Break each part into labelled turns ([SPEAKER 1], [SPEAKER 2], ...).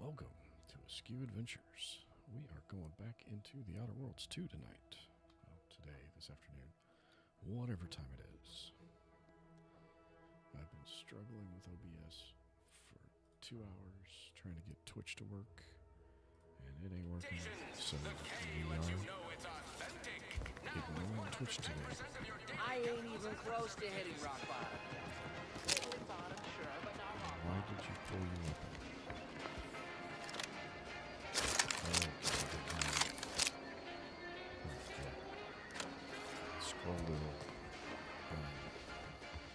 [SPEAKER 1] Welcome to Askew Adventures. We are going back into the Outer Worlds 2 tonight. Well, today, this afternoon, whatever time it is. I've been struggling with OBS for 2 hours, trying to get Twitch to work, and it ain't working. So we are ignoring Twitch today.
[SPEAKER 2] I ain't even close to hitting rock bottom yet. Little bottom, sure, but not rock bottom.
[SPEAKER 1] Why did you pull your weapon? Scroll wheel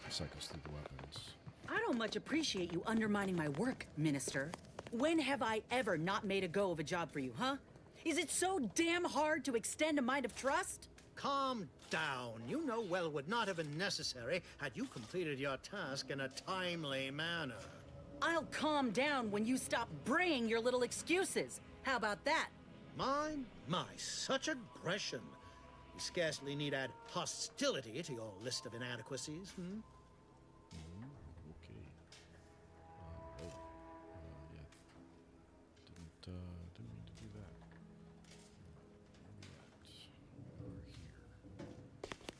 [SPEAKER 1] cycles through the weapons.
[SPEAKER 3] I don't much appreciate you undermining my work, Minister. When have I ever not made a go of a job for you, huh? Is it so damn hard to extend a mind of trust?
[SPEAKER 4] Calm down. You know well it would not have been necessary had you completed your task in a timely manner.
[SPEAKER 3] I'll calm down when you stop bringing your little excuses. How about that?
[SPEAKER 4] My, such aggression. You scarcely need add hostility to your list of inadequacies,
[SPEAKER 1] Okay. Yeah. Didn't mean to do that. We are here.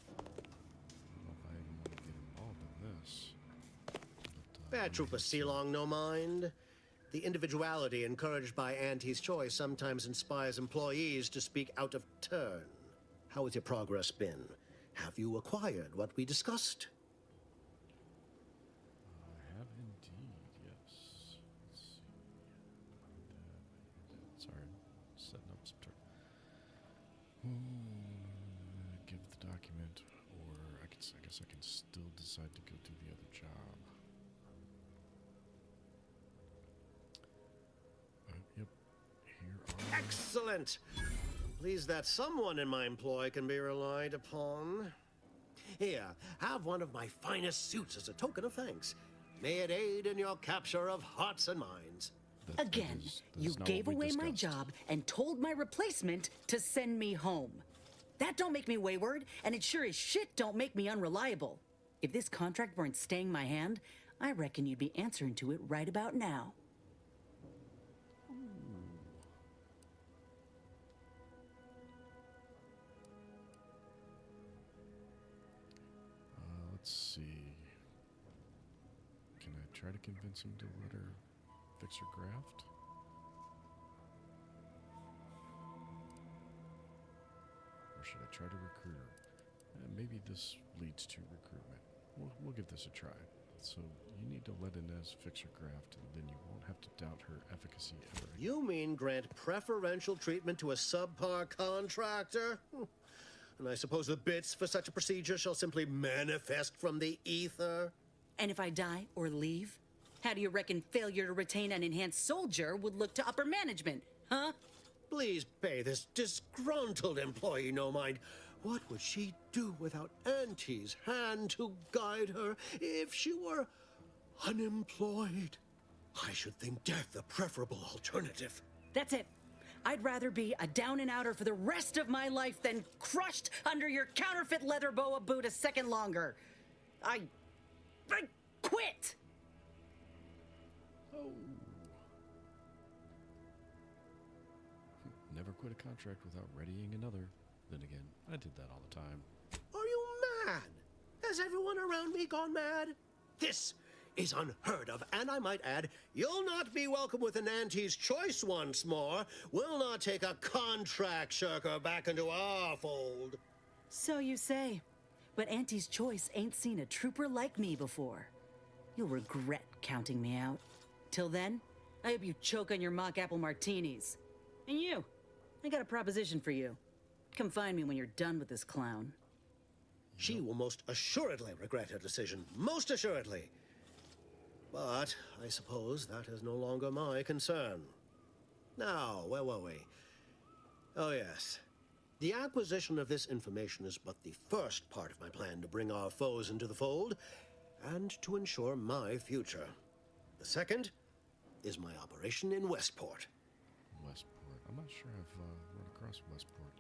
[SPEAKER 1] I don't know if I even want to get involved in this.
[SPEAKER 4] Bad Trooper Sealong, no mind. The individuality encouraged by Auntie's choice sometimes inspires employees to speak out of turn. How has your progress been? Have you acquired what we discussed?
[SPEAKER 1] I have indeed, yes. Let's see. Sorry, setting up some give the document, or I guess I can still decide to go do the other job. Yep. Here are...
[SPEAKER 4] Excellent! Pleased that someone in my employ can be relied upon. Here, have one of my finest suits as a token of thanks. May it aid in your capture of hearts and minds.
[SPEAKER 3] Again, you gave away my job and told my replacement to send me home. That don't make me wayward, and it sure as shit don't make me unreliable. If this contract weren't staying my hand, I reckon you'd be answering to it right about now.
[SPEAKER 1] Let's see. Can I try to convince him to let her fix her graft? Or should I try to recruit her? Maybe this leads to recruitment. We'll give this a try. So you need to let Inez fix her graft, and then you won't have to doubt her efficacy ever again.
[SPEAKER 4] You mean grant preferential treatment to a subpar contractor? And I suppose the bits for such a procedure shall simply manifest from the ether?
[SPEAKER 3] And if I die or leave, how do you reckon failure to retain an enhanced soldier would look to upper management, huh?
[SPEAKER 4] Please pay this disgruntled employee no mind. What would she do without Auntie's hand to guide her if she were unemployed? I should think death a preferable alternative.
[SPEAKER 3] That's it. I'd rather be a down-and-outer for the rest of my life than crushed under your counterfeit leather boa boot a second longer. I quit!
[SPEAKER 1] Oh. Never quit a contract without readying another. Then again, I did that all the time.
[SPEAKER 4] Are you mad? Has everyone around me gone mad? This is unheard of, and I might add, you'll not be welcome with an Auntie's choice once more. We'll not take a contract shirker back into our fold.
[SPEAKER 3] So you say. But Auntie's choice ain't seen a trooper like me before. You'll regret counting me out. Till then, I hope you choke on your mock apple martinis. And you, I got a proposition for you. Come find me when you're done with this clown.
[SPEAKER 4] She will most assuredly regret her decision. Most assuredly. But I suppose that is no longer my concern. Now, where were we? Oh, yes. The acquisition of this information is but the first part of my plan to bring our foes into the fold and to ensure my future. The second is my operation in Westport.
[SPEAKER 1] Westport. I'm not sure I've run across Westport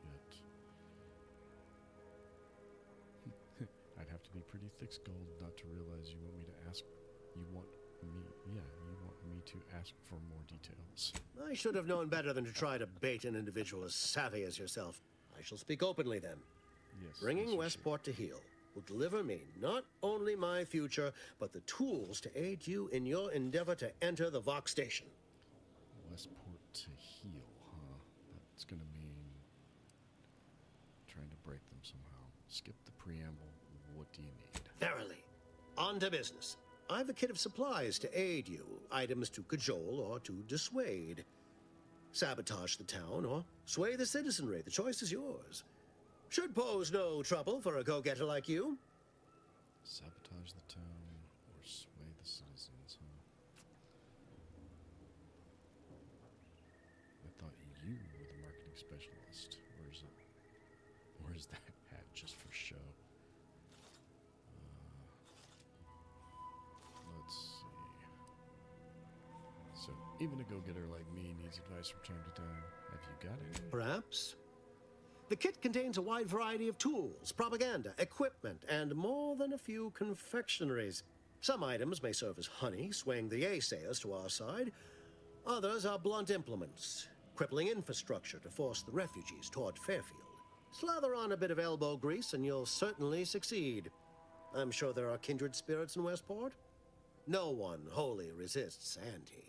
[SPEAKER 1] yet. I'd have to be pretty thick-skulled not to realize you want me to ask. You want me need to ask for more details.
[SPEAKER 4] I should have known better than to try to bait an individual as savvy as yourself. I shall speak openly then.
[SPEAKER 1] Yes.
[SPEAKER 4] Bringing
[SPEAKER 1] yes, you
[SPEAKER 4] Westport to heel will deliver me not only my future, but the tools to aid you in your endeavor to enter the Vox station.
[SPEAKER 1] should. Westport to heal, huh? That's gonna mean trying to break them somehow. Skip the preamble. What do you need?
[SPEAKER 4] Verily. On to business. I've a kit of supplies to aid you, items to cajole or to dissuade. Sabotage the town or sway the citizenry. The choice is yours. Should pose no trouble for a go-getter like you.
[SPEAKER 1] Sabotage the town or sway the citizens, huh? I thought you were the marketing specialist. Where's that hat just for show? Let's see. So, even a go-getter like me needs advice from time to time. Have you got any?
[SPEAKER 4] Perhaps. The kit contains a wide variety of tools, propaganda, equipment, and more than a few confectionaries. Some items may serve as honey, swaying the naysayers to our side. Others are blunt implements, crippling infrastructure to force the refugees toward Fairfield. Slather on a bit of elbow grease and you'll certainly succeed. I'm sure there are kindred spirits in Westport. No one wholly resists Auntie.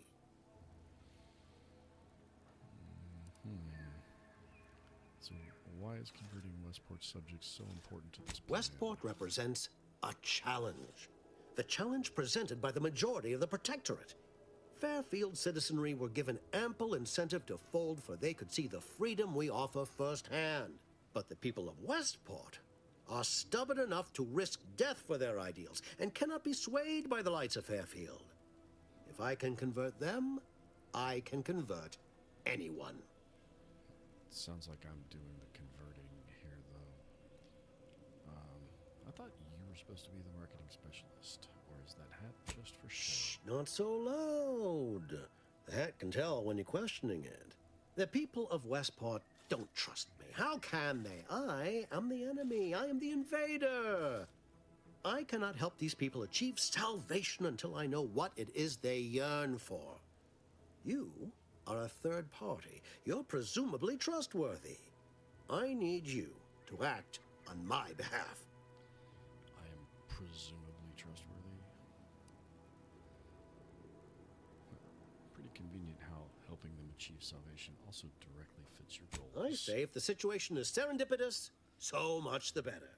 [SPEAKER 1] So, why is converting Westport's subjects so important to this plan?
[SPEAKER 4] Westport represents a challenge. The challenge presented by the majority of the Protectorate. Fairfield citizenry were given ample incentive to fold, for they could see the freedom we offer firsthand. But the people of Westport are stubborn enough to risk death for their ideals and cannot be swayed by the lights of Fairfield. If I can convert them, I can convert anyone.
[SPEAKER 1] Sounds like I'm doing the converting here, though. I thought you were supposed to be the marketing specialist, or is that hat just for show?
[SPEAKER 4] Shh, not so loud. The hat can tell when you're questioning it. The people of Westport don't trust me. How can they? I am the enemy. I am the invader. I cannot help these people achieve salvation until I know what it is they yearn for. You are a third party. You're presumably trustworthy. I need you to act on my behalf.
[SPEAKER 1] I am presumably trustworthy. Pretty convenient how helping them achieve salvation also directly fits your goals.
[SPEAKER 4] I say if the situation is serendipitous, so much the better.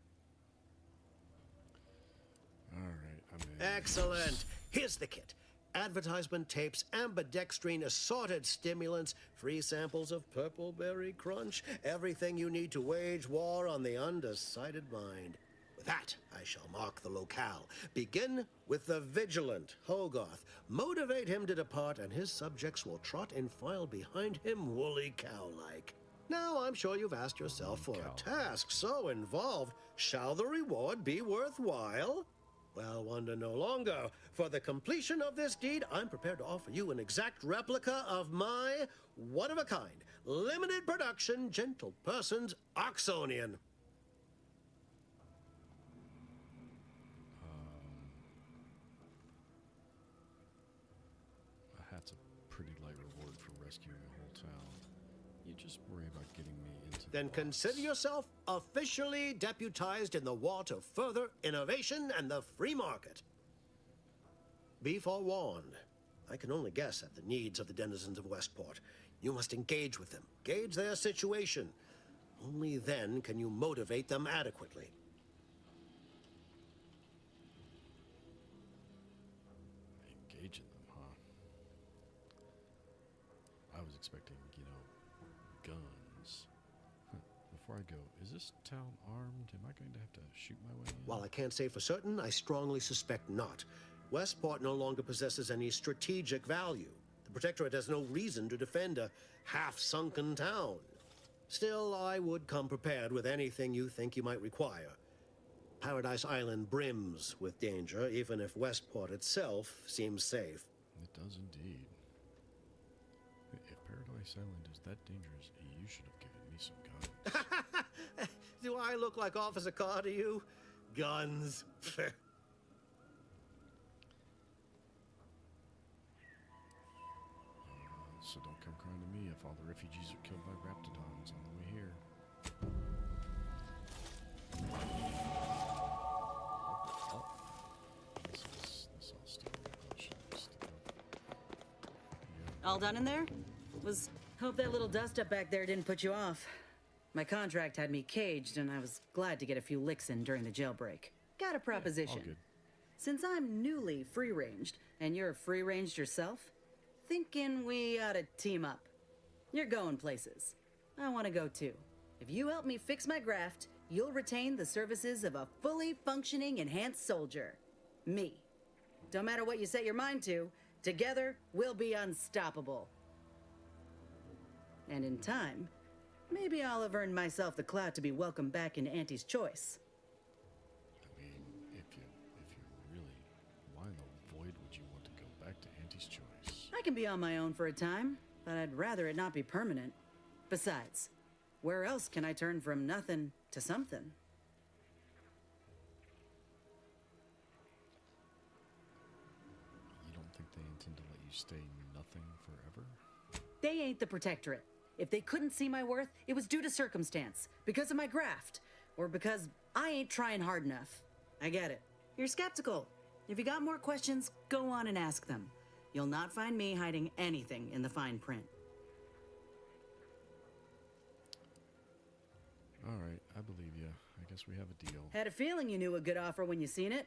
[SPEAKER 1] All right, I'm in.
[SPEAKER 4] Excellent. Here's the kit. Advertisement tapes, ambidextrine, assorted stimulants, free samples of Purple Berry Crunch, everything you need to wage war on the undecided mind. With that, I shall mark the locale. Begin with the vigilant Hogarth. Motivate him to depart, and his subjects will trot in file behind him, woolly cow-like. Now, I'm sure you've asked yourself, for a task so involved, shall the reward be worthwhile? Well, wonder no longer. For the completion of this deed, I'm prepared to offer you an exact replica of my one-of-a-kind, limited production, gentle person's Oxonian.
[SPEAKER 1] A hat's a pretty light reward for rescuing the whole town. You just worry about getting me into
[SPEAKER 4] Then
[SPEAKER 1] the box.
[SPEAKER 4] consider yourself officially deputized in the war to further innovation and the free market. Be forewarned. I can only guess at the needs of the denizens of Westport. You must engage with them, gauge their situation. Only then can you motivate them adequately.
[SPEAKER 1] Engaging them, huh? I was expecting, guns. Before I go, is this town armed? Am I going to have to shoot my way in?
[SPEAKER 4] While I can't say for certain, I strongly suspect not. Westport no longer possesses any strategic value. The Protectorate has no reason to defend a half-sunken town. Still, I would come prepared with anything you think you might require. Paradise Island brims with danger, even if Westport itself seems safe.
[SPEAKER 1] It does indeed. If Paradise Island is that dangerous, you should have given me some guns.
[SPEAKER 4] Do I look like Officer Carr to you? Guns.
[SPEAKER 1] so don't come crying to me if all the refugees are killed by raptidons on the way here. Oh. This all still
[SPEAKER 3] All done in there? Hope that little dust up back there didn't put you off. My contract had me caged, and I was glad to get a few licks in during the jailbreak. Got a proposition.
[SPEAKER 1] All good.
[SPEAKER 3] Since I'm newly free-ranged, and you're free-ranged yourself, thinking we ought to team up. You're going places. I want to go too. If you help me fix my graft, you'll retain the services of a fully functioning enhanced soldier. Me. Don't matter what you set your mind to, together we'll be unstoppable. And in time, maybe I'll have earned myself the clout to be welcomed back into Auntie's Choice.
[SPEAKER 1] I mean, if you're really, why in the void would you want to go back to Auntie's Choice?
[SPEAKER 3] I can be on my own for a time, but I'd rather it not be permanent. Besides, where else can I turn from nothing to something?
[SPEAKER 1] You don't think they intend to let you stay nothing forever?
[SPEAKER 3] They ain't the Protectorate. If they couldn't see my worth, it was due to circumstance, because of my graft, or because I ain't trying hard enough. I get it. You're skeptical. If you got more questions, go on and ask them. You'll not find me hiding anything in the fine print.
[SPEAKER 1] All right, I believe you. I guess we have a deal.
[SPEAKER 3] Had a feeling you knew a good offer when you seen it.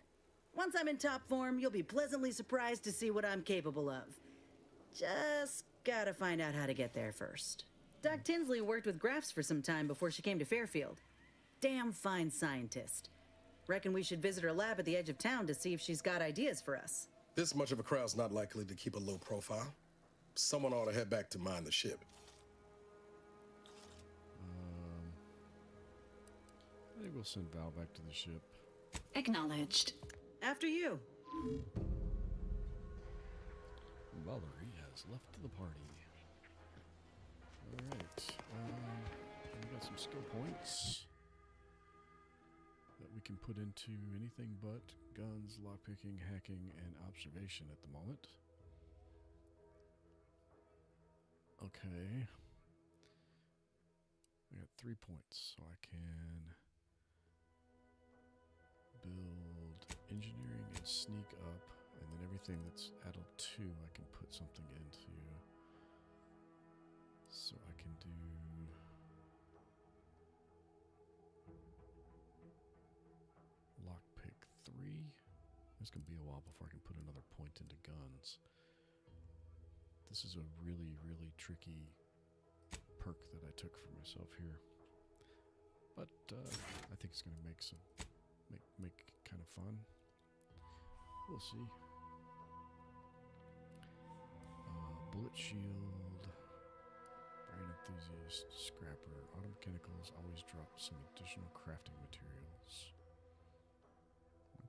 [SPEAKER 3] Once I'm in top form, you'll be pleasantly surprised to see what I'm capable of. Just gotta find out how to get there first. Doc Tinsley worked with grafts for some time before she came to Fairfield. Damn fine scientist. Reckon we should visit her lab at the edge of town to see if she's got ideas for us.
[SPEAKER 5] This much of a crowd's not likely to keep a low profile. Someone ought to head back to mine the ship.
[SPEAKER 1] I think we'll send Val back to the ship.
[SPEAKER 6] Acknowledged.
[SPEAKER 3] After you.
[SPEAKER 1] Valerie has left the party. Alright, we got some skill points that we can put into anything but guns, lockpicking, hacking, and observation at the moment. Okay. I got 3 points, so I can build engineering and sneak up, and then everything that's at L2 I can put something into. So I can do lockpick 3. It's gonna be a while before I can put another point into guns. This is a really, really tricky perk that I took for myself here, but I think it's gonna make kind of fun. We'll see. Bullet shield, brain enthusiast, scrapper, auto mechanicals always drop some additional crafting materials.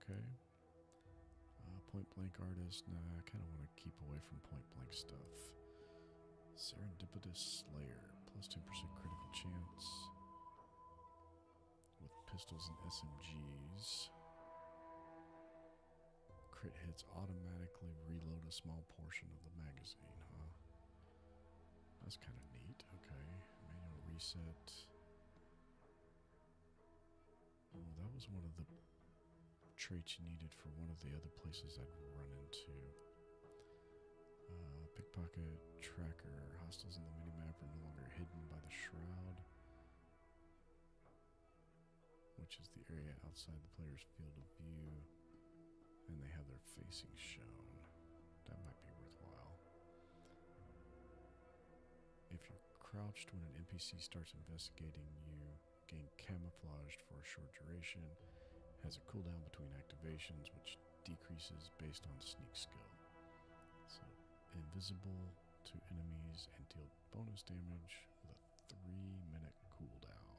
[SPEAKER 1] Okay. Point blank artist, nah, I kind of want to keep away from point blank stuff. Serendipitous Slayer, plus 10% critical chance with pistols and SMGs. Crit hits automatically reload a small portion of the magazine, huh? That's kind of neat. Okay, manual reset. Oh, that was one of the traits you needed for one of the other places I'd run into. Pickpocket, tracker, hostiles in the minimap are no longer hidden by the shroud, which is the area outside the player's field of view, and they have their facing shown. That might be worthwhile. If you're crouched when an NPC starts investigating you, gain camouflaged for a short duration, has a cooldown between activations, which decreases based on sneak skill. So, invisible to enemies and deal bonus damage with a 3-minute cooldown.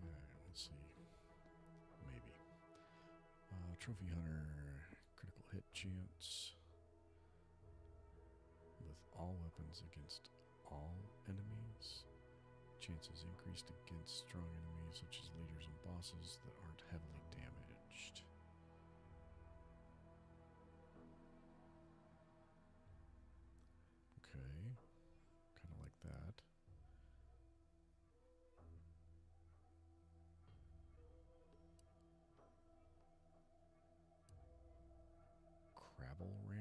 [SPEAKER 1] Alright, let's see. Maybe. Trophy Hunter, critical hit chance with all weapons against all enemies. Chances increased against strong enemies such as leaders and bosses that aren't heavily damaged.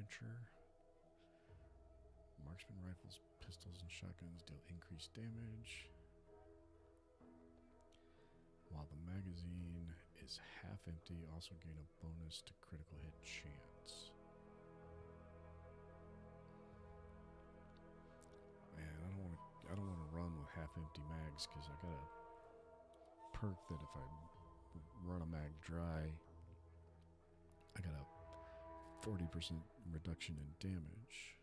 [SPEAKER 1] trencher. Marksman rifles, pistols, and shotguns deal increased damage, while the magazine is half empty. Also gain a bonus to critical hit chance. Man, I don't want to run with half empty mags because I got a perk that if I run a mag dry, I got a 40% reduction in damage.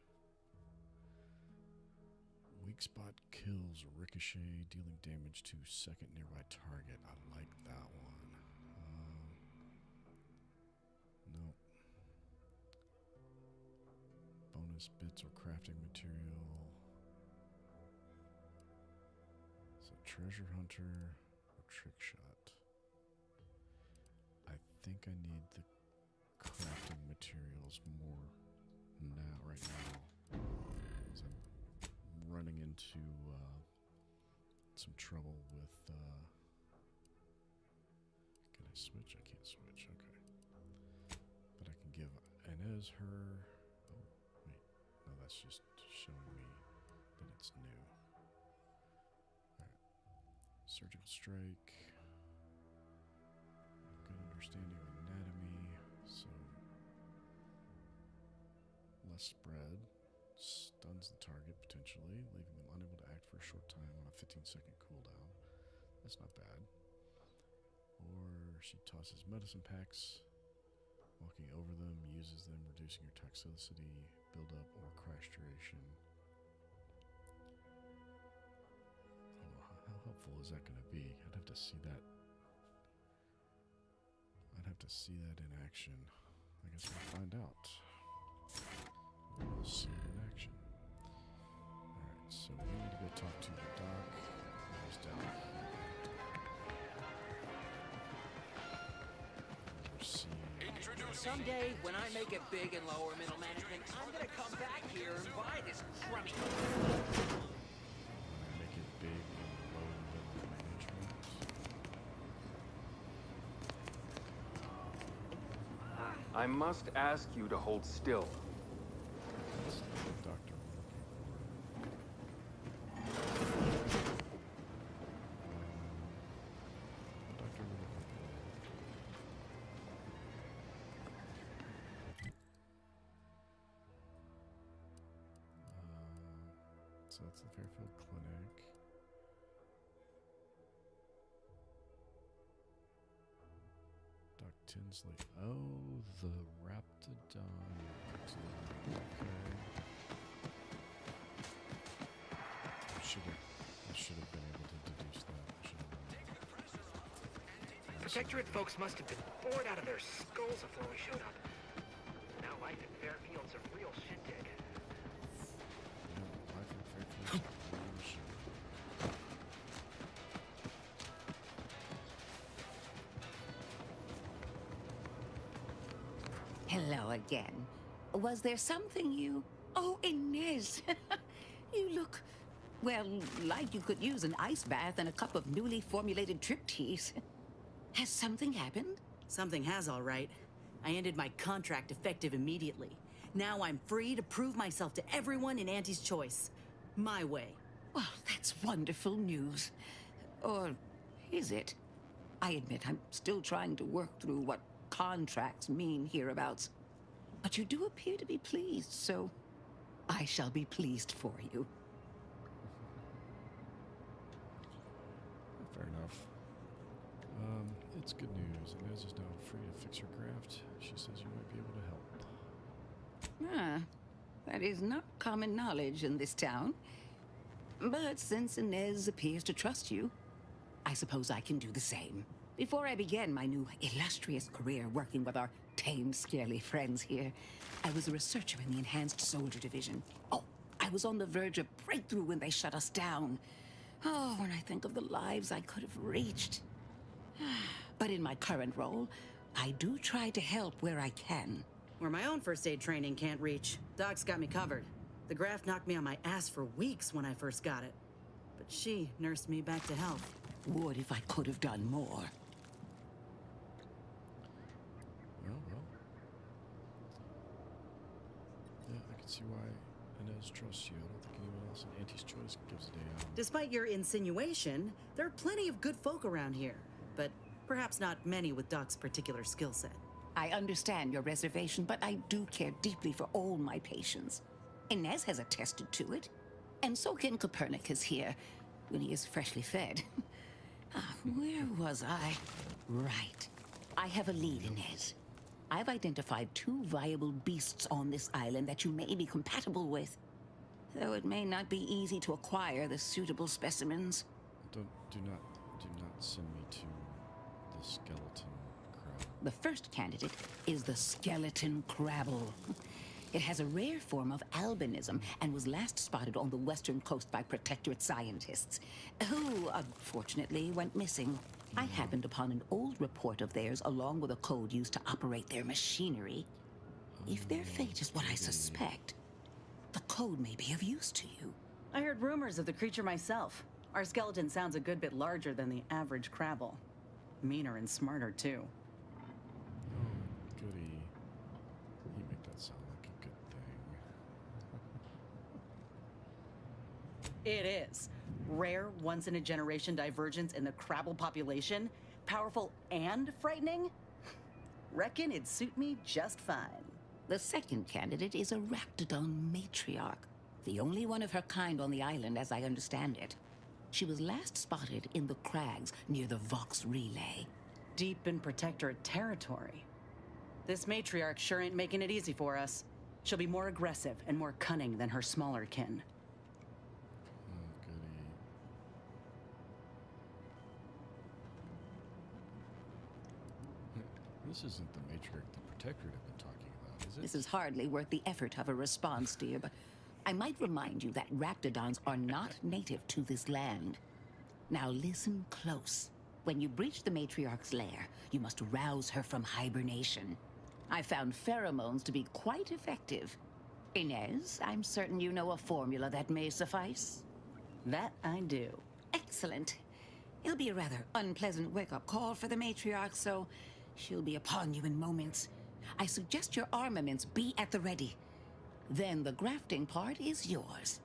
[SPEAKER 1] Weak spot kills ricochet, dealing damage to second nearby target. I like that one. Nope. Bonus bits or crafting material. So treasure hunter or trick shot. I think I need the crafting materials more right now. As I'm running into some trouble with. Can I switch? I can't switch. Okay. But I can give Inez her. Oh, wait. No, that's just showing me that it's new. Alright. Surgical strike. Good understanding of anatomy. So. Less spread. Stuns the target potentially, leaving them unable to act for a short time on a 15-second cooldown. That's not bad. Or she tosses medicine packs, walking over them, uses them, reducing your toxicity, buildup, or crash duration. I don't know, how helpful is that going to be? I'd have to see that. I'd have to see that in action. I guess we'll find out. We'll see it in action. Alright, so we need to go talk to the doc. He's down here. We're seeing.
[SPEAKER 2] Someday, when I make it big in lower middle management, I'm gonna come back here and buy this crummy.
[SPEAKER 1] When I make it big in lower middle management.
[SPEAKER 7] I must ask you to hold still.
[SPEAKER 1] That's the doctor we're looking for. The doctor we're looking for. So that's the Fairfield Clinic. Doc Tinsley. Oh, the Raptidon. Okay. I should have been able to deduce that.
[SPEAKER 8] Protectorate folks must have been bored out of their skulls before we showed up. Now life in Fairfield's a real shindig.
[SPEAKER 1] Yeah, life in Fairfield's a real shit.
[SPEAKER 9] Hello again. Was there something you... Oh, Inez! You look, well, like you could use an ice bath and a cup of newly formulated trip teas. Has something happened?
[SPEAKER 3] Something has, all right. I ended my contract effective immediately. Now I'm free to prove myself to everyone in Auntie's Choice. My way.
[SPEAKER 9] Well, that's wonderful news. Or is it? I admit I'm still trying to work through what contracts mean hereabouts. But you do appear to be pleased, so I shall be pleased for you.
[SPEAKER 1] Fair enough. It's good news. Inez is now free to fix her graft. She says you might be able to help.
[SPEAKER 9] Ah, that is not common knowledge in this town. But since Inez appears to trust you, I suppose I can do the same. Before I began my new illustrious career working with our tame, scarily friends here, I was a researcher in the Enhanced Soldier Division. Oh, I was on the verge of breakthrough when they shut us down. Oh, when I think of the lives I could have reached. But in my current role, I do try to help where I can.
[SPEAKER 3] Where my own first aid training can't reach, Doc's got me covered. The graft knocked me on my ass for weeks when I first got it. But she nursed me back to health.
[SPEAKER 9] Would if I could have done more.
[SPEAKER 1] Well. can see why Inez trusts you. I don't think anyone else in Auntie's Choice gives a damn.
[SPEAKER 3] Despite your insinuation, there are plenty of good folk around here, but perhaps not many with Doc's particular skill set.
[SPEAKER 9] I understand your reservation, but I do care deeply for all my patients. Inez has attested to it, and so can Copernicus here, when he is freshly fed. Where was I? Right. I have a lead, Inez. I've identified 2 viable beasts on this island that you may be compatible with, though it may not be easy to acquire the suitable specimens.
[SPEAKER 1] Do not send me to the skeleton crab.
[SPEAKER 9] The first candidate is the skeleton crabble. It has a rare form of albinism and was last spotted on the western coast by protectorate scientists, who unfortunately went missing. I happened upon an old report of theirs along with a code used to operate their machinery. If their fate is what I suspect, the code may be of use to you.
[SPEAKER 3] I heard rumors of the creature myself. Our skeleton sounds a good bit larger than the average crabble. Meaner and smarter, too.
[SPEAKER 1] Oh, goody. You make that sound like a good thing.
[SPEAKER 3] It is. Rare, once-in-a-generation divergence in the crabble population. Powerful and frightening. Reckon it'd suit me just fine.
[SPEAKER 9] The second candidate is a Raptidon matriarch, the only one of her kind on the island as I understand it. She was last spotted in the crags near the Vox Relay.
[SPEAKER 3] Deep in protectorate territory. This matriarch sure ain't making it easy for us. She'll be more aggressive and more cunning than her smaller kin.
[SPEAKER 1] Oh, goody. This isn't the matriarch the protectorate have been talking about, is it?
[SPEAKER 9] This is hardly worth the effort of a response, dear, but I might remind you that Raptidons are not native to this land. Now listen close. When you breach the matriarch's lair, you must rouse her from hibernation. I found pheromones to be quite effective. Inez, I'm certain you know a formula that may suffice.
[SPEAKER 3] That I do.
[SPEAKER 9] Excellent. It'll be a rather unpleasant wake-up call for the matriarch, so she'll be upon you in moments. I suggest your armaments be at the ready. Then the grafting part is yours.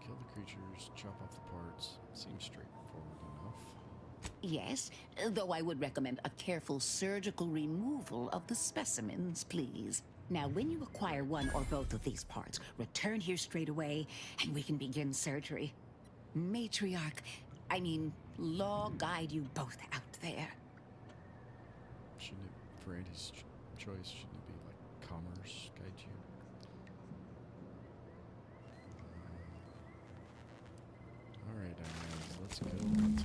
[SPEAKER 1] Kill the creatures, chop off the parts. Seems straightforward enough.
[SPEAKER 9] Yes, though I would recommend a careful surgical removal of the specimens, please. Now, when you acquire one or both of these parts, return here straight away, and we can begin surgery. Law guide you both out there.
[SPEAKER 1] Shouldn't it, for Auntie's Choice, shouldn't it be like commerce guide you? Alright, let's go into...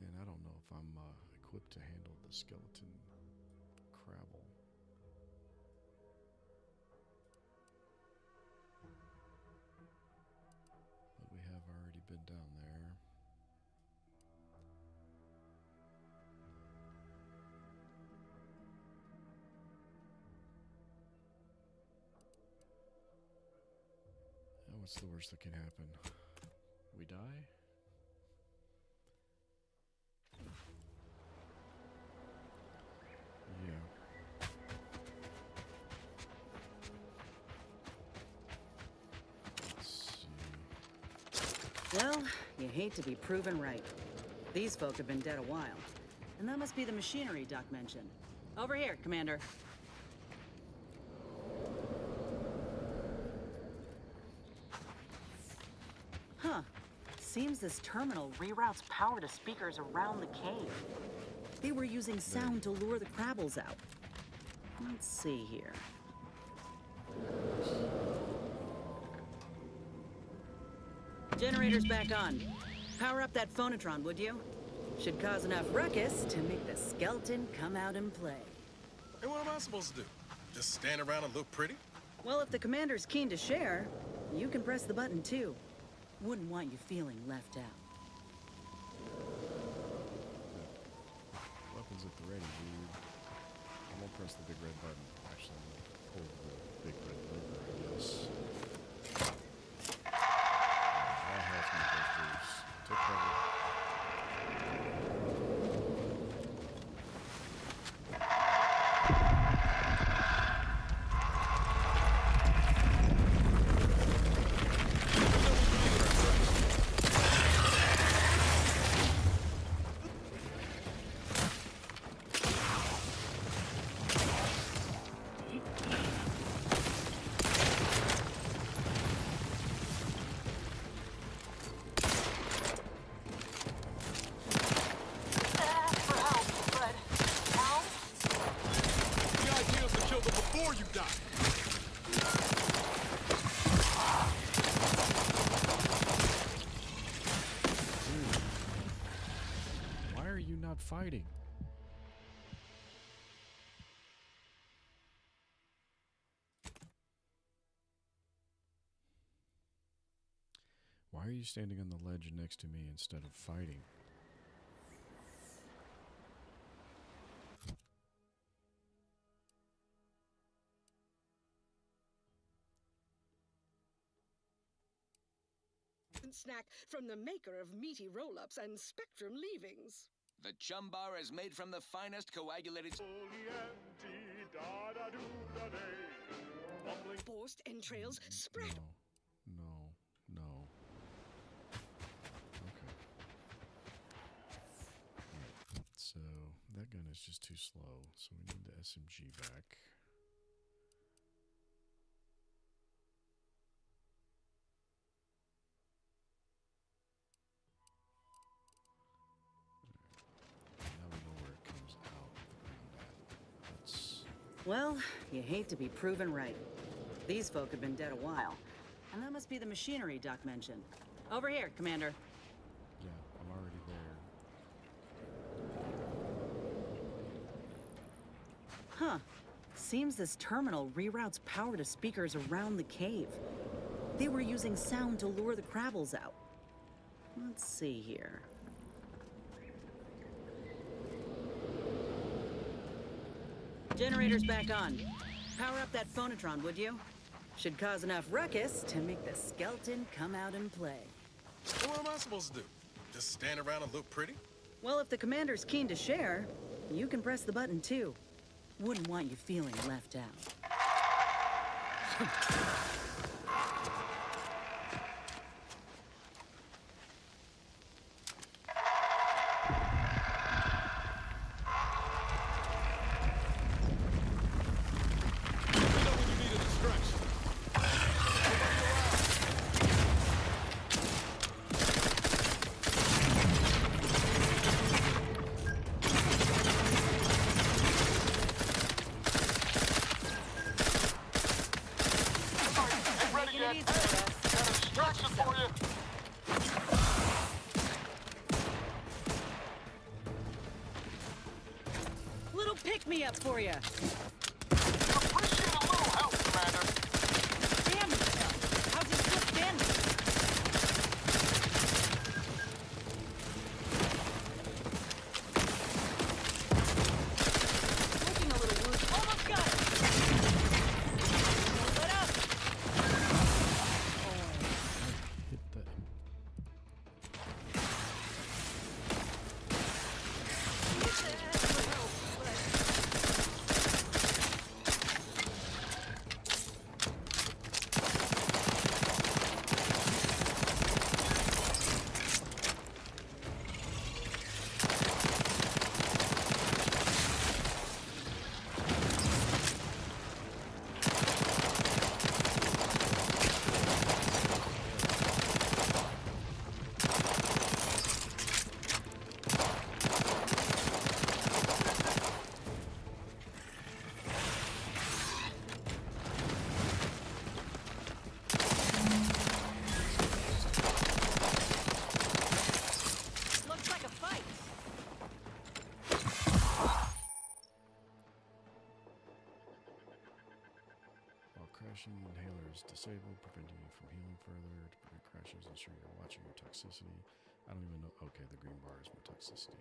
[SPEAKER 1] And I don't know if I'm equipped to handle the skeleton crabble. But we have already been down there. And what's the worst that can happen? We die? Yeah. Let's see.
[SPEAKER 3] Well, you hate to be proven right. These folk have been dead a while. And that must be the machinery Doc mentioned. Over here, Commander. Huh. Seems this terminal reroutes power to speakers around the cave. They were using sound to lure the crabbles out. Let's see here. Generator's back on. Power up that phonotron, would you? Should cause enough ruckus to make the skeleton come out and play.
[SPEAKER 5] Hey, what am I supposed to do? Just stand around and look pretty?
[SPEAKER 3] Well, if the commander's keen to share, you can press the button too. Wouldn't want you feeling left out.
[SPEAKER 1] Weapons at the ready, dude. I'm gonna press the big red button. Actually, I'm gonna pull the big red button. fighting? Why are you standing on the ledge next to me instead of fighting?
[SPEAKER 10] Snack from the maker of meaty roll-ups and Spectrum leavings.
[SPEAKER 2] The chum bar is made from the finest coagulated...
[SPEAKER 10] Forced entrails spread.
[SPEAKER 1] No. Okay. Alright, so that gun is just too slow, so we need the SMG back.
[SPEAKER 3] Well, you hate to be proven right. These folk have been dead a while. And that must be the machinery Doc mentioned. Over here, Commander.
[SPEAKER 1] Yeah, I'm already there.
[SPEAKER 3] Huh. Seems this terminal reroutes power to speakers around the cave. They were using sound to lure the Crabbles out. Let's see here. Generator's back on. Power up that phonotron, would you? Should cause enough ruckus to make the skeleton come out and play.
[SPEAKER 5] What am I supposed to do? Just stand around and look pretty?
[SPEAKER 3] Well, if the commander's keen to share, you can press the button too. Wouldn't want you feeling left out. Little pick-me-up for you.
[SPEAKER 11] Appreciate a little help, Commander.
[SPEAKER 3] Damn yourself. How's your foot been? Looking a little loose. Almost got it. Let up.
[SPEAKER 1] Hit that.
[SPEAKER 3] Looks like a fight.
[SPEAKER 1] While crashing, the inhaler is disabled, preventing you from healing further. To prevent crashes, ensure you're watching your toxicity. I don't even know. Okay, the green bar is my toxicity.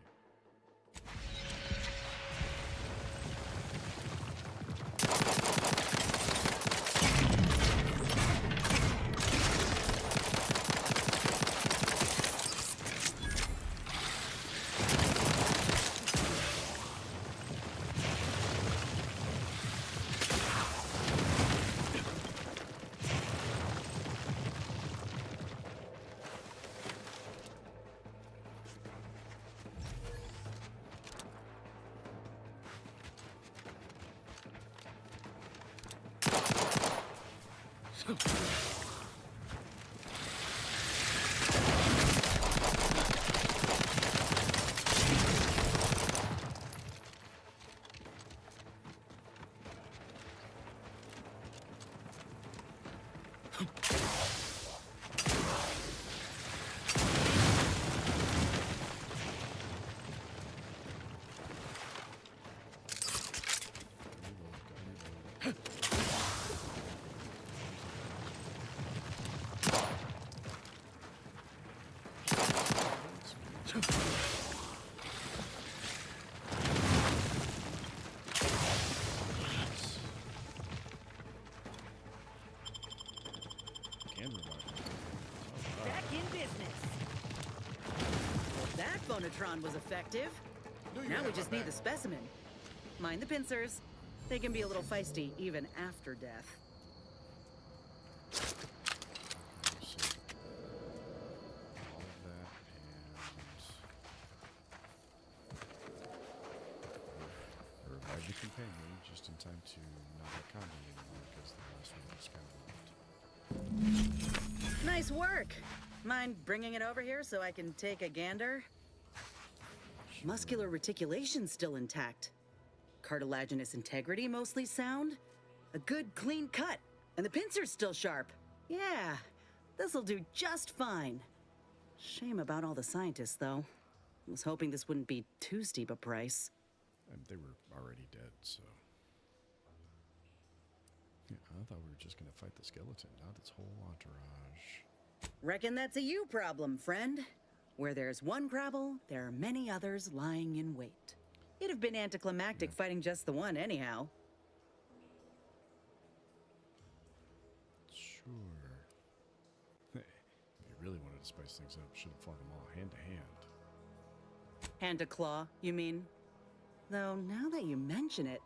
[SPEAKER 1] Can revive it.
[SPEAKER 3] Back in business. Well, that phonotron was effective. Now we just need the specimen. Mind the pincers. They can be a little feisty even after death.
[SPEAKER 1] All of that and revive the companion just in time to not have combat anymore because the last one was kind of left.
[SPEAKER 3] Nice work. Mind bringing it over here so I can take a gander?
[SPEAKER 1] Sure.
[SPEAKER 3] Muscular reticulation's still intact. Cartilaginous integrity mostly sound. A good clean cut. And the pincer's still sharp. Yeah, this'll do just fine. Shame about all the scientists, though. I was hoping this wouldn't be too steep a price.
[SPEAKER 1] They were already dead, so... Yeah, I thought we were just gonna fight the skeleton, not its whole entourage.
[SPEAKER 3] Reckon that's a you problem, friend. Where there's one gravel, there are many others lying in wait. It'd have been anticlimactic fighting just the one, anyhow.
[SPEAKER 1] Sure. Hey, if you really wanted to spice things up, should have fought them all hand to hand.
[SPEAKER 3] Hand to claw, you mean? Though, now that you mention it,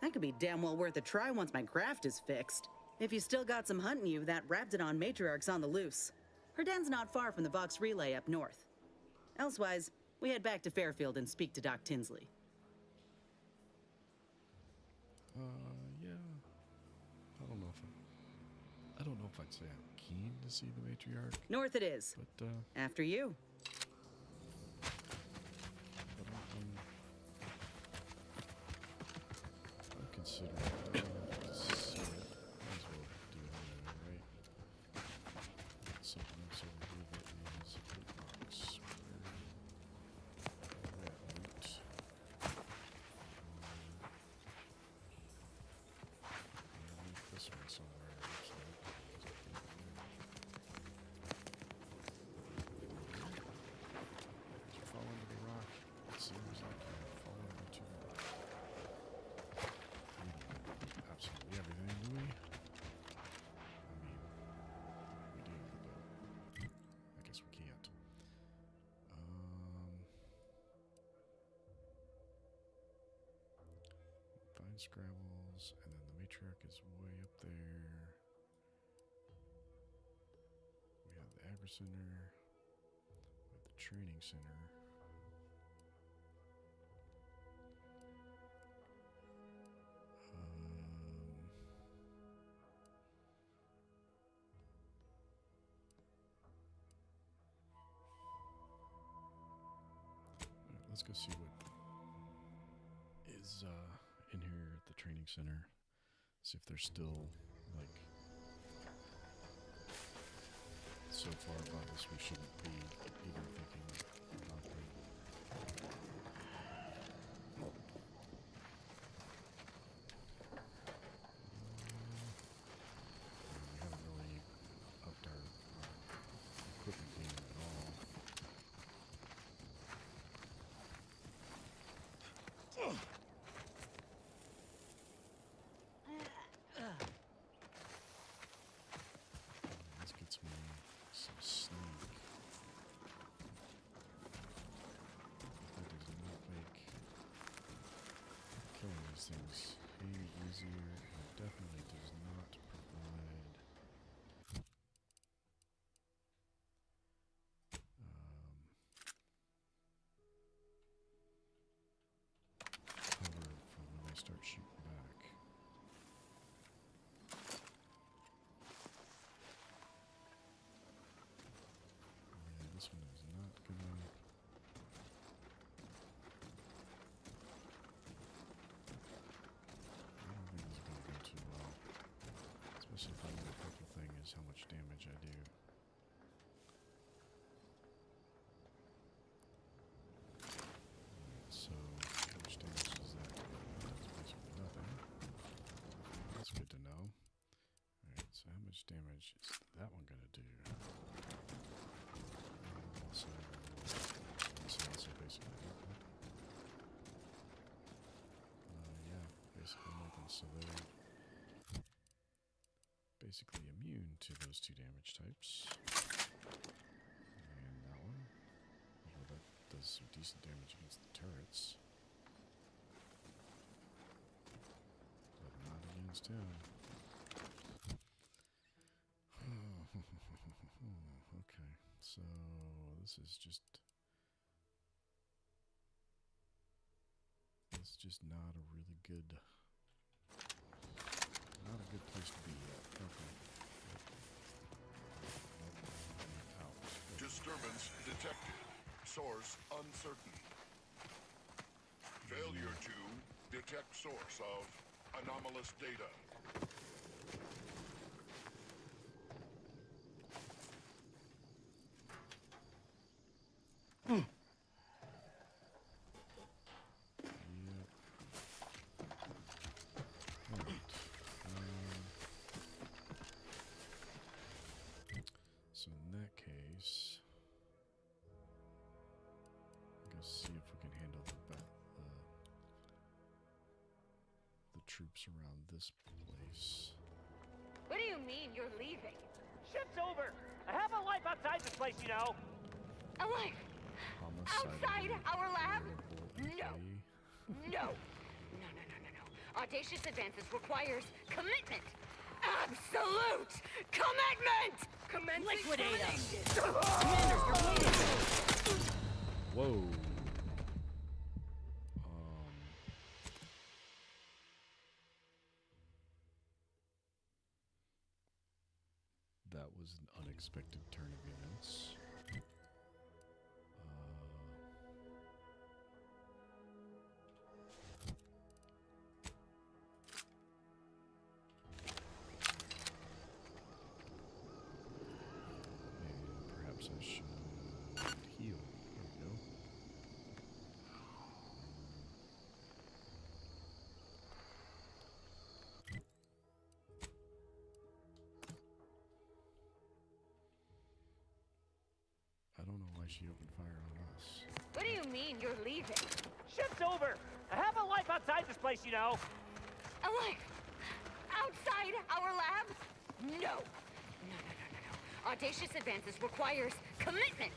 [SPEAKER 3] that could be damn well worth a try once my craft is fixed. If you still got some hunting you, that Raptidon matriarch's on the loose. Her den's not far from the Vox Relay up north. Elsewise, we head back to Fairfield and speak to Doc Tinsley.
[SPEAKER 1] Yeah. I don't know if I'd say I'm keen to see the matriarch.
[SPEAKER 3] North it is.
[SPEAKER 1] But,
[SPEAKER 3] After you.
[SPEAKER 1] I'm considering it. I don't have to see it. Might as well do it anyway, right? Something else over here that is a loot box. Where at loot? Underneath this one somewhere, it looks like. Did you fall into the rock? It seems like you fall into absolutely everything, do we? I mean, we do, but I guess we can't. Find Scrabbles, and then the matriarch is way up there. We have the Agri Center. We have the Training Center. Alright, let's go see what is in here at the training center. See if they're still like so far above us we shouldn't be even thinking about them. We haven't really upped our equipment game at all. Let's get some sneak. That does not make killing these things any easier, and it definitely does not provide cover for when they start shooting back. Yeah, this one is not gonna. I don't think this is gonna go too well. Especially if I know the purple thing is how much damage I do. Alright, so how much damage does that do? That does basically nothing. That's good to know. Alright, so how much damage is that one gonna do? Also, basically. Yeah, basically nothing. So they're basically immune to those two damage types. And that one, although that does some decent damage against the turrets. But not against him. Okay, so this is just not a really good place to be yet. Okay. Out.
[SPEAKER 11] Disturbance detected. Source uncertain. Failure to detect source of anomalous data.
[SPEAKER 1] So in that case, let's see if we can handle the troops around this place.
[SPEAKER 12] What do you mean you're leaving?
[SPEAKER 8] Shit's over. I have a life outside this place, you know.
[SPEAKER 12] A life? Outside our lab? No. No. Audacious advances requires commitment. Absolute commitment!
[SPEAKER 3] Liquidate them! Commanders, you're waiting!
[SPEAKER 1] Whoa. That was an unexpected turn of events. Perhaps I should heal. There we go. I don't know why she opened fire on us.
[SPEAKER 12] What do you mean you're leaving?
[SPEAKER 8] Shit's over. I have a life outside this place, you know.
[SPEAKER 12] A life? Outside our lab? No. Audacious advances requires commitment.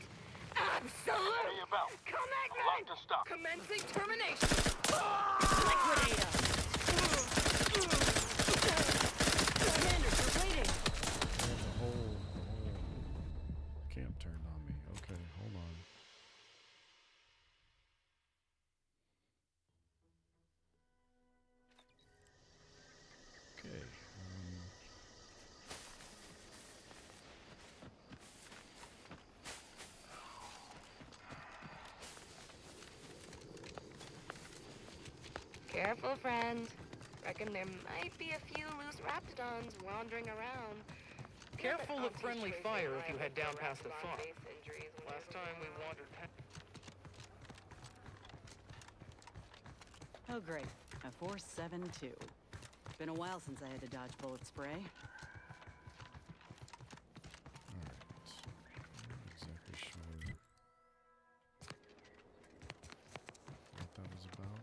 [SPEAKER 12] Absolute commitment! Commencing termination!
[SPEAKER 3] Liquidate them! Commanders, you're waiting!
[SPEAKER 1] The whole camp turned on me. Okay, hold on. Okay.
[SPEAKER 12] Careful, friend. Reckon there might be a few loose raptidons wandering around.
[SPEAKER 8] Careful of friendly fire if you head down past the farm. Last time we wandered past...
[SPEAKER 3] Oh, great. A 4.72. Been a while since I had to dodge bullet spray.
[SPEAKER 1] Alright. Not exactly sure what that was about.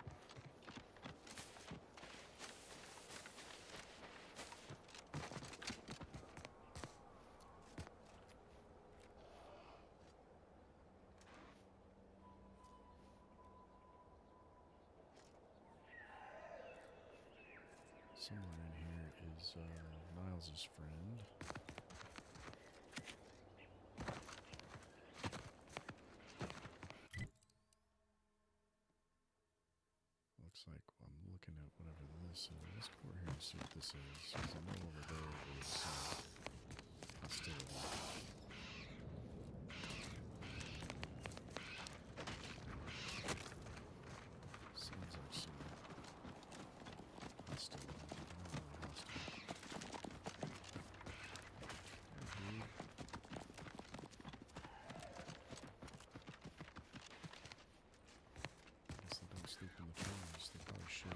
[SPEAKER 1] Someone in here is Niles' friend. Looks like I'm looking at whatever this is. Let's go over here and see what this is. Because I know over there is hostility. Sounds like some hostility. Guess they don't sleep in the trees. They probably should.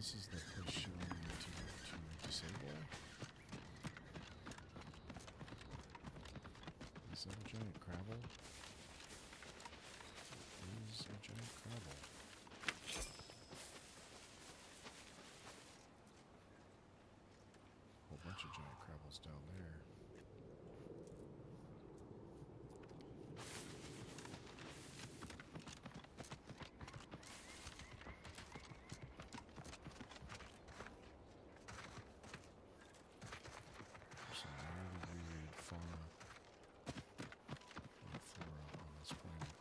[SPEAKER 1] this is the place she wanted me to disable. Is that a giant crabble? It is a giant crabble. Whole bunch of giant crabbles down there. Some really weird fauna and flora on this planet.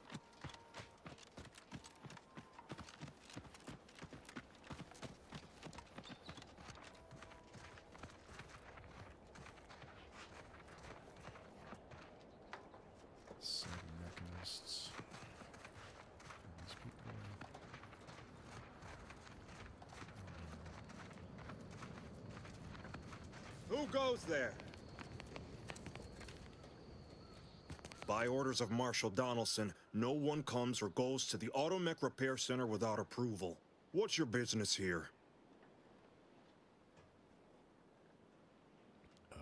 [SPEAKER 1] Some mechanists. These people.
[SPEAKER 13] Who goes there? By orders of Marshal Donaldson, no one comes or goes to the Automech Repair Center without approval. What's your business here?
[SPEAKER 1] Where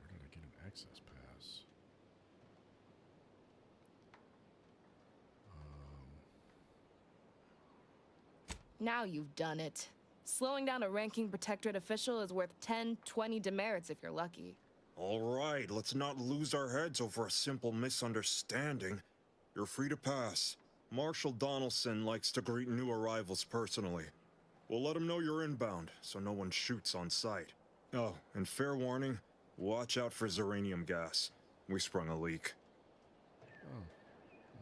[SPEAKER 1] did I get an access pass?
[SPEAKER 14] Now you've done it. Slowing down a ranking protectorate official is worth 10, 20 demerits if you're lucky.
[SPEAKER 13] All right, let's not lose our heads over a simple misunderstanding. You're free to pass. Marshal Donaldson likes to greet new arrivals personally. We'll let him know you're inbound, so no one shoots on sight. Oh, and fair warning, watch out for xeranium gas. We sprung a leak.
[SPEAKER 1] Oh,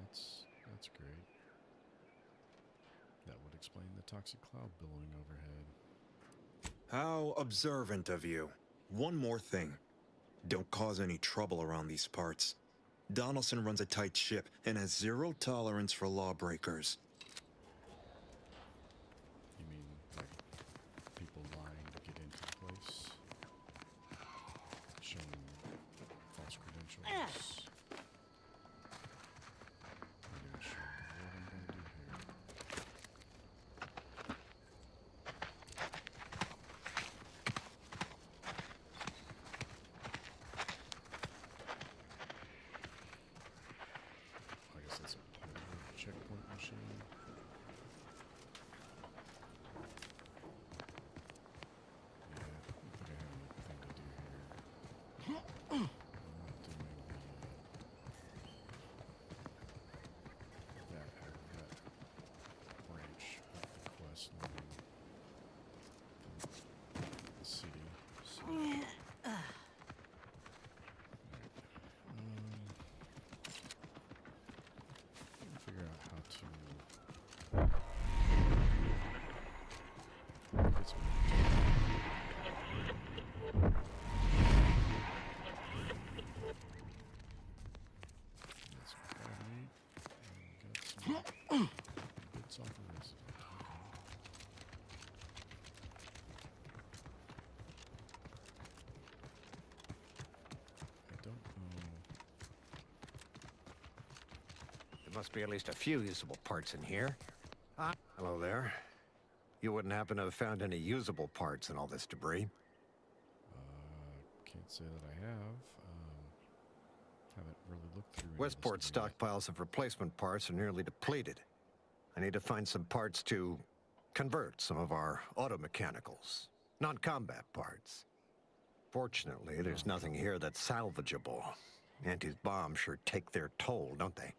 [SPEAKER 1] that's great. That would explain the toxic cloud billowing overhead.
[SPEAKER 13] How observant of you. One more thing. Don't cause any trouble around these parts. Donaldson runs a tight ship and has zero tolerance for lawbreakers.
[SPEAKER 1] You mean like people lying to get into the place? Showing false credentials? I'm not sure what I'm going to do here. I guess that's a portable checkpoint machine. Yeah, I don't think I have anything to do here. I'm not doing that branch of the quest line. The city. So, figure out how to get some Get some crab meat and got some bits off of this. I don't know.
[SPEAKER 15] There must be at least a few usable parts in here. Hello there. You wouldn't happen to have found any usable parts in all this debris?
[SPEAKER 1] Can't say that I have. Haven't really looked through any of
[SPEAKER 15] Westport's
[SPEAKER 1] this debris yet.
[SPEAKER 15] stockpiles of replacement parts are nearly depleted. I need to find some parts to convert some of our automechanicals. Non-combat parts. Fortunately, there's nothing here that's salvageable. Auntie's bombs sure take their toll, don't they?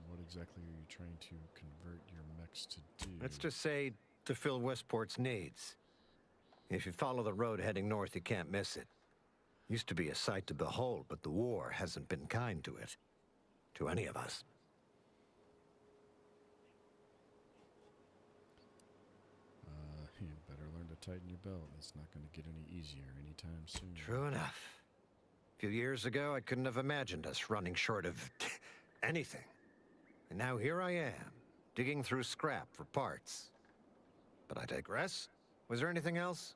[SPEAKER 1] What exactly are you trying to convert your mechs to do?
[SPEAKER 15] Let's just say to fill Westport's needs. If you follow the road heading north, you can't miss it. Used to be a sight to behold, but the war hasn't been kind to it. To any of us.
[SPEAKER 1] You better learn to tighten your belt. It's not going to get any easier anytime soon.
[SPEAKER 15] True enough. A few years ago, I couldn't have imagined us running short of anything. And now here I am, digging through scrap for parts. But I digress. Was there anything else?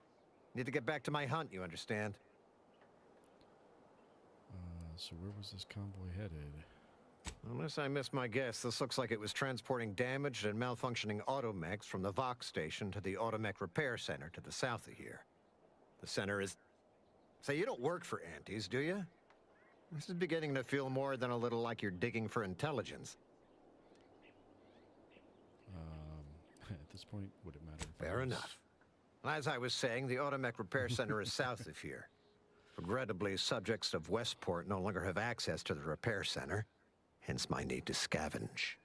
[SPEAKER 15] Need to get back to my hunt, you understand?
[SPEAKER 1] So where was this convoy headed?
[SPEAKER 15] Unless I missed my guess, this looks like it was transporting damaged and malfunctioning automechs from the Vox station to the automech repair center to the south of here. The center is... Say, you don't work for Antes, do you? This is beginning to feel more than a little like you're digging for intelligence.
[SPEAKER 1] At this point, would it matter?
[SPEAKER 15] Fair enough. As I was saying, the automech repair center is south of here. Regrettably, subjects of Westport no longer have access to the repair center, hence my need to scavenge.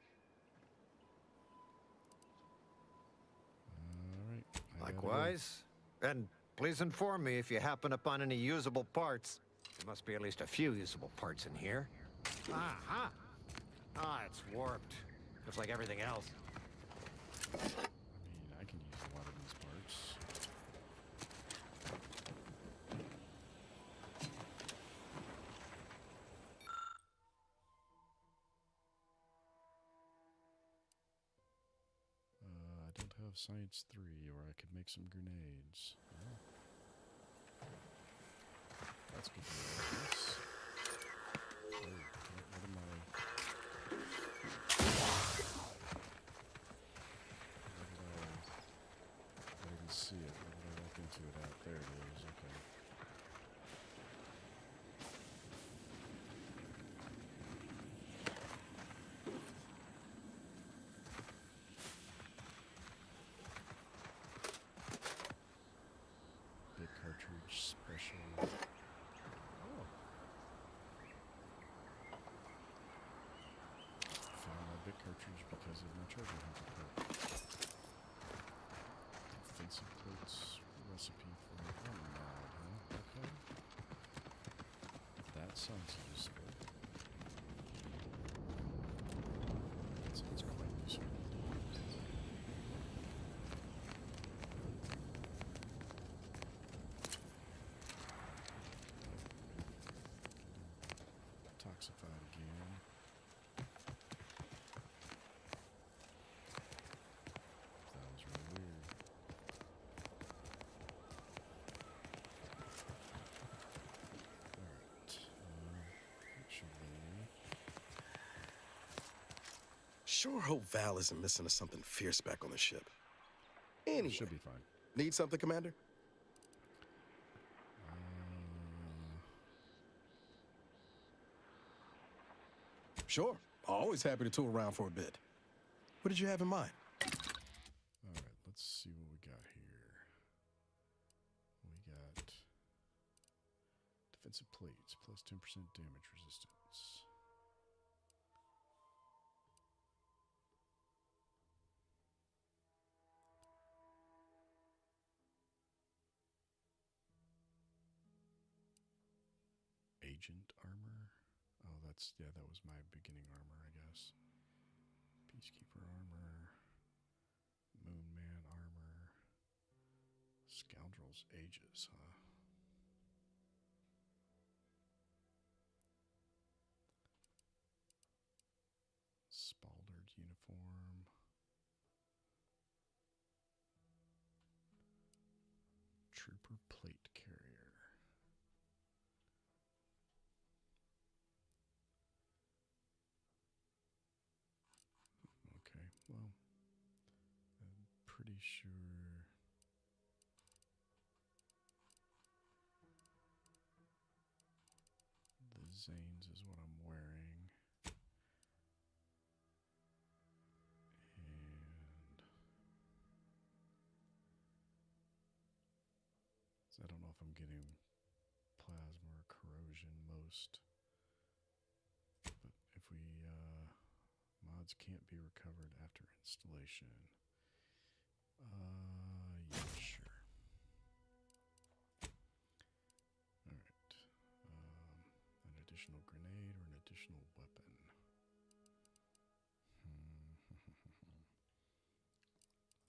[SPEAKER 1] All right.
[SPEAKER 15] Likewise. And please inform me if you happen upon any usable parts. There must be at least a few usable parts in here. Aha! Ah, it's warped. Just like everything else.
[SPEAKER 1] I mean, I can use a lot of these parts. I don't have Science 3, or I could make some grenades. Oh. That's good to know. Yes. Oh, what am I... I didn't see it. Where did I walk into it at? There it is. Okay. Big cartridge special. Oh. Found my big cartridge because of my charging handle. Defensive plates recipe for a mod, huh? Okay. That sounds useful. That sounds quite useful. Toxified again. That was really weird. Alright, actually...
[SPEAKER 5] Sure hope Val isn't missing something fierce back on the ship. Anyway.
[SPEAKER 1] Should be fine.
[SPEAKER 5] Need something, Commander? Sure. Always happy to tool around for a bit. What did you have in mind?
[SPEAKER 1] Alright, let's see what we got here. We got defensive plates plus 10% damage resistance. Agent armor? Oh, that's, yeah, that was my beginning armor, I guess. Peacekeeper armor. Moonman armor. Scoundrel's Aegis, huh? Spaldered uniform. Trooper plate carrier. Okay, well, I'm pretty sure the Zanes is what I'm wearing. And so I don't know if I'm getting plasma or corrosion most. But if we, mods can't be recovered after installation. Yeah, sure. Alright. An additional grenade or an additional weapon? I think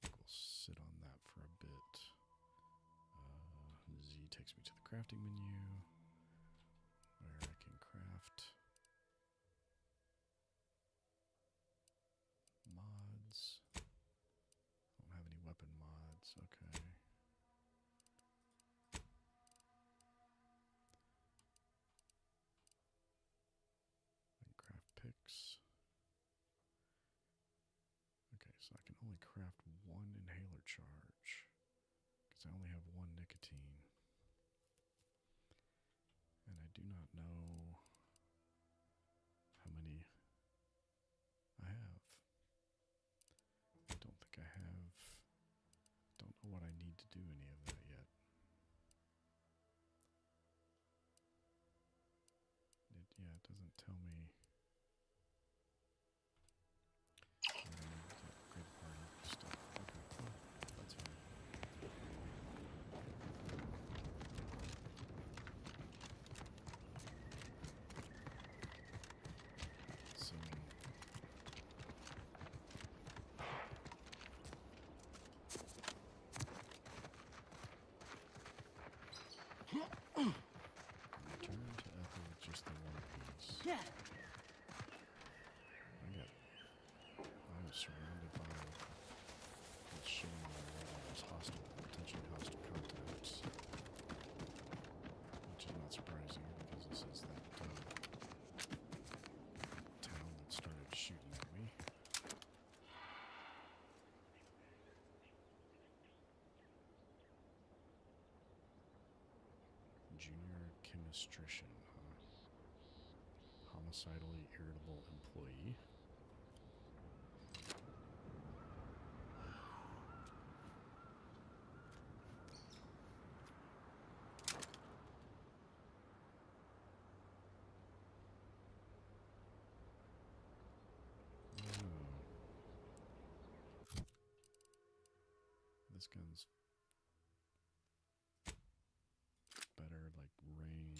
[SPEAKER 1] we'll sit on that for a bit. Z takes me to the crafting menu, where I can craft mods. Don't have any weapon mods, okay. And craft picks. So I can only craft one inhaler charge because I only have one nicotine. And I do not know how many I have. I don't think I have. Don't know what I need to do any of that yet. Yeah, it doesn't tell me. Good party stuff. Okay, cool. That's fine. So return to Ethel with just the one piece.
[SPEAKER 3] Yeah.
[SPEAKER 1] I'm surrounded by what's showing my radar as hostile, potentially hostile contacts. Which is not surprising because this is that town that started shooting at me. Junior chemistrician, huh? Homicidally irritable employee. This gun's better, like, range.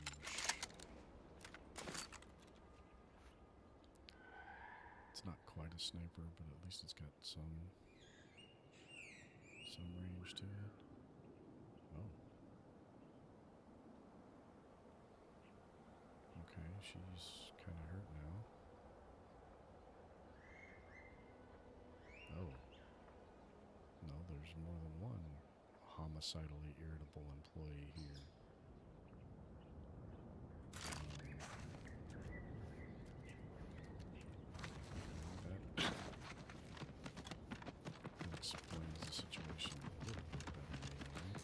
[SPEAKER 1] It's not quite a sniper, but at least it's got some range to it. Oh. Okay, she's kind of hurt now. Oh. No, there's more than one homicidally irritable employee here. That explains the situation a little bit better, maybe.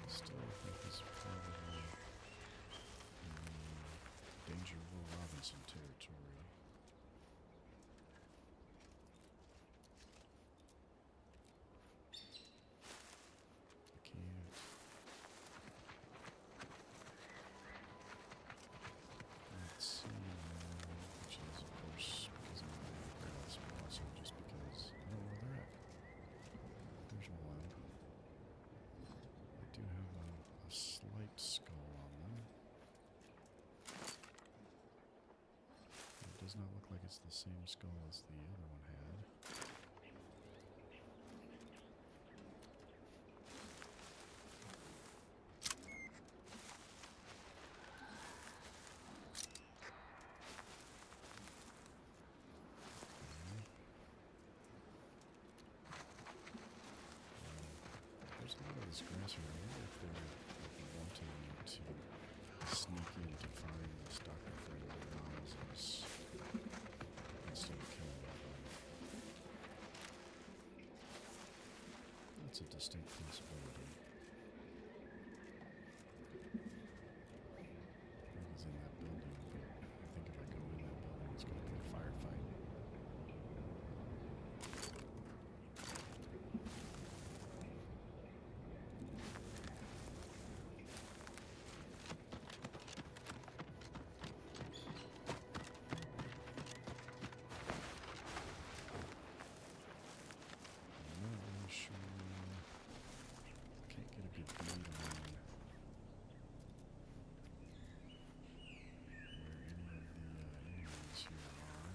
[SPEAKER 1] Still think this is probably Danger Will Robinson territory. I can't. Let's see, which is of course because of my upgrades, but also just because I don't know where they're at. There's one. I do have a slight skull on them. It does not look like it's the same skull as the other one had. There's a lot of this grass here. I wonder if they're wanting me to sneak in to find this Dr. Friend Gonzalez instead of killing them. That's a distinct possibility. He's in that building, but I think if I go in that building, it's going to be a firefight. I'm not really sure. Can't get a good bead on where any of the enemies here are.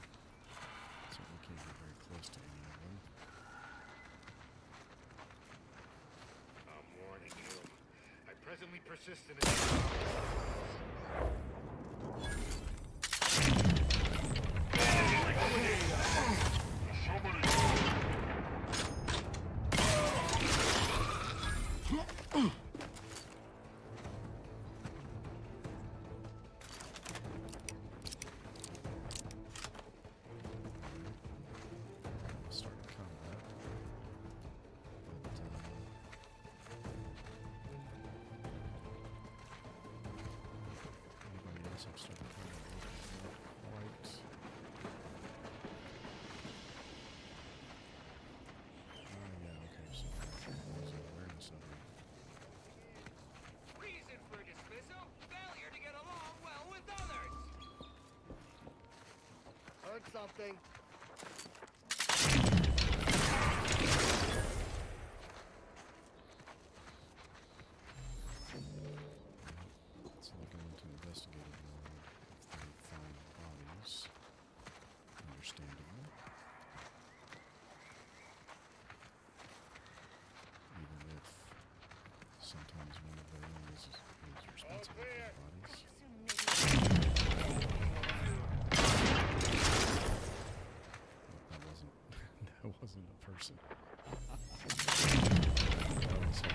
[SPEAKER 1] Certainly can't get very close to any of them.
[SPEAKER 8] I'm warning you. I presently persist in
[SPEAKER 1] Start combat. But, anybody else I'm starting to find not quite. Yeah, okay, so there's an awareness of it.
[SPEAKER 2] Reason for dismissal? Failure to get along well with others.
[SPEAKER 8] Heard something.
[SPEAKER 1] So they're going to investigate it more if they find bodies. Understandable. Even if sometimes one of their own is responsible for the bodies. That wasn't a person. That was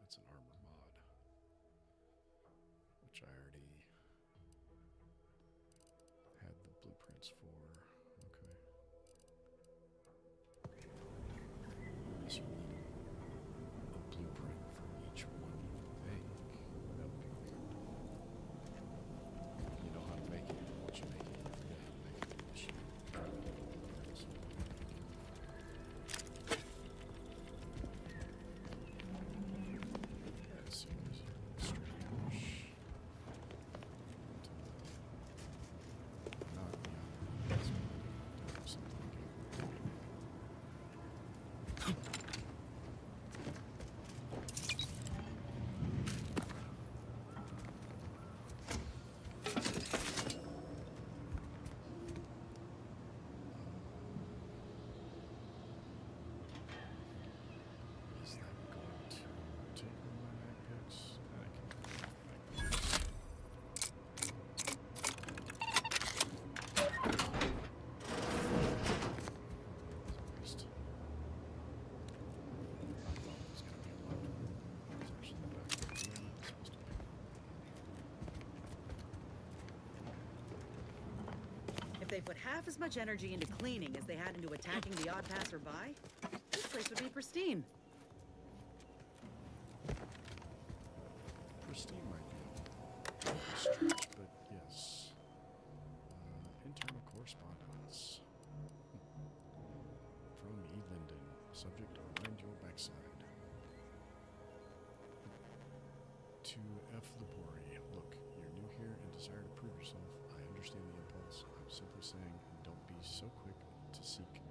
[SPEAKER 1] it's an armor mod, which I already had the blueprints for. Okay. So we need a blueprint for each one you make. That would be weird. You know how to make it, once you make it, you forget how to make it unless you try to get the blueprints.
[SPEAKER 3] If they put half as much energy into cleaning as they had into attacking the odd passerby, this place would be pristine.
[SPEAKER 1] Pristine might be a stretch, but yes. Internal correspondence. From E. Linden. Subject, mind your backside. To F. Labori. Look, you're new here and desire to prove yourself. I understand the impulse. I'm simply saying, don't be so quick to seek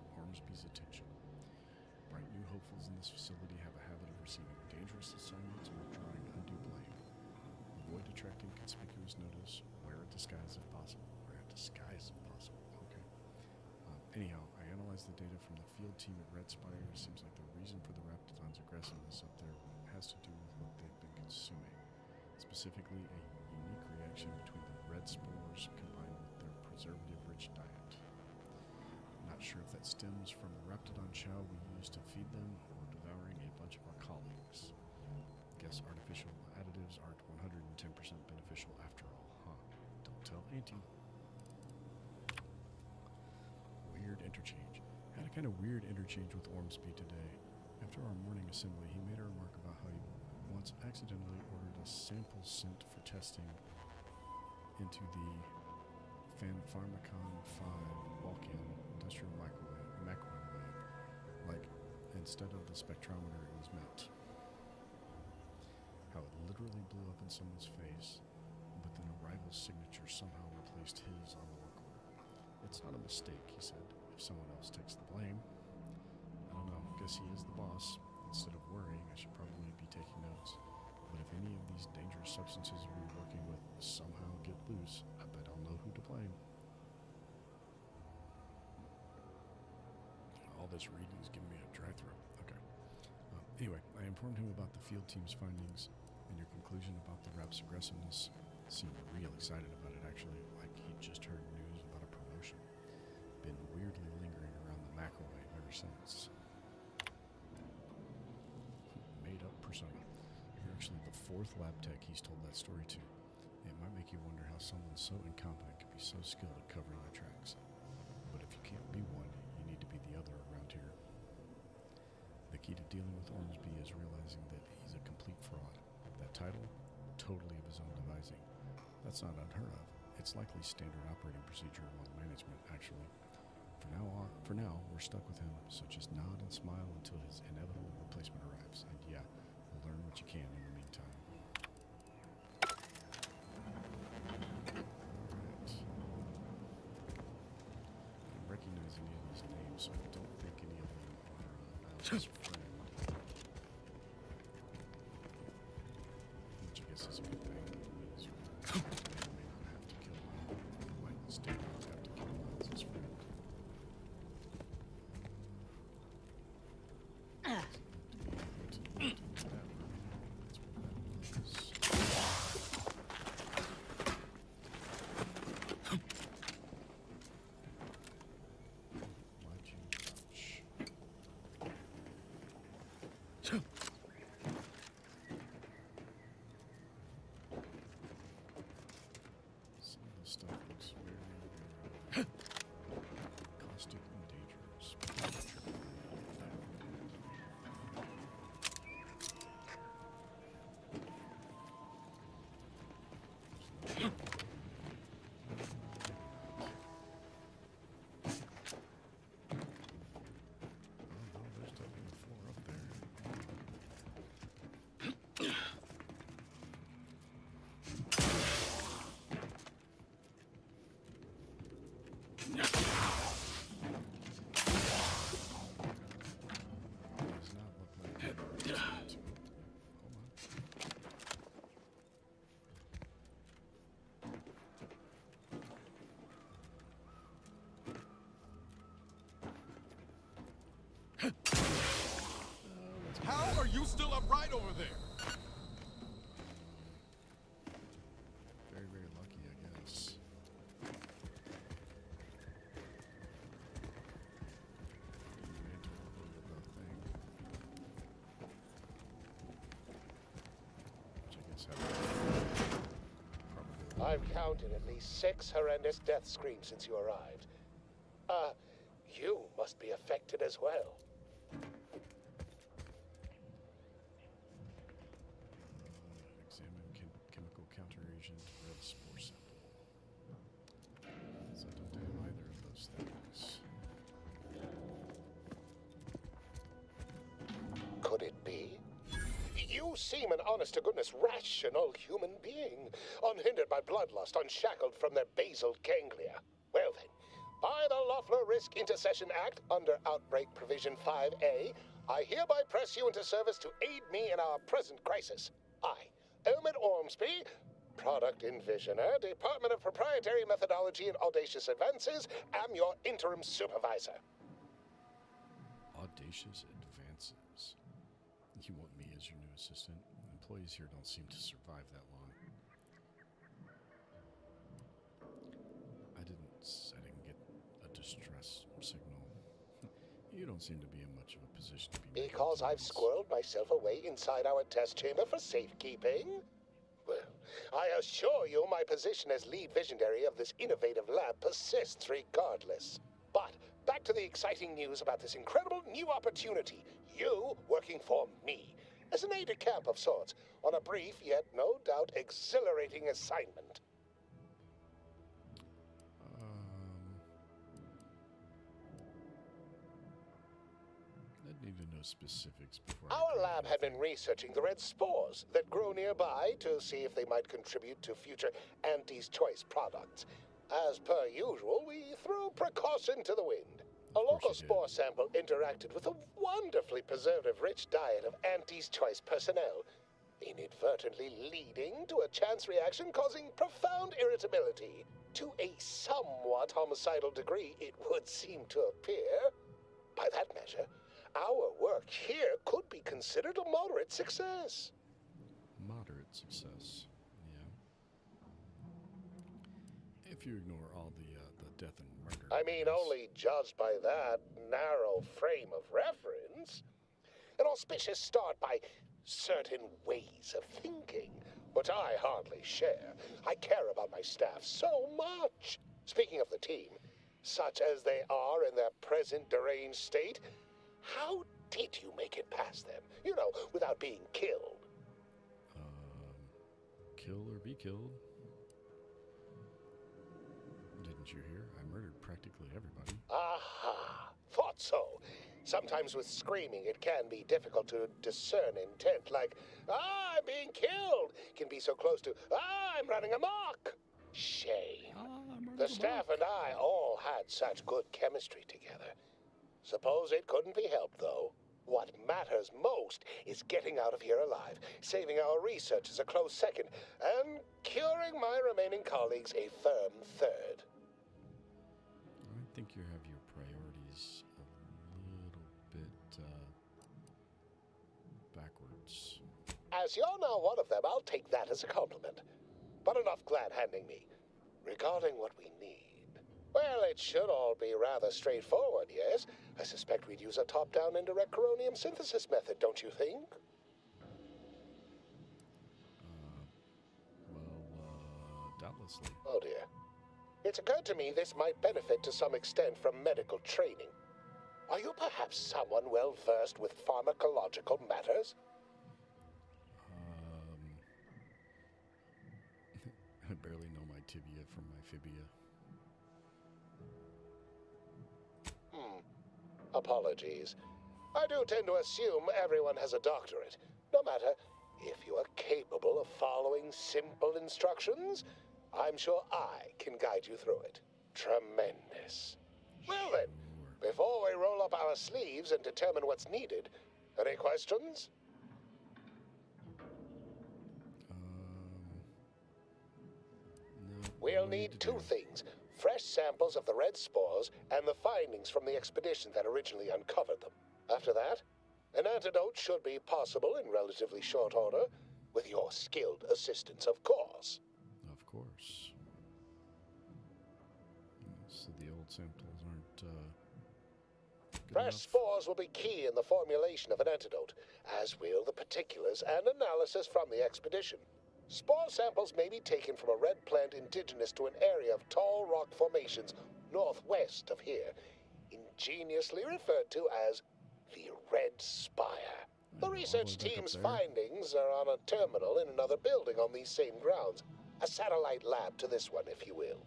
[SPEAKER 1] Anyhow, I analyzed the data from the field team at Red Spire. Seems like the reason for the Raptidon's aggressiveness up there has to do with what they've been consuming. Specifically, a unique reaction between the red spores combined with their preservative-rich diet. Not sure if that stems from the Raptidon chow we use to feed them or devouring a bunch of our colleagues. Guess artificial additives aren't 110% beneficial after all, huh? Don't tell Auntie. Weird interchange. Had a kind of weird interchange with Ormsby today. After our morning assembly, he made a remark about how he once accidentally ordered a sample sent for testing into the Pharmacon 5 walk-in industrial microwave, like instead of the spectrometer it was meant. How it literally blew up in someone's face, but then a rival's signature somehow replaced his on the work order. It's not a mistake, he said, if someone else takes the blame. I don't know, guess he is the boss. Instead of worrying, I should probably be taking notes. But if any of these dangerous substances we're working with somehow get loose, I bet I'll know who to blame. All this reading is giving me a dry throat. Okay. Anyway, I informed him about the field team's findings and your conclusion about the Rap's aggressiveness. Seemed real excited about it, actually, like he'd just heard news about a promotion. Been weirdly lingering around the microwave ever since. Made up persona. You're actually the 4th lab tech he's told that story to. It might make you wonder how someone so incompetent could be so skilled at covering their tracks. But if you can't be one, you need to be the other around here. The key to dealing with Ormsby is realizing that he's a complete fraud. That title, totally of his own devising. That's not unheard of. It's likely standard operating procedure among management, actually. For now, we're stuck with him, so just nod and smile until his inevitable replacement arrives. And yeah, we'll learn what you can in the meantime. Alright. I don't recognize any of these names, so I don't think any of them are Miles' friend. Which I guess is a good thing. Means we may not have to kill him. We might still have to kill Miles' friend. Some of the stuff looks very caustic and dangerous. There's definitely a floor up there. Does not look like it. Hold on.
[SPEAKER 11] How are you still upright over there?
[SPEAKER 1] Very, very lucky, I guess.
[SPEAKER 16] I've counted at least 6 horrendous death screams since you arrived. You must be affected as well.
[SPEAKER 1] Examine chemical counteragent red spore sample. So I don't have either of those things.
[SPEAKER 16] Could it be? You seem an honest-to-goodness rational human being, unhindered by bloodlust, unshackled from their basal ganglia. Well then, by the Loeffler Risk Intercession Act, under Outbreak Provision 5A, I hereby press you into service to aid me in our present crisis. I, Elmet Ormsby, Product Envisioner, Department of Proprietary Methodology and Audacious Advances, am your interim supervisor.
[SPEAKER 1] Audacious Advances. You want me as your new assistant? Employees here don't seem to survive that long. I didn't get a distress signal. You don't seem to be in much of a position to be...
[SPEAKER 16] Because I've squirreled myself away inside our test chamber for safekeeping? Well, I assure you my position as lead visionary of this innovative lab persists regardless. But back to the exciting news about this incredible new opportunity. You working for me, as an aide-de-camp of sorts, on a brief yet no doubt exhilarating assignment.
[SPEAKER 1] I'd need to know specifics before...
[SPEAKER 16] Our lab had been researching the red spores that grow nearby to see if they might contribute to future Auntie's Choice products. As per usual, we threw precaution to the wind. A local spore sample interacted with a wonderfully preservative-rich diet of Auntie's Choice personnel, inadvertently leading to a chance reaction causing profound irritability. To a somewhat homicidal degree, it would seem to appear. By that measure, our work here could be considered a moderate success.
[SPEAKER 1] Moderate success, yeah. If you ignore all the death and murder...
[SPEAKER 16] I mean, only judged by that narrow frame of reference. An auspicious start by certain ways of thinking, which I hardly share. I care about my staff so much. Speaking of the team, such as they are in their present deranged state, how did you make it past them? You know, without being killed.
[SPEAKER 1] Kill or be killed. Didn't you hear? I murdered practically everybody.
[SPEAKER 16] Aha! Thought so. Sometimes with screaming, it can be difficult to discern intent, like, I'm being killed, can be so close to, I'm running amok. Shame. The staff and I all had such good chemistry together. Suppose it couldn't be helped, though. What matters most is getting out of here alive, saving our researchers a close second, and curing my remaining colleagues a firm third.
[SPEAKER 1] I think you have your priorities a little bit backwards.
[SPEAKER 16] As you're now one of them, I'll take that as a compliment. But enough glad-handing me. Regarding what we need, well, it should all be rather straightforward, yes? I suspect we'd use a top-down indirect coronium synthesis method, don't you think?
[SPEAKER 1] Doubtlessly.
[SPEAKER 16] Oh dear. It's occurred to me this might benefit to some extent from medical training. Are you perhaps someone well-versed with pharmacological matters?
[SPEAKER 1] I barely know my tibia from my fibia.
[SPEAKER 16] Apologies. I do tend to assume everyone has a doctorate. No matter, if you are capable of following simple instructions, I'm sure I can guide you through it. Tremendous. Well then, before we roll up our sleeves and determine what's needed, any questions? We'll need two things. Fresh samples of the red spores and the findings from the expedition that originally uncovered them. After that, an antidote should be possible in relatively short order, with your skilled assistance, of course.
[SPEAKER 1] Of course. So the old samples aren't good
[SPEAKER 16] Fresh
[SPEAKER 1] enough?
[SPEAKER 16] spores will be key in the formulation of an antidote, as will the particulars and analysis from the expedition. Spore samples may be taken from a red plant indigenous to an area of tall rock formations northwest of here, ingeniously referred to as the Red Spire. The research team's findings are on a terminal in another building on these same grounds, a satellite lab to this one, if you will.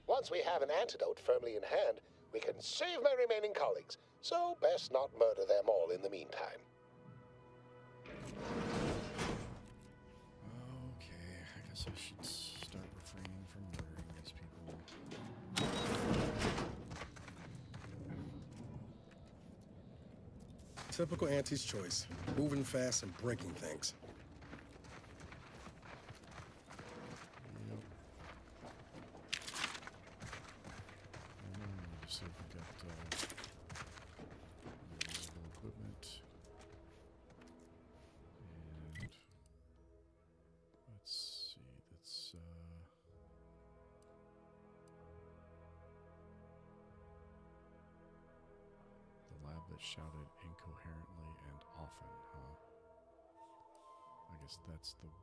[SPEAKER 16] Once we have an antidote firmly in hand, we can save my remaining colleagues, so best not murder them all in the meantime.
[SPEAKER 1] Okay, I guess I should start refraining from murdering these people.
[SPEAKER 5] Typical Auntie's Choice. Moving fast and breaking things.
[SPEAKER 1] see if we got usable equipment. And let's see, that's the lab that shouted incoherently and often, huh? I guess that's the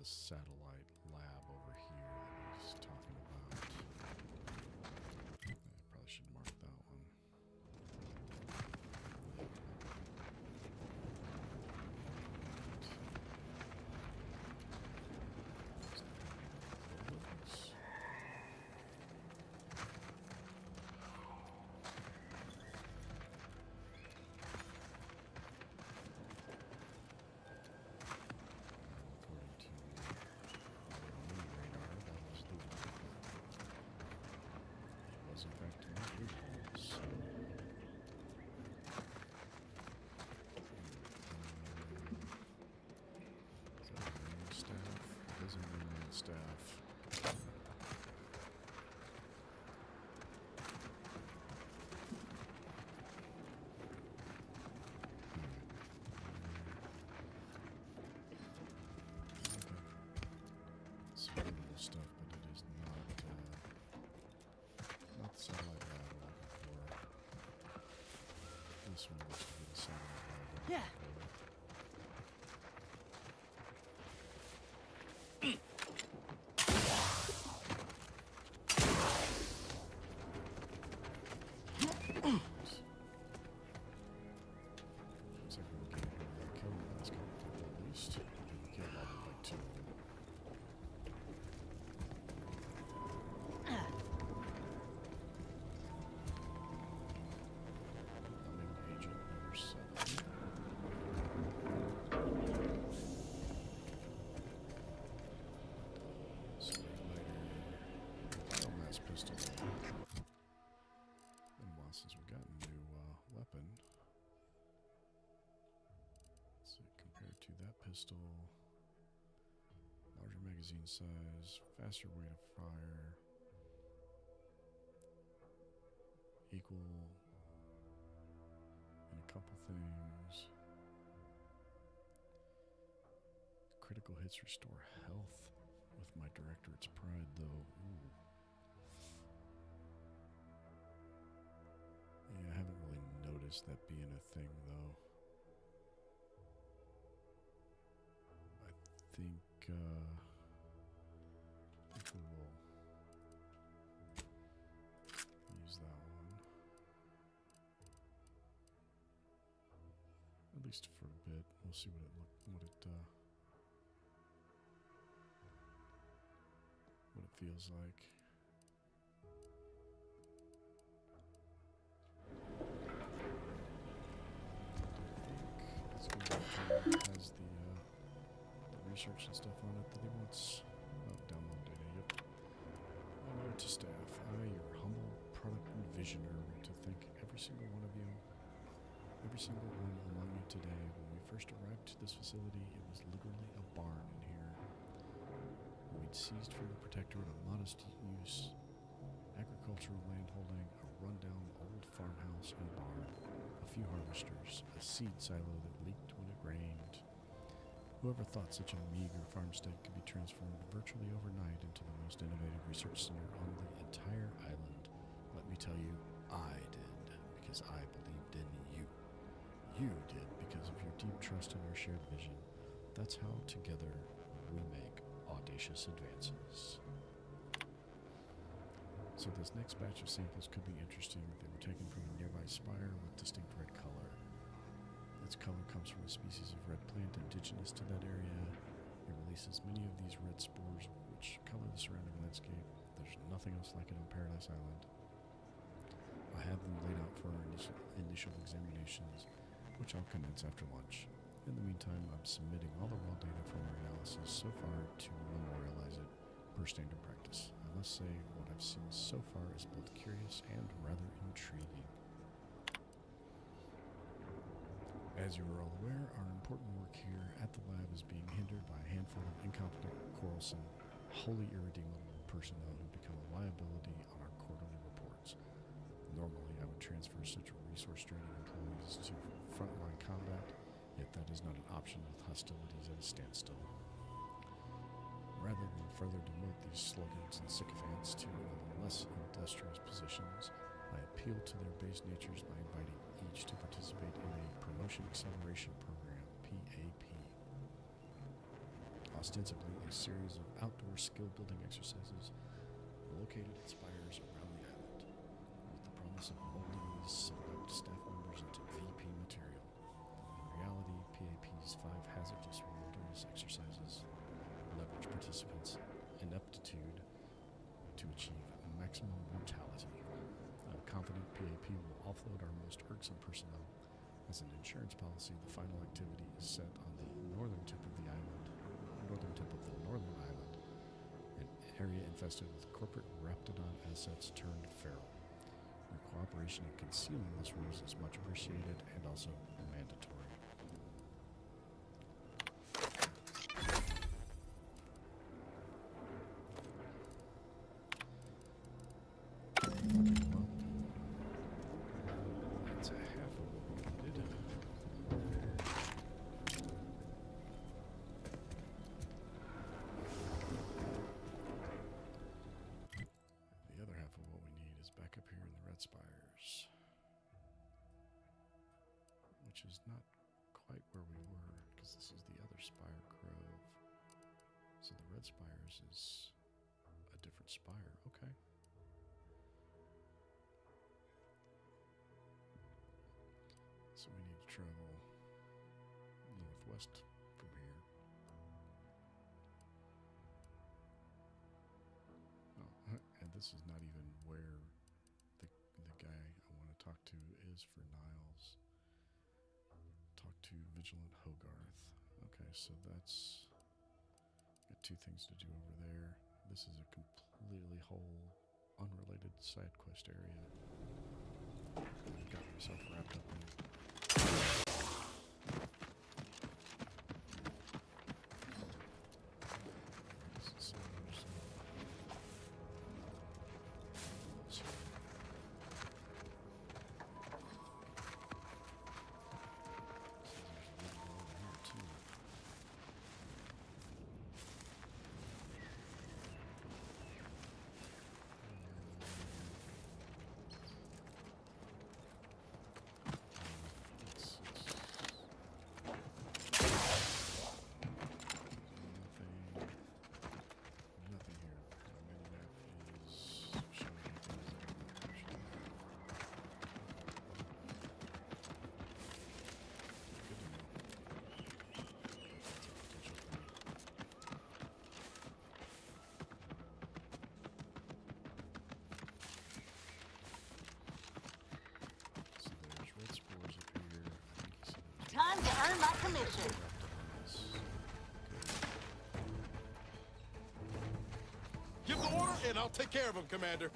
[SPEAKER 1] satellite lab over here that he's talking about. I probably should mark that one. In fact, not good holes. Is that a main staff? It is a main staff. It's valuable stuff, but it is not the satellite lab I'm looking for. This one looks to be the satellite lab.
[SPEAKER 3] Yeah.
[SPEAKER 1] Looks like we're getting here. We're killing the last couple people at least. We killed all but like 2 of them. Agent number 7. Simulator. Biomass pistol. Been a while since we got a new weapon. Let's see, compared to that pistol. Larger magazine size, faster rate of fire. Equal in a couple things. Critical hits restore health with my Directorate's Pride, though. Ooh. Yeah, I haven't really noticed that being a thing, though. I think we will use that one. At least for a bit. We'll see what it feels like. It's going to has the research and stuff on it that he wants. Oh, download data. Yep. Hello to staff. I, your humble product and visioner, want to thank every single one of you. Every single one among you today. When we first arrived to this facility, it was literally a barn in here. We'd seized from the Protectorate a modest use, agricultural landholding, a rundown old farmhouse and barn, a few harvesters, a seed silo that leaked when it rained. Whoever thought such a meager farmstead could be transformed virtually overnight into the most innovative research center on the entire island? Let me tell you, I did, because I believed in you. You did because of your deep trust in our shared vision. That's how, together, we make audacious advances. So this next batch of samples could be interesting. They were taken from a nearby spire with distinct red color. Its color comes from a species of red plant indigenous to that area. It releases many of these red spores which color the surrounding landscape. There's nothing else like it on Paradise Island. I have them laid out for our initial examinations, which I'll commence after lunch. In the meantime, I'm submitting all the raw data from our analysis so far to memorialize it per standard practice. I must say, what I've seen so far is both curious and rather intriguing. As you are all aware, our important work here at the lab is being hindered by a handful of incompetent, quarrelsome, wholly irredeemable personnel who become a liability on our quarterly reports. transfers central resource draining employees to frontline combat, yet that is not an option with hostilities at a standstill. Rather than further demote these sluggards and sycophants to less industrious positions, I appeal to their base natures by inviting each to participate in a Promotion Acceleration Program, PAP. Ostensibly a series of outdoor skill-building exercises located at spires around the island, with the promise of molding these select staff members into VP material. In reality, PAP's 5 hazardous wilderness exercises leverage participants' ineptitude to achieve maximum mortality. I'm confident PAP will offload our most irksome personnel. As an insurance policy, the final activity is set on the northern tip of the northern island, an area infested with corporate Raptidon assets turned feral. Your cooperation in concealing this ruse is much appreciated and also mandatory. That's a half of what we needed. The other half of what we need is back up here in the Red Spires, which is not quite where we were, because this is the other Spire Grove. So the Red Spires is a different spire. Okay. So we need to travel northwest from here. Oh, and this is not even where the guy I want to talk to is for Niles. Talk to Vigilant Hogarth. Okay, so that's got 2 things to do over there. This is a completely whole unrelated side quest area. I got myself wrapped up in.
[SPEAKER 17] Time to earn my commission.
[SPEAKER 5] Give the order, and I'll take care of him, Commander.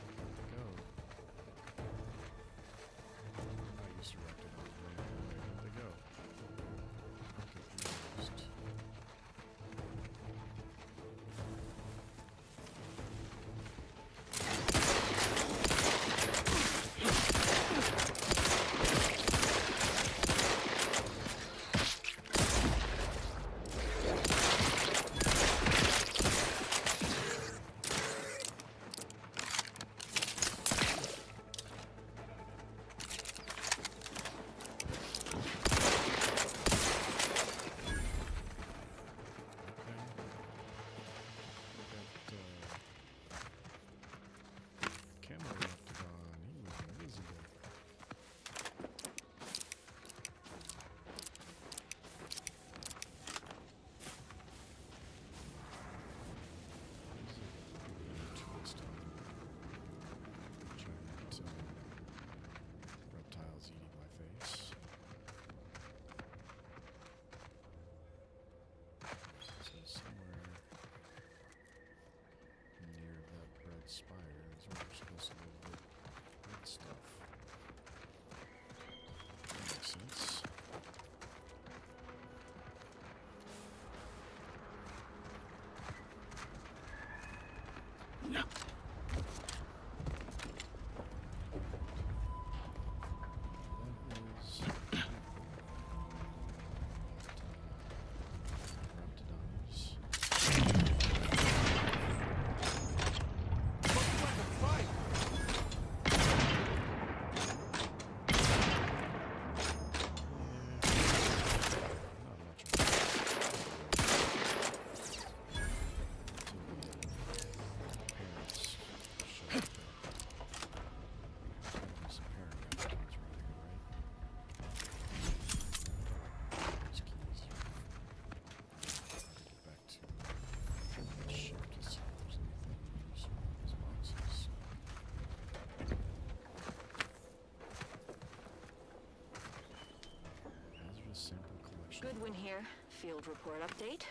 [SPEAKER 18] Edwin here. Field report update.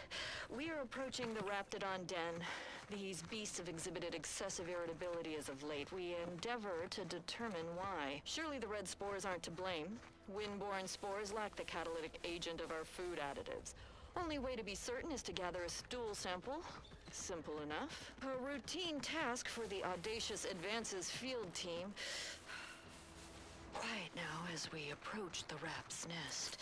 [SPEAKER 18] We are approaching the Raptidon den. These beasts have exhibited excessive irritability as of late. We endeavor to determine why. Surely the red spores aren't to blame. Wind-borne spores lack the catalytic agent of our food additives. Only way to be certain is to gather a stool sample. Simple enough. A routine task for the Audacious Advances field team. Quiet now as we approach the rap's nest.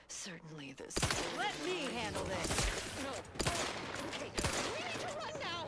[SPEAKER 18] Certainly this...
[SPEAKER 3] Let me handle this!
[SPEAKER 18] No. Okay, we need to run now!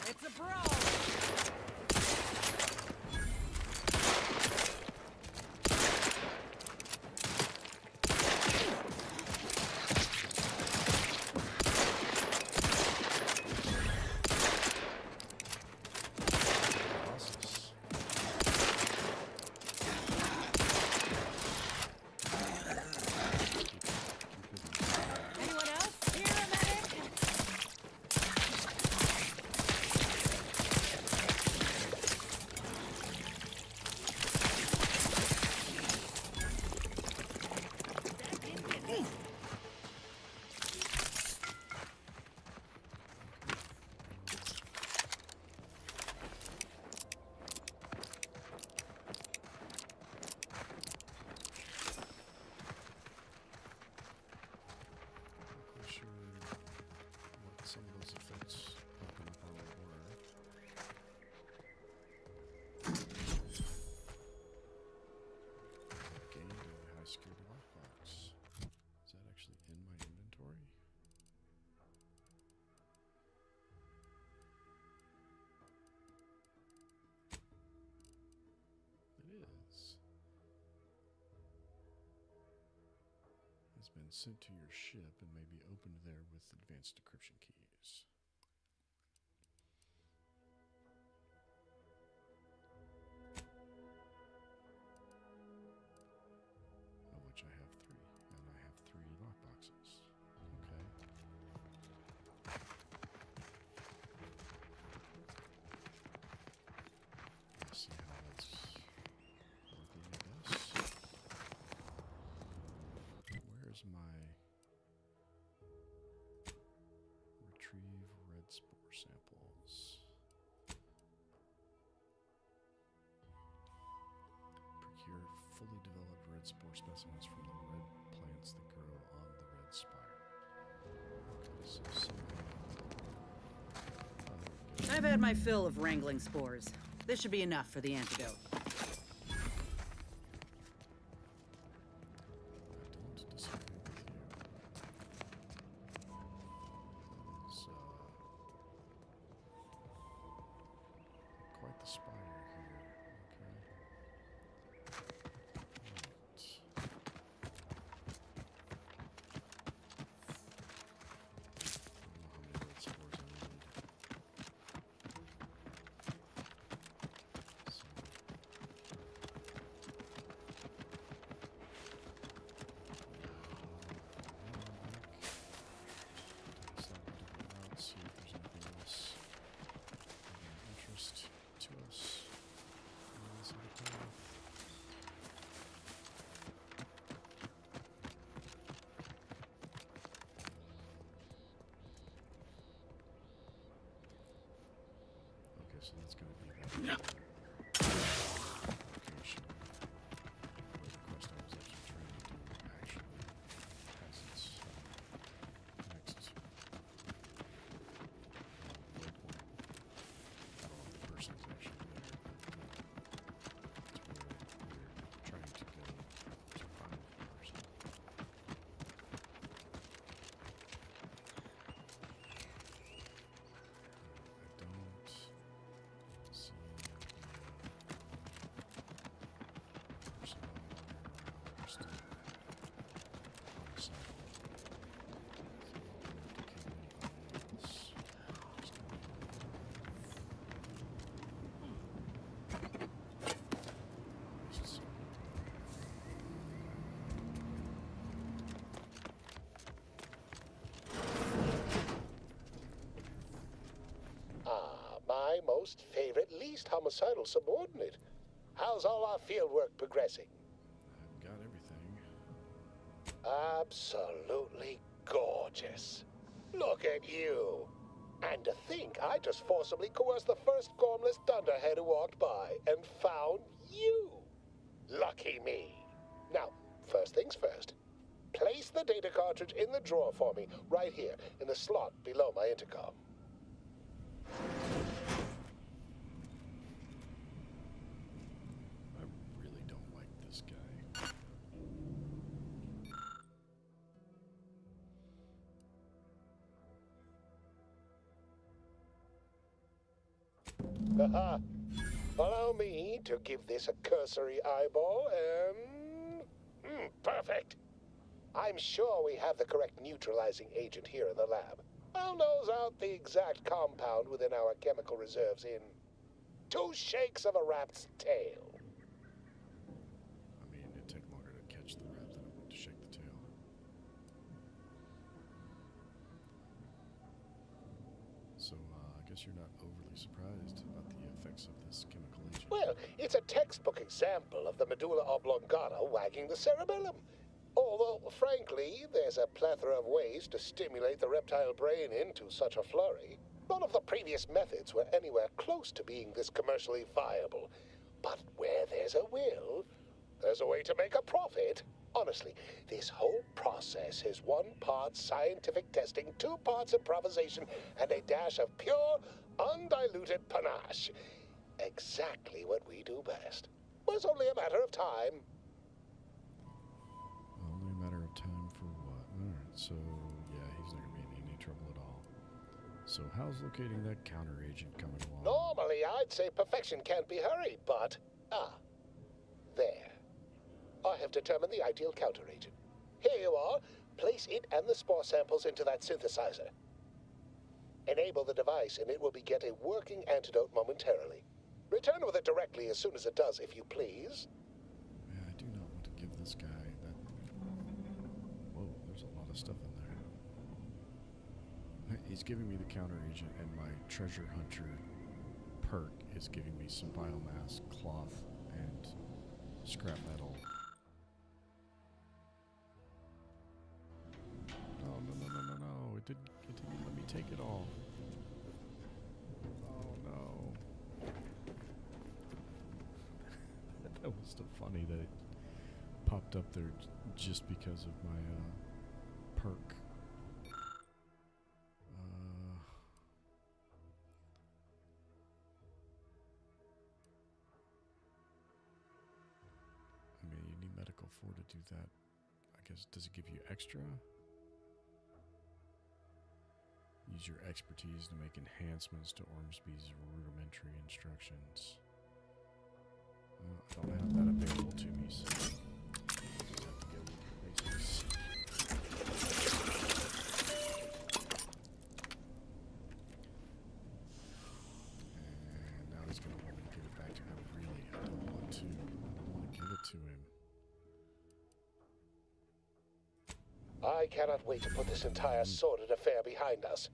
[SPEAKER 3] It's a brawl!
[SPEAKER 1] Been sent to your ship and may be opened there with advanced decryption keys. Of which I have 3, and I have 3 lockboxes. Okay. Let's see how that's working, I guess. Where's my retrieve red spore samples? Procure fully developed red spore specimens from the red plants that grow on the red spire. Okay, so
[SPEAKER 3] I've had my fill of wrangling spores. This should be enough for the antidote.
[SPEAKER 1] So that's going to be that location where the quest I was actually trying to do actually has its next waypoint. I don't know if the person
[SPEAKER 16] most favorite, least homicidal subordinate. How's all our fieldwork progressing?
[SPEAKER 1] I've got everything.
[SPEAKER 16] Absolutely gorgeous. Look at you. And to think I just forcibly coerced the first gormless dunderhead who walked by and found you. Lucky me. Now, first things first. Place the data cartridge in the drawer for me, right here, in the slot below my intercom.
[SPEAKER 1] I really don't like this guy.
[SPEAKER 16] Haha. Allow me to give this a cursory eyeball and... perfect. I'm sure we have the correct neutralizing agent here in the lab. I'll nose out the exact compound within our chemical reserves in 2 shakes of a rat's tail.
[SPEAKER 1] I mean, it took longer to catch the rat than it would to shake the tail. So, I guess you're not overly surprised about the effects of this chemical agent.
[SPEAKER 16] Well, it's a textbook example of the medulla oblongata wagging the cerebellum. Although, frankly, there's a plethora of ways to stimulate the reptile brain into such a flurry. None of the previous methods were anywhere close to being this commercially viable. But where there's a will, there's a way to make a profit. Honestly, this whole process is 1 part scientific testing, 2 parts improvisation, and a dash of pure, undiluted panache. Exactly what we do best. It's only a matter of time.
[SPEAKER 1] Only a matter of time for what? Alright, so, yeah, he's not going to be in any trouble at all. So, how's locating that counter agent coming along?
[SPEAKER 16] Normally, I'd say perfection can't be hurried, but... there. I have determined the ideal counter agent. Here you are. Place it and the spore samples into that synthesizer. Enable the device, and it will begin a working antidote momentarily. Return with it directly as soon as it does, if you please.
[SPEAKER 1] Yeah, I do not want to give this guy that... Whoa, there's a lot of stuff in there. He's giving me the counter agent, and my treasure hunter perk is giving me some biomass, cloth, and scrap metal. Oh, no. It didn't let me take it all. Oh, no. That was still funny that it popped up there just because of my perk. I mean, you need medical for to do that. I guess, does it give you extra? Use your expertise to make enhancements to Ormsby's rudimentary instructions. I don't have that available to me, so I just have to go with the basics. And now he's going to want me to give it back to him. Really, I don't want to. I don't want to give it to him.
[SPEAKER 16] I cannot wait to put this entire sordid affair behind us.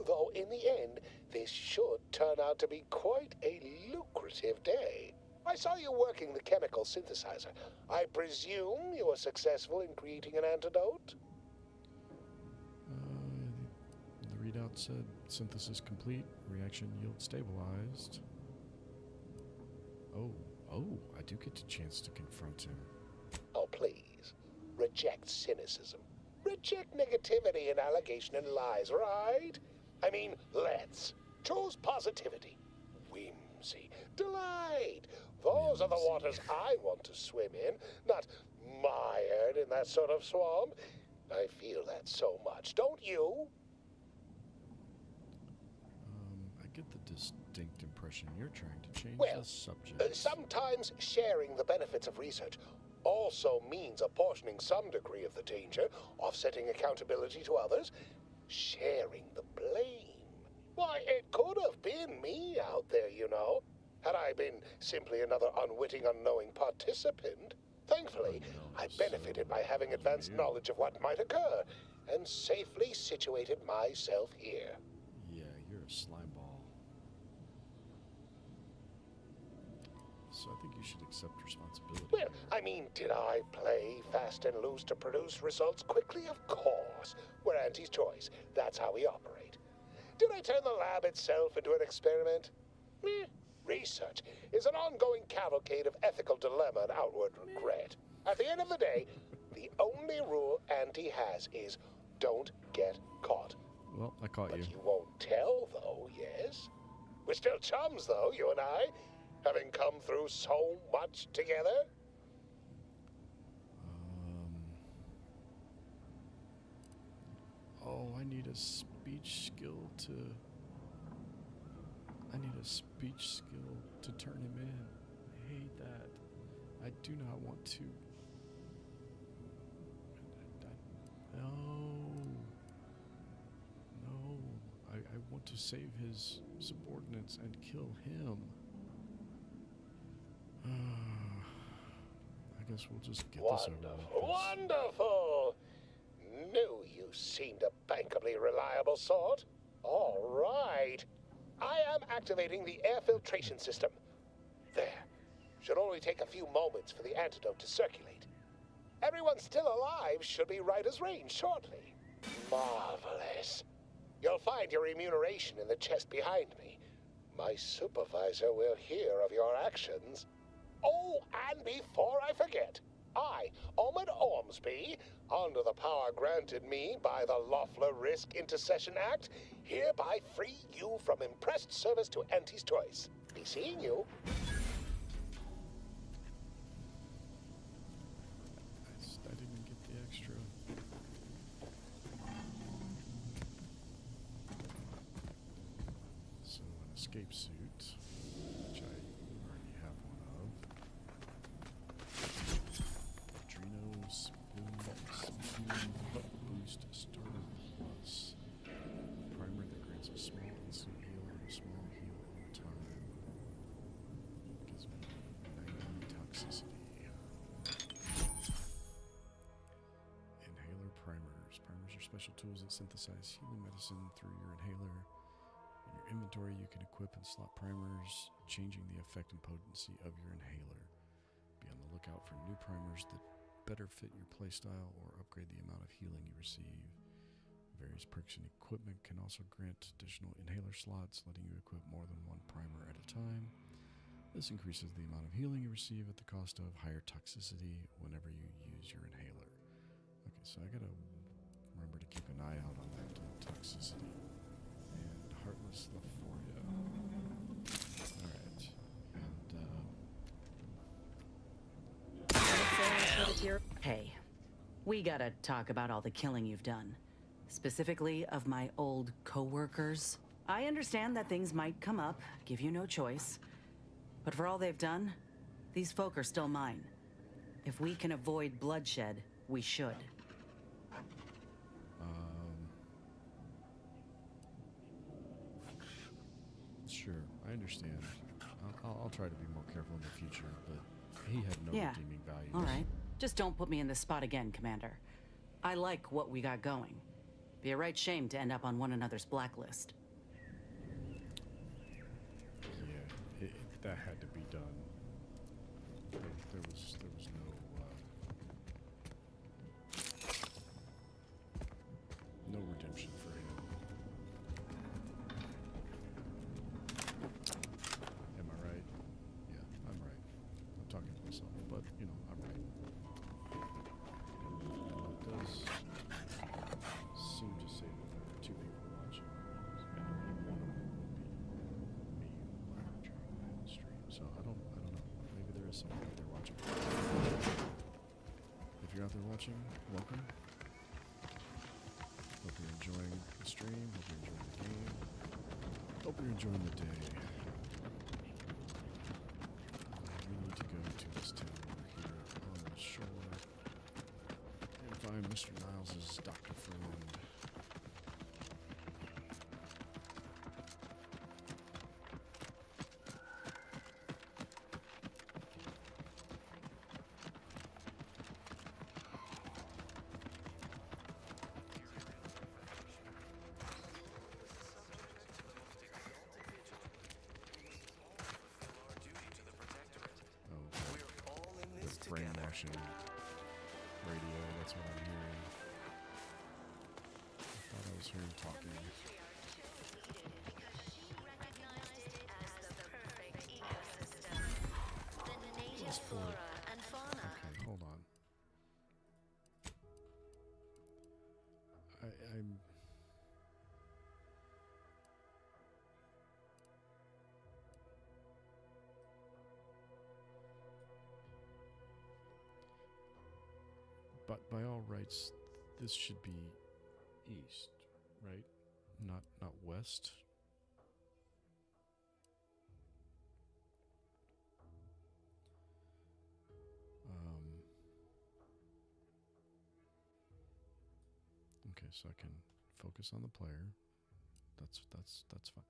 [SPEAKER 16] Though, in the end, this should turn out to be quite a lucrative day. I saw you working the chemical synthesizer. I presume you were successful in creating an antidote?
[SPEAKER 1] The readout said synthesis complete, reaction yield stabilized. Oh, I do get the chance to confront him.
[SPEAKER 16] Oh, please. Reject cynicism. Reject negativity and allegation and lies, right? I mean, let's. Choose positivity. Whimsy. Delight. Those are the waters I want to swim in, not mired in that sort of swamp. I feel that so much, don't you?
[SPEAKER 1] I get the distinct impression you're trying to change
[SPEAKER 16] Well,
[SPEAKER 1] the subject.
[SPEAKER 16] Sometimes sharing the benefits of research also means apportioning some degree of the danger, offsetting accountability to others, sharing the blame. Why, it could have been me out there, you know, had I been simply another unwitting, unknowing participant. Thankfully, I benefited by having advanced knowledge of what might occur, and safely situated myself here.
[SPEAKER 1] Yeah, you're a slime ball. so I think you should accept responsibility.
[SPEAKER 16] Well, I mean, did I play fast and loose to produce results quickly? Of course. We're Auntie's choice. That's how we operate. Did I turn the lab itself into an experiment? Research is an ongoing cavalcade of ethical dilemma and outward regret. At the end of the day, the only rule Auntie has is don't get caught.
[SPEAKER 1] Well, I caught you.
[SPEAKER 16] But you won't tell, though, yes? We're still chums, though, you and I, having come through so much together.
[SPEAKER 1] Oh, I need a speech skill to... I need a speech skill to turn him in. I hate that. I do not want to... No. No. I want to save his subordinates and kill him. I guess we'll just get this over with.
[SPEAKER 16] Wonderful! Knew you seemed a bankably reliable sort. All right. I am activating the air filtration system. There. Should only take a few moments for the antidote to circulate. Everyone still alive should be right as rain shortly. Marvelous. You'll find your remuneration in the chest behind me. My supervisor will hear of your actions. Oh, and before I forget, I, Omid Ormsby, under the power granted me by the Loeffler Risk Intercession Act, hereby free you from impressed service to Auntie's choice. Be seeing you.
[SPEAKER 1] I didn't get the extra. So an escape suit, which I already have one of. Adreno Spoon Butt Boost Starter Plus. Primer that grants a small instant heal and a small heal over time. Gives me 90 toxicity. Inhaler primers. Primers are special tools that synthesize healing medicine through your inhaler. In your inventory, you can equip and slot primers, changing the effect and potency of your inhaler. Be on the lookout for new primers that better fit your playstyle or upgrade the amount of healing you receive. Various perks and equipment can also grant additional inhaler slots, letting you equip more than one primer at a time. This increases the amount of healing you receive at the cost of higher toxicity whenever you use your inhaler. Okay, so I gotta remember to keep an eye out on that toxicity. And Heartless Lephoria. Alright, and
[SPEAKER 3] Hey, we gotta talk about all the killing you've done. Specifically of my old co-workers. I understand that things might come up, give you no choice. But for all they've done, these folk are still mine. If we can avoid bloodshed, we should.
[SPEAKER 1] Sure, I understand. I'll try to be more careful in the future, but he had no redeeming value.
[SPEAKER 3] All right. Just don't put me in this spot again, Commander. I like what we got going. Be a right shame to end up on one another's blacklist.
[SPEAKER 1] Yeah, that had to be done. There was no redemption for him. Am I right? Yeah, I'm right. I'm talking to myself, but you know, I'm right. It does seem to say that there are two people watching, and one of them would be me during the stream. So I don't know. Maybe there is someone out there watching. If you're out there watching, welcome. Hope you're enjoying the stream. Hope you're enjoying the game. Hope you're enjoying the day. We need to go to this town over here on the shore and find Mr. Niles' doctor friend. function radio. That's what I'm hearing. I thought I was hearing talking. Let's pull it. Okay, hold on. I'm. But by all rights, this should be east, right? Not west. Okay, so I can focus on the player. That's fine.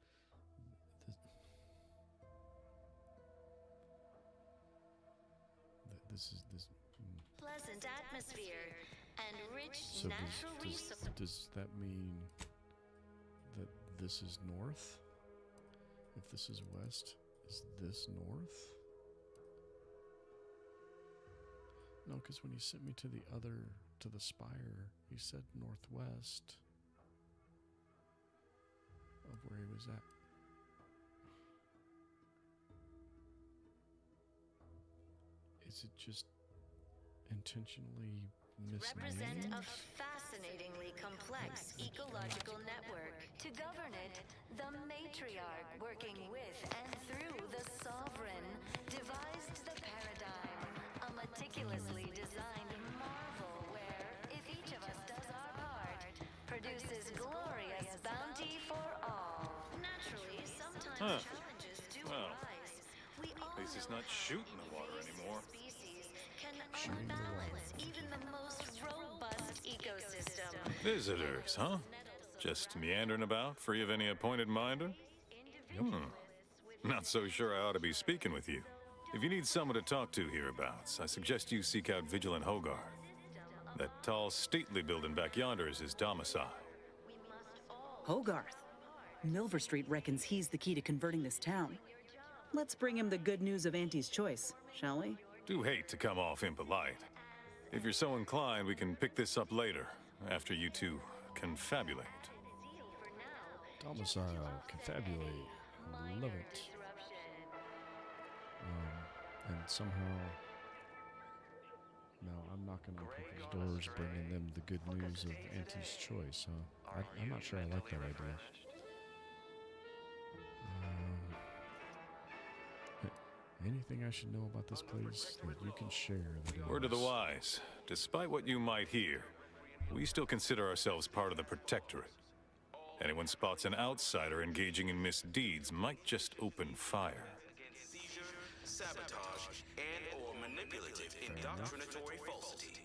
[SPEAKER 1] This is this.
[SPEAKER 19] Pleasant atmosphere and rich
[SPEAKER 1] So
[SPEAKER 19] natural resources.
[SPEAKER 1] does that mean that this is north? If this is west, is this north? No, because when he sent me to the spire, he said northwest of where he was at. Is it just intentionally misnamed?
[SPEAKER 19] Represent a fascinatingly complex ecological network. To govern it, the matriarch, working with and through the sovereign, devised the paradigm, a meticulously designed marvel where, if each of us does our part, produces glorious bounty for all. Naturally, sometimes challenges do arise. We all
[SPEAKER 20] At least it's not shooting the water anymore.
[SPEAKER 19] can unbalance even the most robust ecosystem.
[SPEAKER 20] Visitors, huh? Just meandering about, free of any appointed minder? Not so sure I ought to be speaking with you. If you need someone to talk to hereabouts, I suggest you seek out Vigilant Hogarth. That tall, stately building back yonder is his domicile.
[SPEAKER 3] Hogarth. Milver Street reckons he's the key to converting this town. Let's bring him the good news of Auntie's choice, shall we?
[SPEAKER 20] Do hate to come off impolite. If you're so inclined, we can pick this up later, after you two confabulate.
[SPEAKER 1] Domicile, confabulate, love it. And somehow, now I'm knocking on people's doors, bringing them the good news of Auntie's choice, huh? I'm not sure I like that idea. Anything I should know about this place that you can share?
[SPEAKER 20] Word of the wise. Despite what you might hear, we still consider ourselves part of the Protectorate. Anyone spots an outsider engaging in misdeeds might just open fire.
[SPEAKER 21] Seizure, sabotage, and/or manipulative indoctrinatory falsity.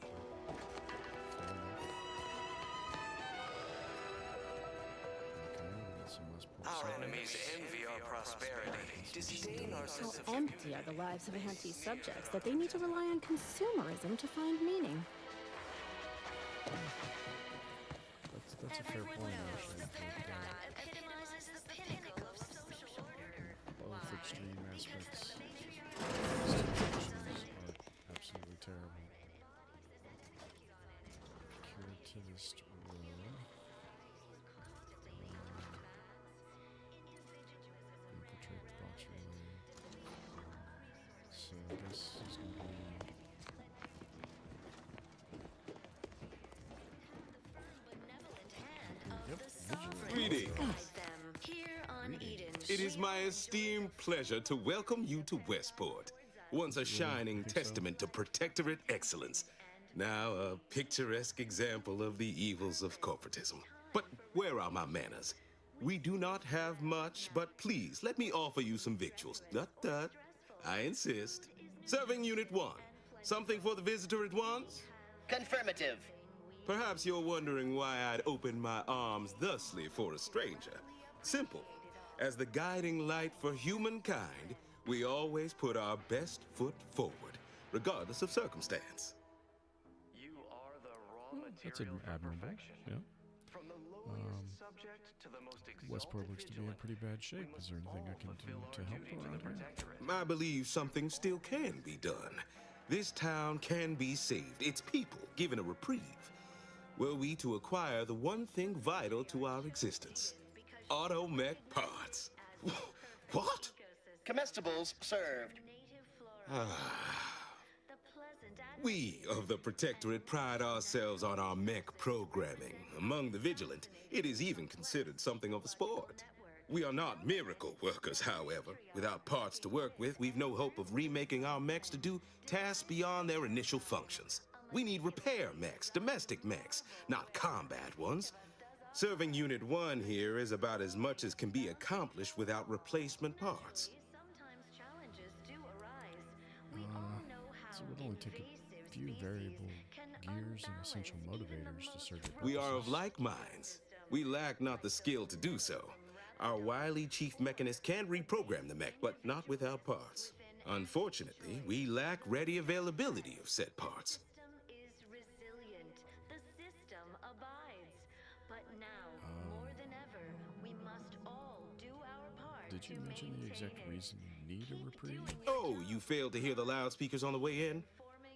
[SPEAKER 21] Our enemies envy our prosperity, disdain our sense of
[SPEAKER 22] How empty are the lives of Auntie's subjects that they need to rely on consumerism to find meaning?
[SPEAKER 1] That's a fair point, actually. Both extreme aspects are absolutely terrible. Curativist room. Infiltrate the box relay. So I guess he's going to be...
[SPEAKER 21] Greetings. It is my esteemed pleasure to welcome you to Westport, once a shining testament to Protectorate excellence, now a picturesque example of the evils of corporatism. But where are my manners? We do not have much, but please let me offer you some victuals. Tut. I insist. Serving Unit 1. Something for the visitor at once?
[SPEAKER 23] Confirmative.
[SPEAKER 21] Perhaps you're wondering why I'd open my arms thusly for a stranger. Simple. As the guiding light for humankind, we always put our best foot forward, regardless of circumstance.
[SPEAKER 8] You are the raw
[SPEAKER 1] That's admirable, yeah.
[SPEAKER 8] From the lowliest subject to the most
[SPEAKER 1] Westport looks to be in pretty bad shape. Is there anything I can do to help around here?
[SPEAKER 21] I believe something still can be done. This town can be saved, its people given a reprieve, were we to acquire the one thing vital to our existence. Automech parts. What?
[SPEAKER 4] Comestibles served.
[SPEAKER 21] We of the Protectorate pride ourselves on our mech programming. Among the vigilant, it is even considered something of a sport. We are not miracle workers, however. Without parts to work with, we've no hope of remaking our mechs to do tasks beyond their initial functions. We need repair mechs, domestic mechs, not combat ones. Serving Unit 1 here is about as much as can be accomplished without replacement parts.
[SPEAKER 1] So it would only take a few variable gears and essential motivators to serve your purposes.
[SPEAKER 21] We are of like minds. We lack not the skill to do so. Our wily chief mechanist can reprogram the mech, but not without parts. Unfortunately, we lack ready availability of said parts.
[SPEAKER 1] Did you mention the exact reason you need a reprieve?
[SPEAKER 21] Oh, you failed to hear the loudspeakers on the way in?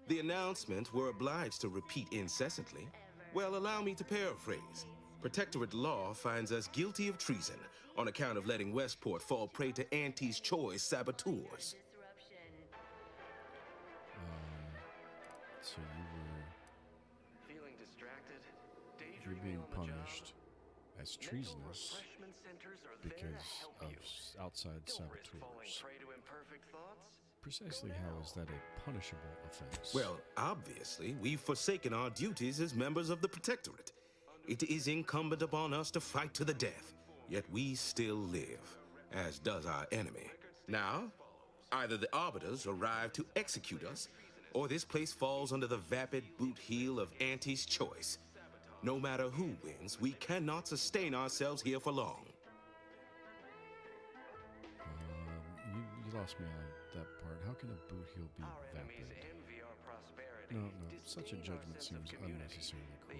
[SPEAKER 21] The announcement we're obliged to repeat incessantly. Well, allow me to paraphrase. Protectorate law finds us guilty of treason on account of letting Westport fall prey to Auntie's choice saboteurs.
[SPEAKER 1] So you were...
[SPEAKER 8] Feeling distracted?
[SPEAKER 1] You're being punished as treasonous because of outside saboteurs. Precisely how is that a punishable offense?
[SPEAKER 21] Well, obviously, we've forsaken our duties as members of the Protectorate. It is incumbent upon us to fight to the death, yet we still live, as does our enemy. Now, either the Arbiters arrive to execute us, or this place falls under the vapid boot heel of Auntie's choice. No matter who wins, we cannot sustain ourselves here for long.
[SPEAKER 1] You lost me on that part. How can a boot heel be vapid? No, such a judgment seems unnecessarily cruel.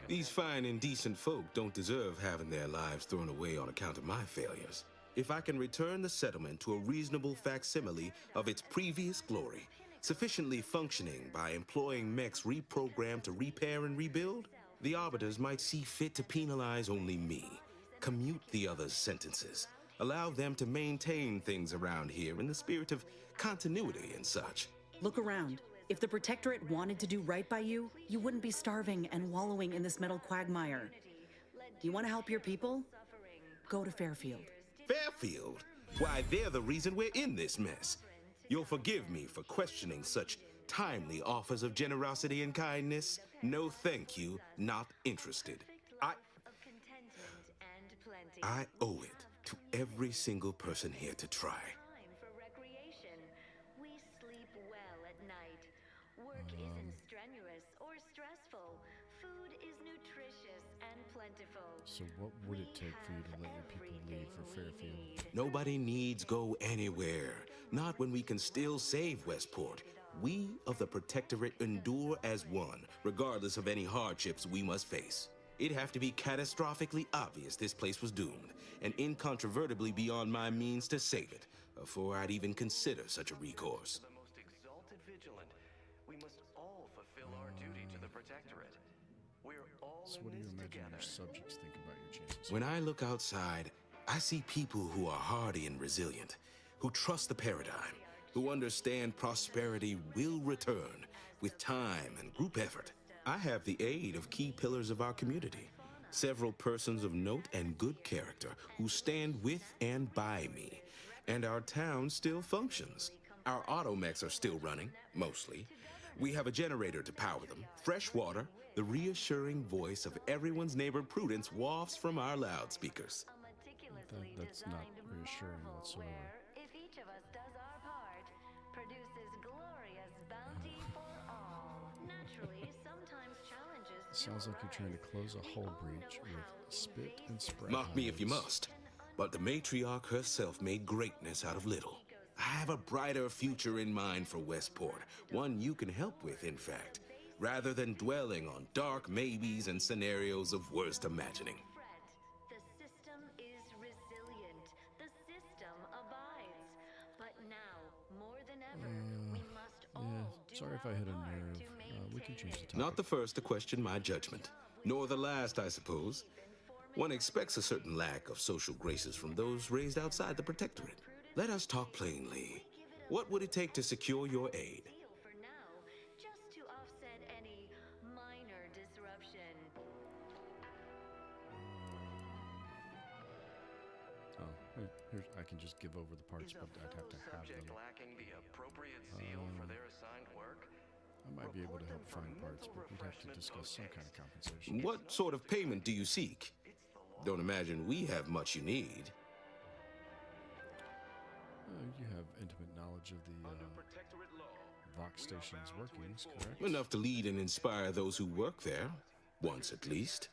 [SPEAKER 21] These fine and decent folk don't deserve having their lives thrown away on account of my failures. If I can return the settlement to a reasonable facsimile of its previous glory, sufficiently functioning by employing mechs reprogrammed to repair and rebuild, the Arbiters might see fit to penalize only me, commute the others' sentences, allow them to maintain things around here in the spirit of continuity and such.
[SPEAKER 3] Look around. If the Protectorate wanted to do right by you, you wouldn't be starving and wallowing in this metal quagmire. You want to help your people? Go to Fairfield.
[SPEAKER 21] Fairfield? Why, they're the reason we're in this mess. You'll forgive me for questioning such timely offers of generosity and kindness. No thank you, not interested. I owe it to every single person here to try.
[SPEAKER 1] So what would it take for you to let your people leave for Fairfield?
[SPEAKER 21] Nobody needs go anywhere. Not when we can still save Westport. We of the Protectorate endure as one, regardless of any hardships we must face. It'd have to be catastrophically obvious this place was doomed, and incontrovertibly beyond my means to save it, before I'd even consider such a recourse.
[SPEAKER 8] The most exalted vigilant. We must all fulfill our duty to the Protectorate. We're all
[SPEAKER 1] So what do you imagine your subjects think about your chances?
[SPEAKER 21] When I look outside, I see people who are hardy and resilient, who trust the paradigm, who understand prosperity will return with time and group effort. I have the aid of key pillars of our community, several persons of note and good character who stand with and by me, and our town still functions. Our automechs are still running, mostly. We have a generator to power them, fresh water, the reassuring voice of everyone's neighbor Prudence wafts from our loudspeakers.
[SPEAKER 1] That's not reassuring whatsoever.
[SPEAKER 19] If each of us does our part, produces glorious bounty for all. Naturally, sometimes challenges
[SPEAKER 1] Sounds like you're trying to close a hull breach with spit and spread.
[SPEAKER 21] Mock me if you must, but the matriarch herself made greatness out of little. I have a brighter future in mind for Westport, one you can help with, in fact, rather than dwelling on dark maybes and scenarios of worst imagining.
[SPEAKER 19] The system is resilient. The system abides. But now, more than ever, we must all
[SPEAKER 1] Sorry if I hit a nerve. We can change the topic.
[SPEAKER 21] Not the first to question my judgment, nor the last, I suppose. One expects a certain lack of social graces from those raised outside the Protectorate. Let us talk plainly. What would it take to secure your aid?
[SPEAKER 19] For now, just to offset any minor disruption.
[SPEAKER 1] Here's, I can just give over the parts, but I'd have to have them.
[SPEAKER 6] Lacking the appropriate zeal for their assigned work?
[SPEAKER 1] I might be able to help find parts, but we'd have to discuss some kind of compensation.
[SPEAKER 21] What sort of payment do you seek? Don't imagine we have much you need.
[SPEAKER 1] You have intimate knowledge of the Vox station's workings, correct?
[SPEAKER 21] Enough to lead and inspire those who work there, once at least.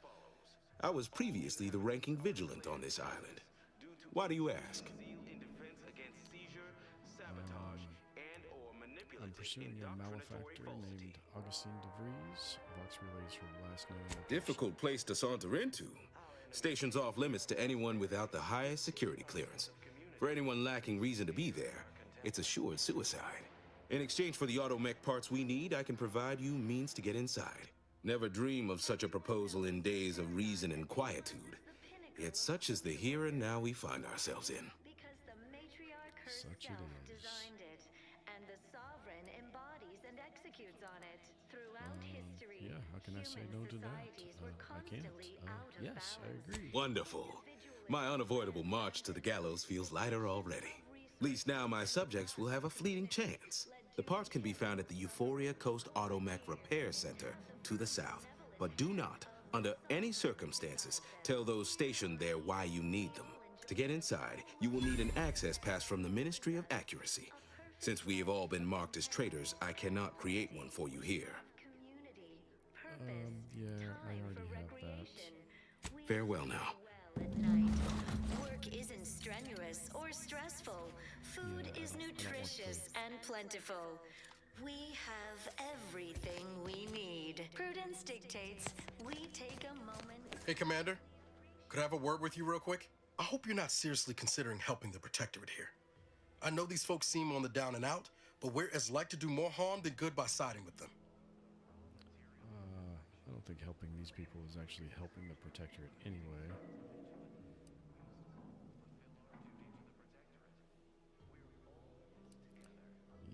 [SPEAKER 21] I was previously the ranking vigilant on this island. Why do you ask?
[SPEAKER 1] I'm pursuing a malefactor named Augustine DeVries. Vox relays her last known location.
[SPEAKER 21] Difficult place to saunter into. Station's off limits to anyone without the highest security clearance. For anyone lacking reason to be there, it's assured suicide. In exchange for the automech parts we need, I can provide you means to get inside. Never dream of such a proposal in days of reason and quietude. Yet such is the here and now we find ourselves in.
[SPEAKER 19] Because the matriarch
[SPEAKER 1] Such
[SPEAKER 19] herself
[SPEAKER 1] it is.
[SPEAKER 19] designed it, and the sovereign embodies and executes on it. Throughout history,
[SPEAKER 1] Yeah, how can I say no to that? I can't. Yes, I agree.
[SPEAKER 21] Wonderful. My unavoidable march to the gallows feels lighter already. At least now my subjects will have a fleeting chance. The parts can be found at the Euphoria Coast Automech Repair Center to the south. But do not, under any circumstances, tell those stationed there why you need them. To get inside, you will need an access pass from the Ministry of Accuracy. Since we have all been marked as traitors, I cannot create one for you here.
[SPEAKER 1] Yeah, I already have that.
[SPEAKER 21] Farewell now.
[SPEAKER 19] Work isn't strenuous or stressful. Food is nutritious and plentiful. We have everything we need. Prudence dictates we take a moment.
[SPEAKER 5] Hey, Commander. Could I have a word with you real quick? I hope you're not seriously considering helping the Protectorate here. I know these folks seem on the down and out, but we're as like to do more harm than good by siding with them.
[SPEAKER 1] I don't think helping these people is actually helping the Protectorate anyway.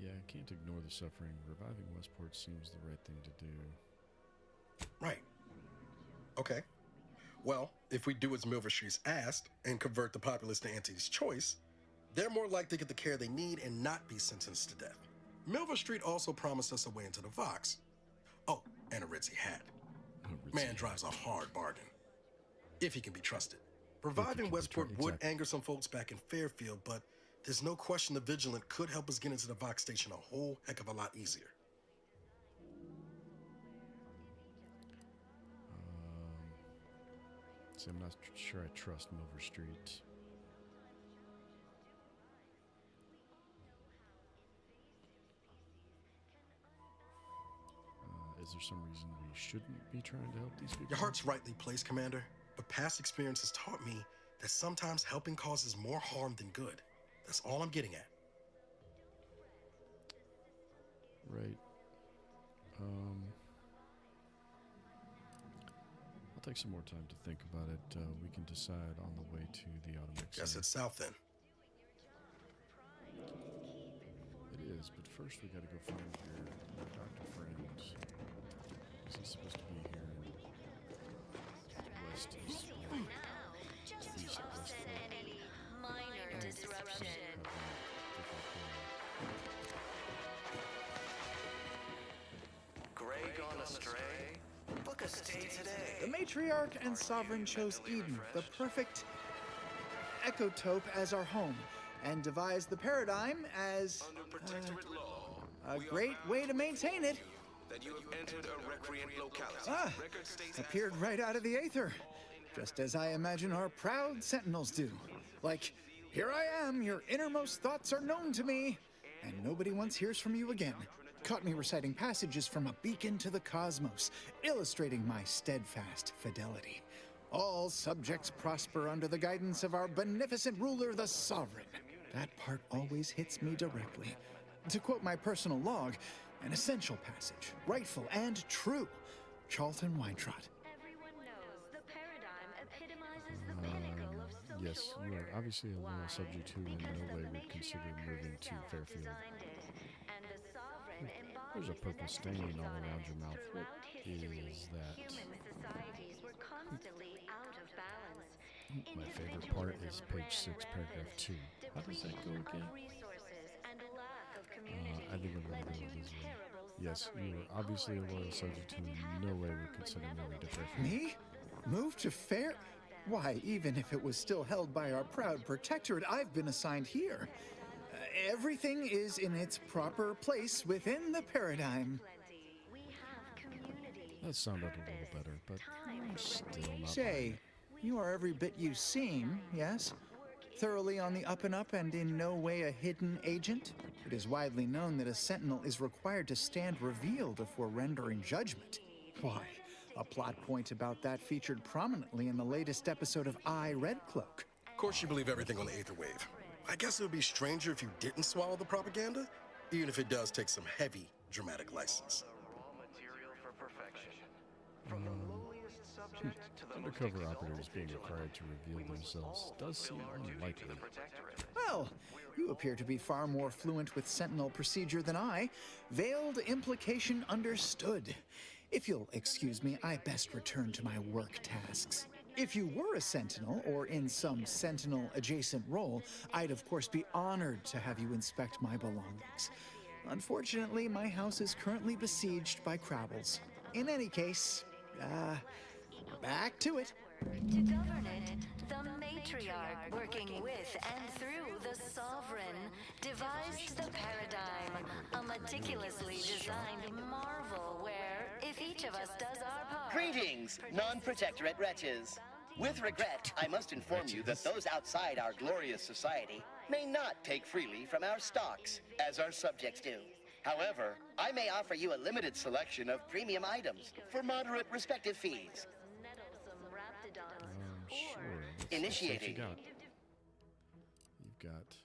[SPEAKER 1] Yeah, I can't ignore the suffering. Reviving Westport seems the right thing to do.
[SPEAKER 5] Right. Okay. Well, if we do as Milver Street's asked and convert the populace to Auntie's choice, they're more likely to get the care they need and not be sentenced to death. Milver Street also promised us a way into the Vox. Oh, and a Ritzy hat. Man drives a hard bargain. If he can be trusted. Reviving Westport would anger some folks back in Fairfield, but there's no question the Vigilant could help us get into the Vox station a whole heck of a lot easier.
[SPEAKER 1] See, I'm not sure I trust Milver Street. Is there some reason we shouldn't be trying to help these people?
[SPEAKER 5] Your heart's rightly placed, Commander, but past experience has taught me that sometimes helping causes more harm than good. That's all I'm getting at.
[SPEAKER 1] Right. I'll take some more time to think about it. We can decide on the way to the Automech.
[SPEAKER 5] Guess it's south then.
[SPEAKER 1] It is, but first we gotta go find your doctor friend. Is he supposed to be here in West East?
[SPEAKER 19] Just to offset any minor disruption.
[SPEAKER 6] Gray gone astray? Book a stay today.
[SPEAKER 7] The Matriarch and Sovereign chose Eden, the perfect ecotope, as our home, and devised the paradigm as a great way to maintain it.
[SPEAKER 21] That you have entered a recreant locality.
[SPEAKER 7] Appeared right out of the aether, just as I imagine our proud sentinels do. Like, here I am, your innermost thoughts are known to me, and nobody once hears from you again. Caught me reciting passages from a beacon to the cosmos, illustrating my steadfast fidelity. All subjects prosper under the guidance of our beneficent ruler, the Sovereign. That part always hits me directly. To quote my personal log, An essential passage, rightful and true. Charlton Weintrot.
[SPEAKER 19] Everyone knows the paradigm epitomizes the pinnacle of social
[SPEAKER 1] Yes, you are obviously a loyal subject who in no way would consider moving to Fairfield.
[SPEAKER 19] and the sovereign
[SPEAKER 1] There's a purple stain all around your mouth. What is that?
[SPEAKER 19] human societies were constantly out of balance.
[SPEAKER 1] My favorite part is page 6, paragraph 2. How does that go again?
[SPEAKER 19] Resources and lack of community
[SPEAKER 1] I think I'm going to go with this one. Yes, you are obviously a loyal subject who in no way would consider moving to Fairfield.
[SPEAKER 7] Me? Move to Fair? Why, even if it was still held by our proud protectorate, I've been assigned here. Everything is in its proper place within the paradigm.
[SPEAKER 1] That sounded a little better, but still not.
[SPEAKER 7] Say, you are every bit you seem, yes? Thoroughly on the up and up and in no way a hidden agent? It is widely known that a sentinel is required to stand revealed before rendering judgment. Why, a plot point about that featured prominently in the latest episode of I, Red Cloak.
[SPEAKER 5] Of course you believe everything on the Aether Wave. I guess it would be stranger if you didn't swallow the propaganda, even if it does take some heavy dramatic license.
[SPEAKER 1] Undercover operators being required to reveal themselves does seem unlikely.
[SPEAKER 7] Well, you appear to be far more fluent with Sentinel procedure than I. Veiled implication understood. If you'll excuse me, I best return to my work tasks. If you were a Sentinel, or in some Sentinel-adjacent role, I'd of course be honored to have you inspect my belongings. Unfortunately, my house is currently besieged by Crabbles. In any case, back to it.
[SPEAKER 19] To govern it, the matriarch, working with and through the sovereign, devised the paradigm, a meticulously designed marvel where, if each of us does our part...
[SPEAKER 4] Greetings, non-protectorate wretches. With regret, I must inform you that those outside our glorious society may not take freely from our stocks, as our subjects do. However, I may offer you a limited selection of premium items for moderate respective fees.
[SPEAKER 1] Sure.
[SPEAKER 4] Initiating.
[SPEAKER 1] You've got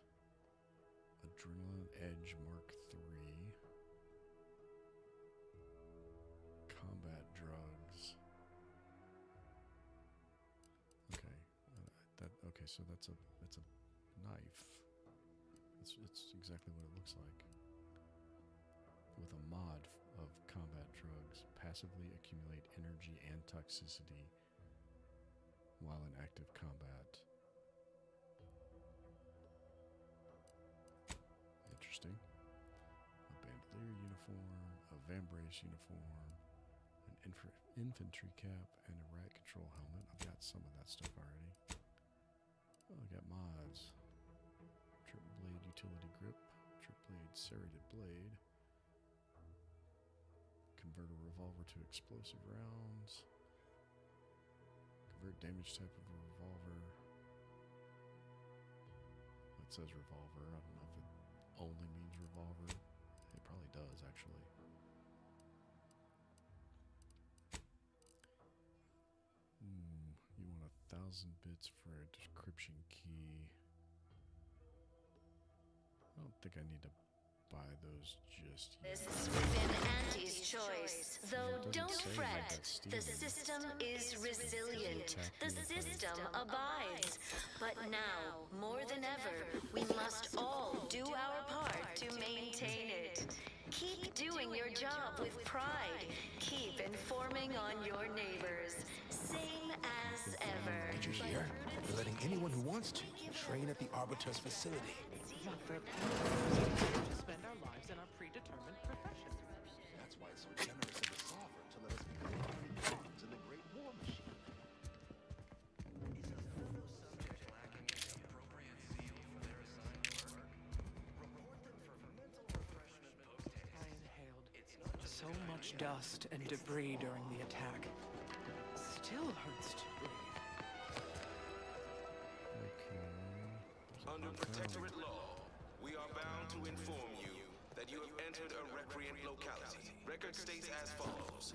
[SPEAKER 1] Adrenaline Edge Mark III, combat drugs. Okay, okay. So that's a knife. It's exactly what it looks like. With a mod of combat drugs, passively accumulate energy and toxicity while in active combat. Interesting. A bandolier uniform, a Vambrace uniform, an infantry cap, and a rat control helmet. I've got some of that stuff already. Oh, I got mods. Trip blade utility grip, trip blade serrated blade. Convert a revolver to explosive rounds. Convert damage type of a revolver. It says revolver. I don't know if it only means revolver. It probably does, actually. You want 1,000 bits for a decryption key. I don't think I need to buy those just yet.
[SPEAKER 19] This within Auntie's choice. Though don't fret, the system is resilient. The system abides. But now, more than ever, we must all do our part to maintain it. Keep doing your job with pride. Keep informing on your neighbors. Same as ever.
[SPEAKER 9] Major here. We're letting anyone who wants to train at the Arbiter's facility.
[SPEAKER 8] Not for a penny. To spend our lives in our predetermined profession.
[SPEAKER 9] That's why it's so generous of the Sovereign to let us become pawns in the Great War Machine.
[SPEAKER 8] I inhaled so much dust and debris during the attack. Still hurts to breathe.
[SPEAKER 21] Under Protectorate law, we are bound to inform you that you have entered a recreant locality. Record states as follows.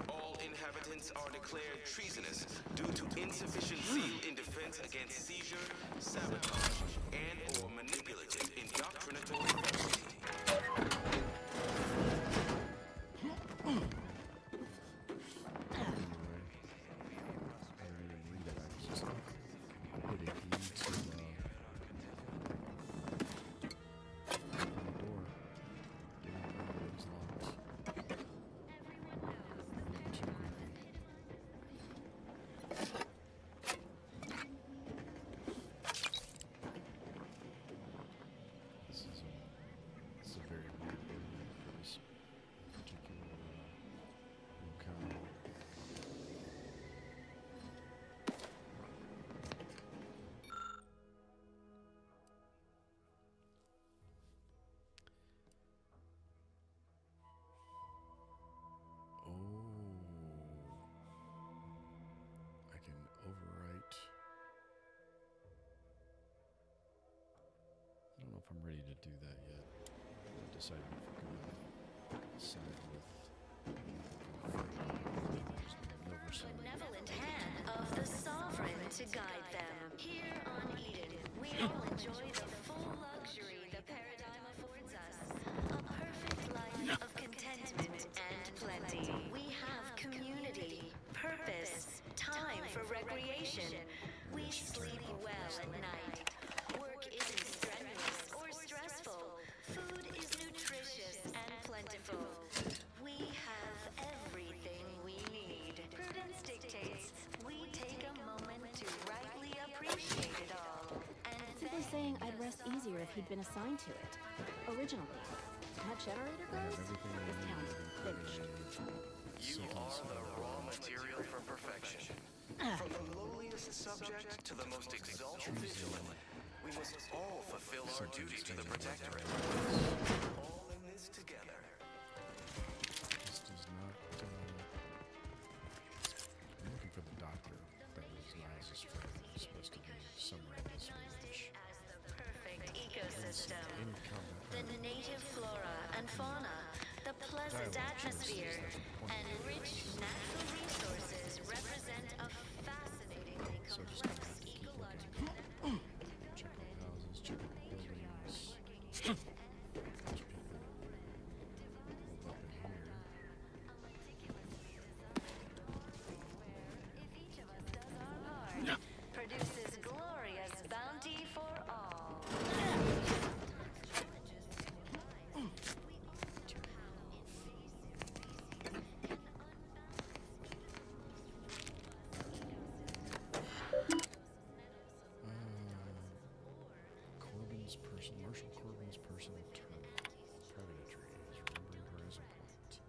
[SPEAKER 21] All inhabitants are declared treasonous due to insufficient zeal in defense against seizure, sabotage, and/or manipulative indoctrinatory activity.
[SPEAKER 1] I'm ready to do that yet. I decided if we're going to side with
[SPEAKER 19] Benevolent hand of the sovereign to guide them. Here on Eden, we all enjoy the full luxury the paradigm affords us. A perfect life of contentment and plenty. We have community, purpose, time for recreation. We sleep well at night. Work isn't strenuous or stressful. Food is nutritious and plentiful. We have everything we need. Prudence dictates we take a moment to rightly appreciate it all. And
[SPEAKER 22] People saying I'd rest easier if he'd been assigned to it. Originally, that generator goes, this town's finished.
[SPEAKER 6] You are the raw material for perfection. From the lowliest subject to the most exalted vigilant, we must all fulfill our duty to the Protectorate. All in this together.
[SPEAKER 1] This does not. I'm looking for the doctor that was Niles' friend. It's supposed to be somewhere in this village.
[SPEAKER 19] Perfect ecosystem. The native flora and fauna, the pleasant atmosphere, and rich natural resources represent a fascinatingly complex ecological network.
[SPEAKER 1] Check out houses, check out buildings. Hold up in here.
[SPEAKER 19] Produces glorious bounty for all.
[SPEAKER 1] Marshal Corbin's personal term. Predatry is remembering Horizon Point.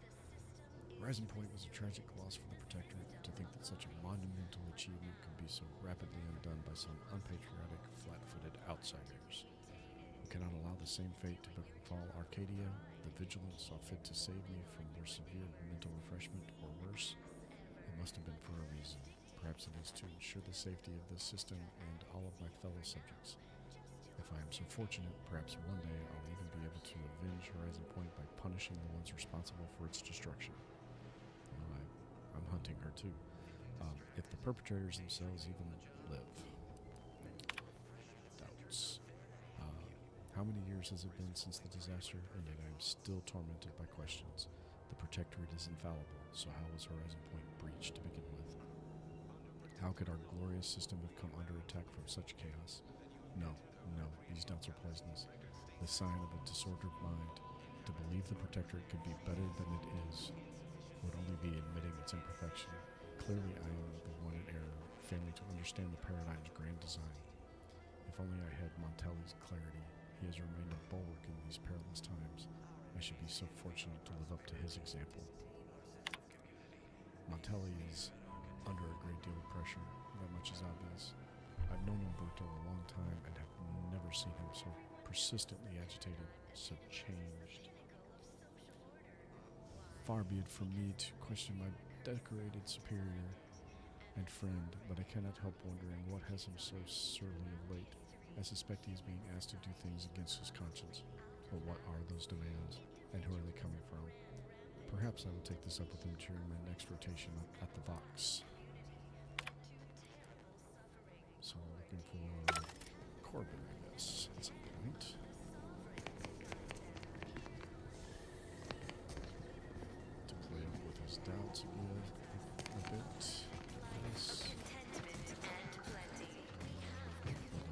[SPEAKER 1] Horizon Point was a tragic loss for the Protectorate. To think that such a monumental achievement could be so rapidly undone by some unpatriotic, flat-footed outsiders. We cannot allow the same fate to befall Arcadia. The Vigilance saw fit to save me from more severe mental refreshment, or worse. It must have been for a reason. Perhaps it is to ensure the safety of this system and all of my fellow subjects. If I am so fortunate, perhaps one day I'll even be able to avenge Horizon Point by punishing the ones responsible for its destruction. Well, I'm hunting her too. If the perpetrators themselves even live. Doubts. How many years has it been since the disaster, and yet I am still tormented by questions. The Protectorate is infallible, so how was Horizon Point breached to begin with? How could our glorious system have come under attack from such chaos? No, these doubts are poisonous. The sign of a disordered mind. To believe the Protectorate could be better than it is would only be admitting its imperfection. Clearly I am the one in error, failing to understand the paradigm's grand design. If only I had Montelli's clarity. He has remained a bulwark in these perilous times. I should be so fortunate to live up to his example. Montelli is under a great deal of pressure. That much is obvious. I've known Umberto a long time and have never seen him so persistently agitated, so changed. Far be it from me to question my decorated superior and friend, but I cannot help wondering what has him so surly of late. I suspect he is being asked to do things against his conscience. But what are those demands, and who are they coming from? Perhaps I will take this up with him during my next rotation at the Vox. So we're looking for Corbin, I guess, at some point. To play up with his doubts again a bit. Yes.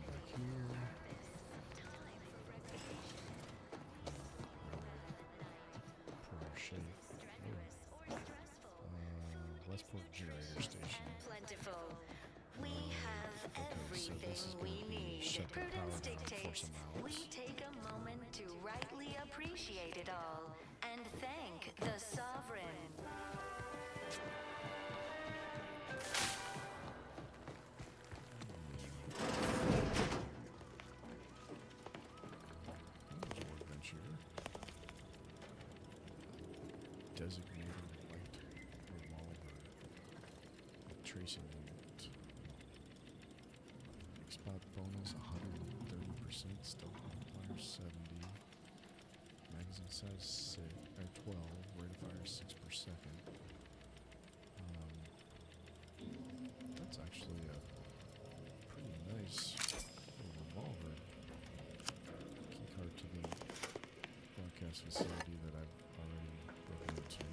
[SPEAKER 1] Back here. Poor shape. Westport Generator Station.
[SPEAKER 19] Plentiful. We have everything we need. Prudence dictates we take a moment to rightly appreciate it all and thank the sovereign.
[SPEAKER 1] Adventure. Designated light revolver. Tracing unit. Spot bonus 130%. Stealth multiplier 70. Magazine size 12. Rate of fire 6 per second. That's actually a pretty nice revolver. Keycard to the broadcast facility that I've already broken into.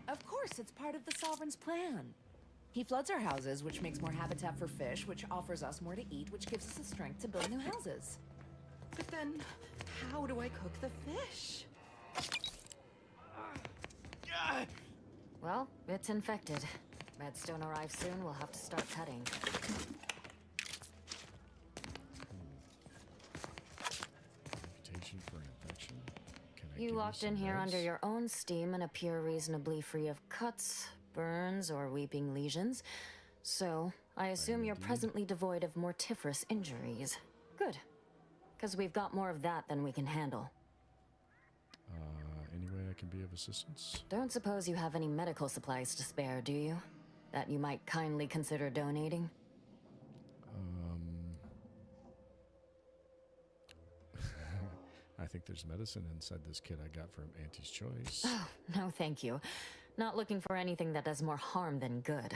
[SPEAKER 10] Of course, it's part of the Sovereign's plan. He floods our houses, which makes more habitat for fish, which offers us more to eat, which gives us the strength to build new houses. But then, how do I cook the fish?
[SPEAKER 12] Well, it's infected. Redstone arrives soon, we'll have to start cutting.
[SPEAKER 1] Reputation for infection?
[SPEAKER 12] You locked in here under your own steam and appear reasonably free of cuts, burns, or weeping lesions. So, I assume you're presently devoid of mortiferous injuries. Good. Because we've got more of that than we can handle.
[SPEAKER 1] Any way I can be of assistance?
[SPEAKER 12] Don't suppose you have any medical supplies to spare, do you? That you might kindly consider donating?
[SPEAKER 1] I think there's medicine inside this kit I got from Auntie's Choice.
[SPEAKER 12] Oh, no thank you. Not looking for anything that does more harm than good.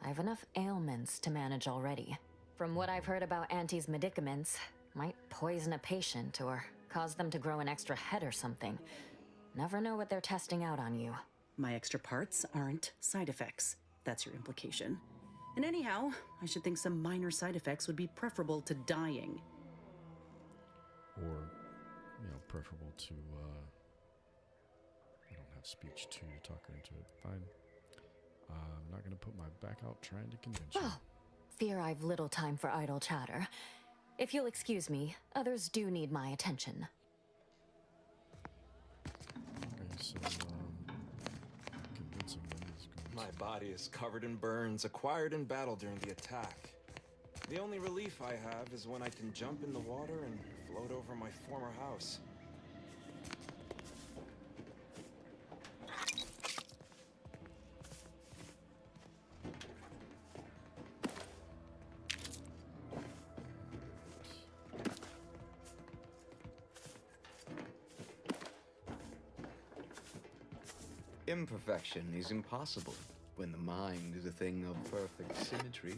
[SPEAKER 12] I have enough ailments to manage already. From what I've heard about Auntie's medicaments, might poison a patient or cause them to grow an extra head or something. Never know what they're testing out on you.
[SPEAKER 3] My extra parts aren't side effects. That's your implication. And anyhow, I should think some minor side effects would be preferable to dying.
[SPEAKER 1] Or, preferable to, I don't have speech to talk her into it. Fine. I'm not going to put my back out trying to convince you.
[SPEAKER 12] Well, fear I've little time for idle chatter. If you'll excuse me, others do need my attention.
[SPEAKER 1] Okay, so, convincing them is going
[SPEAKER 23] My body is covered in burns acquired in battle during the attack. The only relief I have is when I can jump in the water and float over my former house.
[SPEAKER 24] Imperfection is impossible when the mind is a thing of perfect symmetry.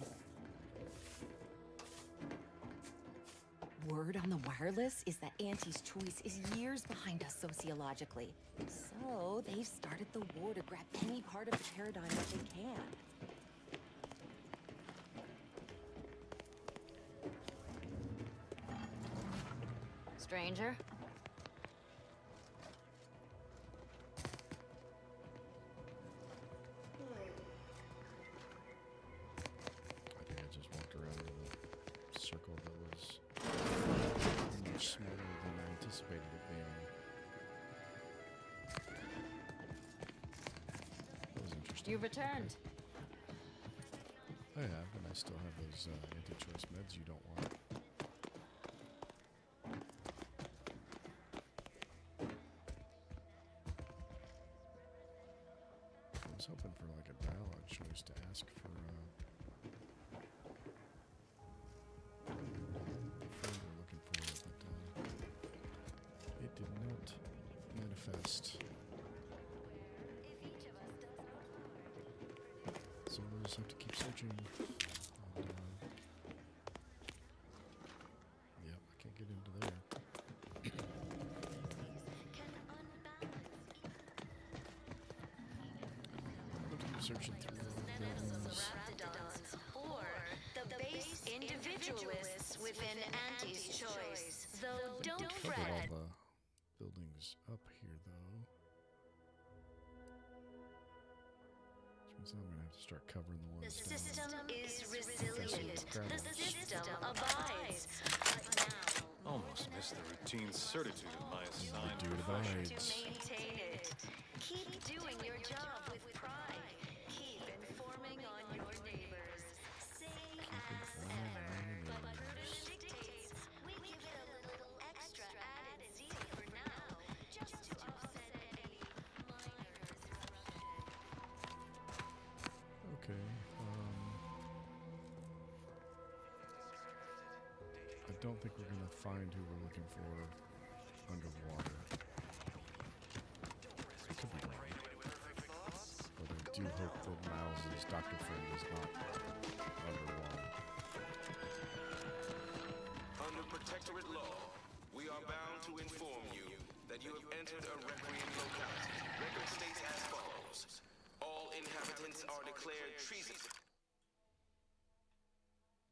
[SPEAKER 10] Word on the wireless is that Auntie's Choice is years behind us sociologically. So they've started the war to grab any part of the paradigm that they can.
[SPEAKER 12] Stranger?
[SPEAKER 1] I think I just walked around in a circle that was much smaller than I anticipated it being. That was interesting.
[SPEAKER 12] You've returned.
[SPEAKER 1] I have, and I still have those anti-choice meds you don't want. I was hoping for like a dialogue choice to ask for the friend we're looking for, but it did not manifest. So we'll just have to keep searching. And, yep, I can't get into there. Searching through all buildings.
[SPEAKER 19] Or the base individualists within Auntie's Choice. Though don't fret.
[SPEAKER 1] Covered all the buildings up here, though. Which means I'm gonna have to start covering the ones.
[SPEAKER 19] The system is resilient. The system abides. But now,
[SPEAKER 20] Almost missed the routine certitude of my assigned
[SPEAKER 1] Dude
[SPEAKER 20] profession.
[SPEAKER 1] abides.
[SPEAKER 19] To maintain it. Keep doing your job with pride. Keep informing on your neighbors. Same as ever. But prudence dictates we give it a little extra added zeal for now, just to offset any minor disruption.
[SPEAKER 1] Okay. I don't think we're gonna find who we're looking for underwater. I could be wrong. But I do hope that Miles' doctor friend is not underwater.
[SPEAKER 6] Under protectorate law, we are bound to inform you that you have entered a recreant locality. Record states as follows. All inhabitants are declared treason.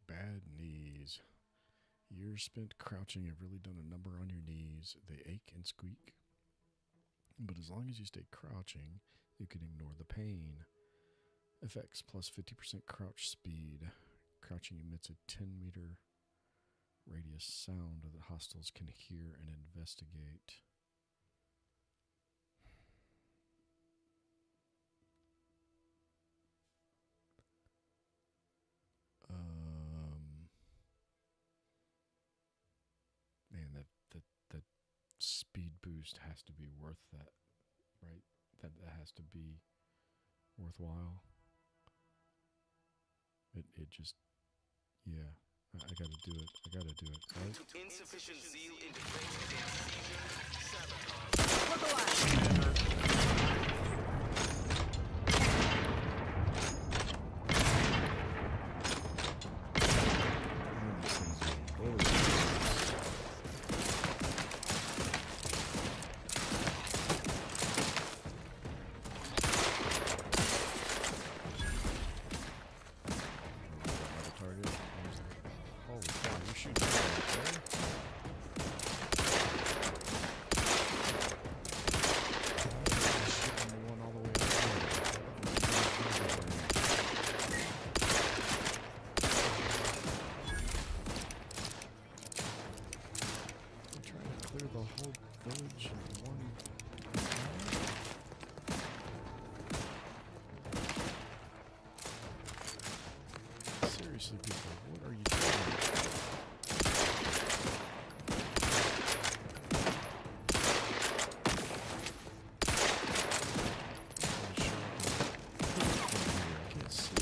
[SPEAKER 1] Bad knees. Years spent crouching have really done a number on your knees. They ache and squeak. But as long as you stay crouching, you can ignore the pain. Effects plus 50% crouch speed. Crouching emits a 10-meter radius sound that hostiles can hear and investigate. Man, that speed boost has to be worth that, right? That has to be worthwhile. It just, yeah. I gotta do it. Right?
[SPEAKER 6] Insufficient zeal in defense
[SPEAKER 1] The whole village in one. Seriously, people, what are you doing? I can't see.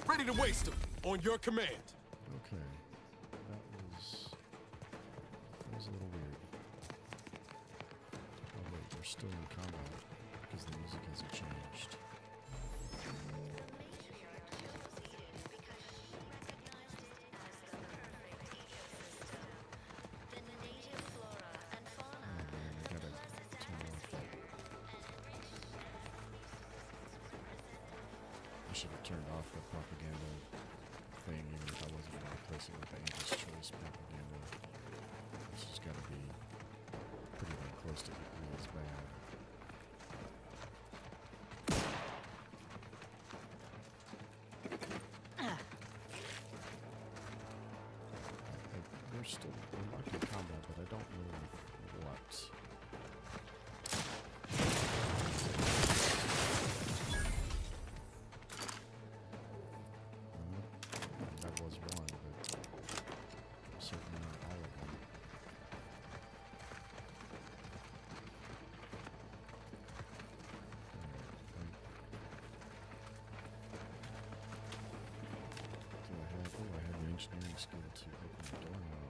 [SPEAKER 5] Ready to waste them on your command.
[SPEAKER 1] Okay, that was a little weird. Oh wait, we're still in combat because the music hasn't changed. I should have turned off the propaganda thing, even if I wasn't going to replace it with the Angel's Choice propaganda. This has got to be pretty damn close to equally as bad. We're locked in combat, but I don't know what. That was one, but certainly not all of them. I have the engineering skill to open the door now.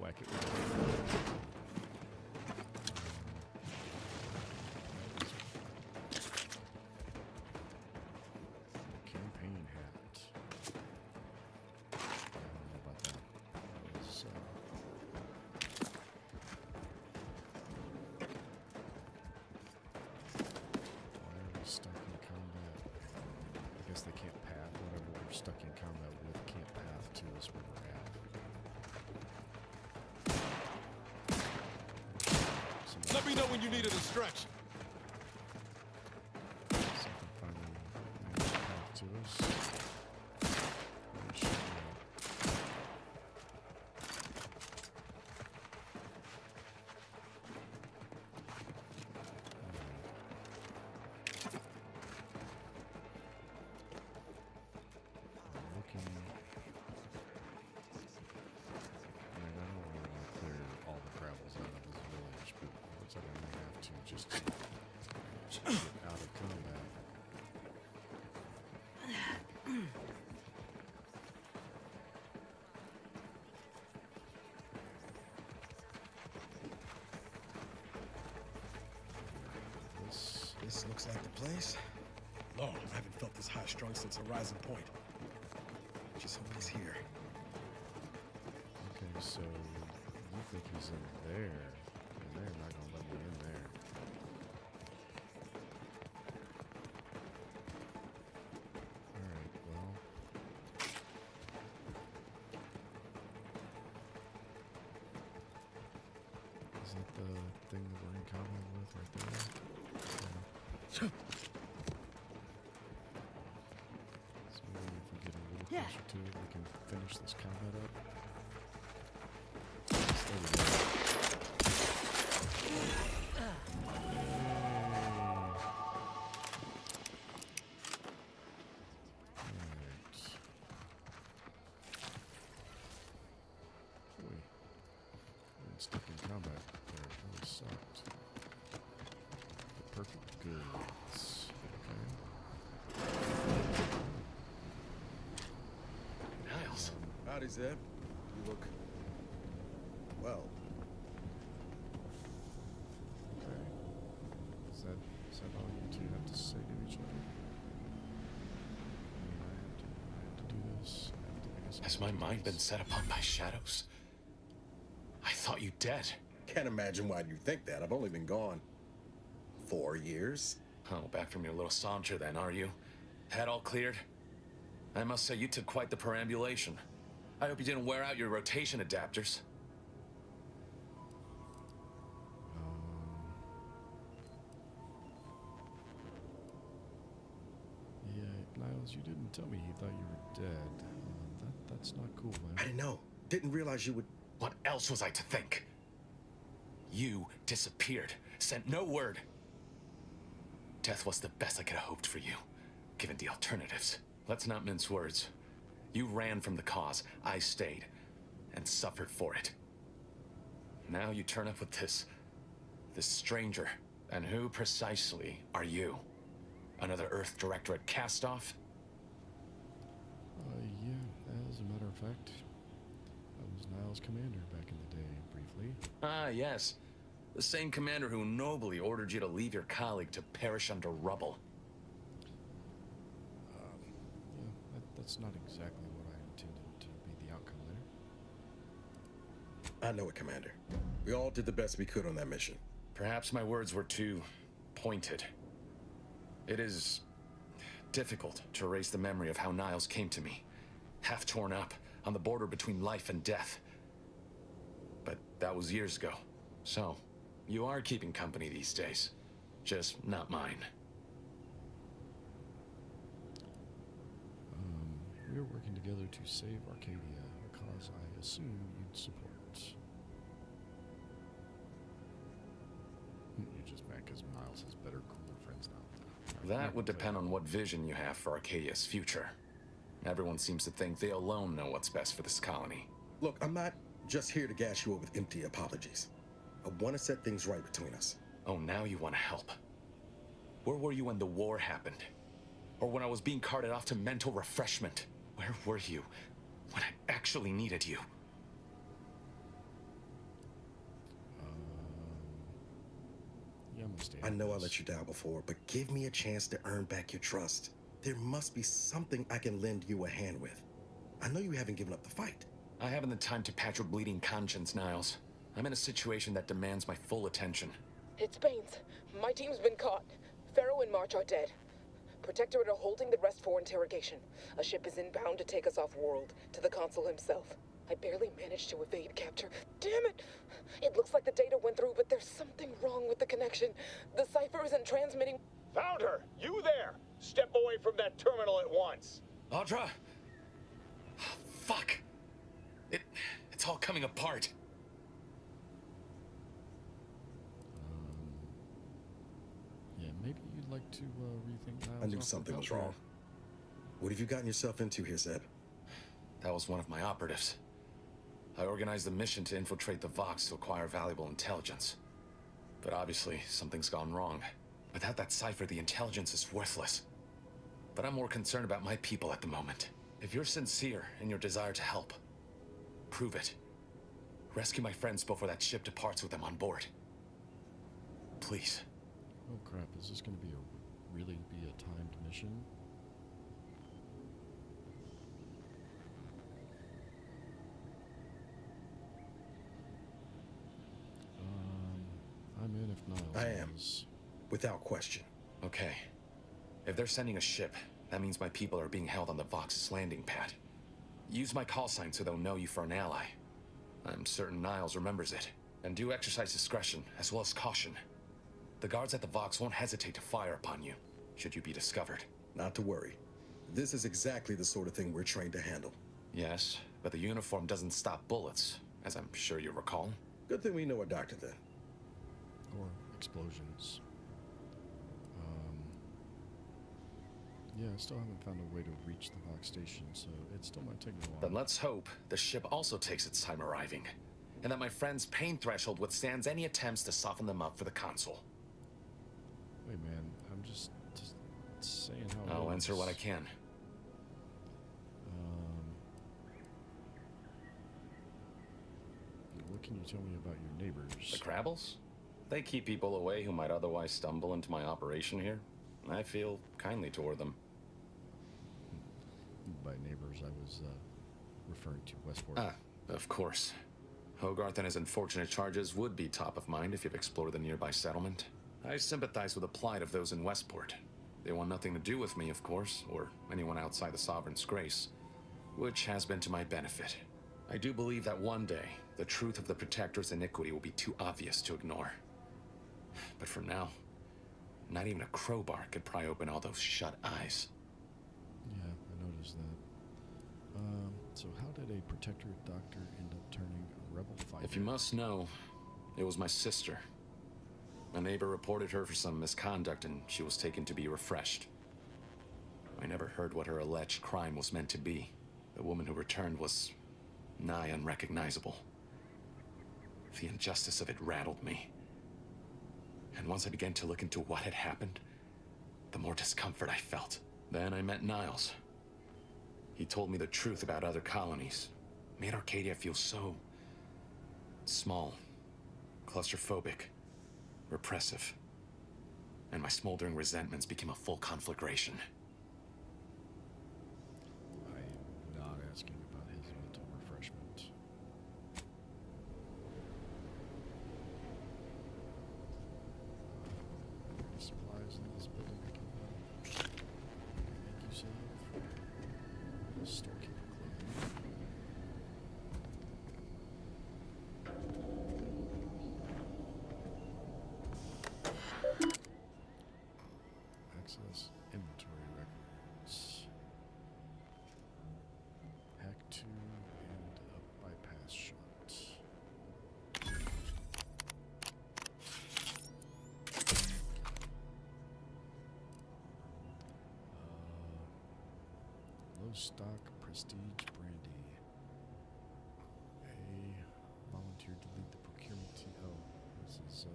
[SPEAKER 1] Whack it with it. guess they can't path. Whatever we're stuck in combat with can't path to us where we're at.
[SPEAKER 2] Let me know when you need a distraction.
[SPEAKER 1] Something finally managed to path to us. Just to get out of combat.
[SPEAKER 5] This looks like the place. Lord, I haven't felt this high strung since Horizon Point. Just hope he's here.
[SPEAKER 1] Okay, so you think he's in there, and they're not gonna let me in there. Alright, well. Is that the thing that we're in common with right there? So maybe if we get a little closer to it, we can finish this combat up. Yes, there we go. Stuck in combat there. It really sucked. The perfect goods. Okay.
[SPEAKER 5] Niles. Howdy, Zeb. You look well.
[SPEAKER 1] Okay. Is that all you two have to say to each other? I mean, I have to do this.
[SPEAKER 21] Has my mind been set upon by shadows? I thought you dead.
[SPEAKER 5] Can't imagine why you think that. I've only been gone 4 years.
[SPEAKER 21] Oh, back from your little saunter then, are you? Head all cleared? I must say you took quite the perambulation. I hope you didn't wear out your rotation adapters.
[SPEAKER 1] Yeah, Niles, you didn't tell me he thought you were dead. That's not cool, man.
[SPEAKER 5] I didn't know. Didn't realize you would...
[SPEAKER 21] What else was I to think? You disappeared, sent no word. Death was the best I could have hoped for you, given the alternatives. Let's not mince words. You ran from the cause, I stayed, and suffered for it. Now you turn up with this stranger. And who precisely are you? Another Earth Directorate cast-off?
[SPEAKER 1] Yeah, as a matter of fact. I was Niles' commander back in the day, briefly.
[SPEAKER 21] Ah, yes. The same commander who nobly ordered you to leave your colleague to perish under rubble.
[SPEAKER 1] Yeah, that's not exactly what I intended to be the outcome there.
[SPEAKER 5] I know it, Commander. We all did the best we could on that mission.
[SPEAKER 21] Perhaps my words were too pointed. It is difficult to erase the memory of how Niles came to me. Half torn up, on the border between life and death. But that was years ago. So, you are keeping company these days. Just not mine.
[SPEAKER 1] We are working together to save Arcadia, a cause I assume you'd support. You're just mad because Miles has better, cooler friends now.
[SPEAKER 21] That would depend on what vision you have for Arcadia's future. Everyone seems to think they alone know what's best for this colony.
[SPEAKER 5] Look, I'm not just here to gas you up with empty apologies. I want to set things right between us.
[SPEAKER 21] Oh, now you want to help. Where were you when the war happened? Or when I was being carted off to mental refreshment? Where were you when I actually needed you?
[SPEAKER 1] Yeah, I'm gonna stay.
[SPEAKER 5] I know I let you down before, but give me a chance to earn back your trust. There must be something I can lend you a hand with. I know you haven't given up the fight.
[SPEAKER 21] I haven't the time to patch your bleeding conscience, Niles. I'm in a situation that demands my full attention.
[SPEAKER 13] It's Baines. My team's been caught. Pharaoh and March are dead.
[SPEAKER 8] Protectorate are holding the rest for interrogation. A ship is inbound to take us off-world, to the consul himself. I barely managed to evade capture. Damn it! It looks like the data went through, but there's something wrong with the connection. The cipher isn't transmitting.
[SPEAKER 11] Found her! You there! Step away from that terminal at once!
[SPEAKER 13] Audra? Fuck! It's all coming apart.
[SPEAKER 1] Yeah, maybe you'd like to rethink Niles.
[SPEAKER 5] I knew something was wrong. What have you gotten yourself into here, Zeb?
[SPEAKER 13] That was one of my operatives. I organized a mission to infiltrate the Vox to acquire valuable intelligence. But obviously, something's gone wrong. Without that cipher, the intelligence is worthless. But I'm more concerned about my people at the moment. If you're sincere in your desire to help, prove it. Rescue my friends before that ship departs with them on board. Please.
[SPEAKER 1] Oh crap, is this going to be really be a timed mission? I'm in if Niles
[SPEAKER 5] I am. Without question.
[SPEAKER 13] Okay. If they're sending a ship, that means my people are being held on the Vox's landing pad. Use my call sign so they'll know you for an ally. I'm certain Niles remembers it. And do exercise discretion, as well as caution. The guards at the Vox won't hesitate to fire upon you, should you be discovered.
[SPEAKER 5] Not to worry. This is exactly the sort of thing we're trained to handle.
[SPEAKER 13] Yes, but the uniform doesn't stop bullets, as I'm sure you recall.
[SPEAKER 5] Good thing we know a doctor then.
[SPEAKER 1] Or explosions. Yeah, I still haven't found a way to reach the Vox station, so it still might take me a while.
[SPEAKER 13] Then let's hope the ship also takes its time arriving, and that my friend's pain threshold withstands any attempts to soften them up for the consul.
[SPEAKER 1] Wait, man, I'm just saying how.
[SPEAKER 13] I'll answer what I can.
[SPEAKER 1] What can you tell me about your neighbors?
[SPEAKER 13] The Crabbles? They keep people away who might otherwise stumble into my operation here. I feel kindly toward them.
[SPEAKER 1] By neighbors, I was referring to Westport.
[SPEAKER 13] Ah, of course. Hogarth and his unfortunate charges would be top of mind if you've explored the nearby settlement. I sympathize with the plight of those in Westport. They want nothing to do with me, of course, or anyone outside the Sovereign's grace, which has been to my benefit. I do believe that one day, the truth of the Protector's iniquity will be too obvious to ignore. But for now, not even a crowbar could pry open all those shut eyes.
[SPEAKER 1] Yeah, I noticed that. So how did a Protectorate doctor end up turning a rebel fighter?
[SPEAKER 13] If you must know, it was my sister. A neighbor reported her for some misconduct and she was taken to be refreshed. I never heard what her alleged crime was meant to be. The woman who returned was nigh unrecognizable. The injustice of it rattled me. And once I began to look into what had happened, the more discomfort I felt. Then I met Niles. He told me the truth about other colonies. Made Arcadia feel so small, claustrophobic, repressive. And my smoldering resentments became a full conflagration.
[SPEAKER 1] I am not asking about his mental refreshment. Supplies in this building I can make use of. Storekeeper clothing. Access inventory records. Hack 2 and a bypass shot. Low stock prestige brandy. A volunteer to lead the procurement team. Oh, this is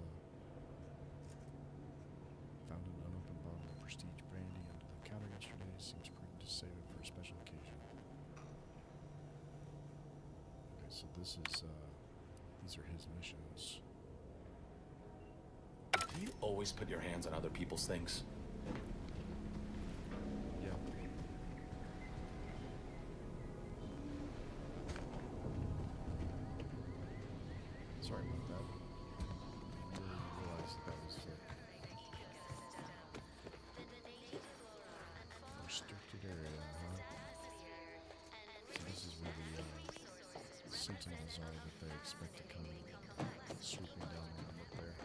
[SPEAKER 1] found an unopened bottle of prestige brandy under the counter yesterday. Seems prudent to save it for a special occasion. Okay, so this is these are his missions.
[SPEAKER 13] Do you always put your hands on other people's things?
[SPEAKER 1] Yeah. Sorry about that. I didn't realize that was sentinels are that they expect to come swooping down on them up there.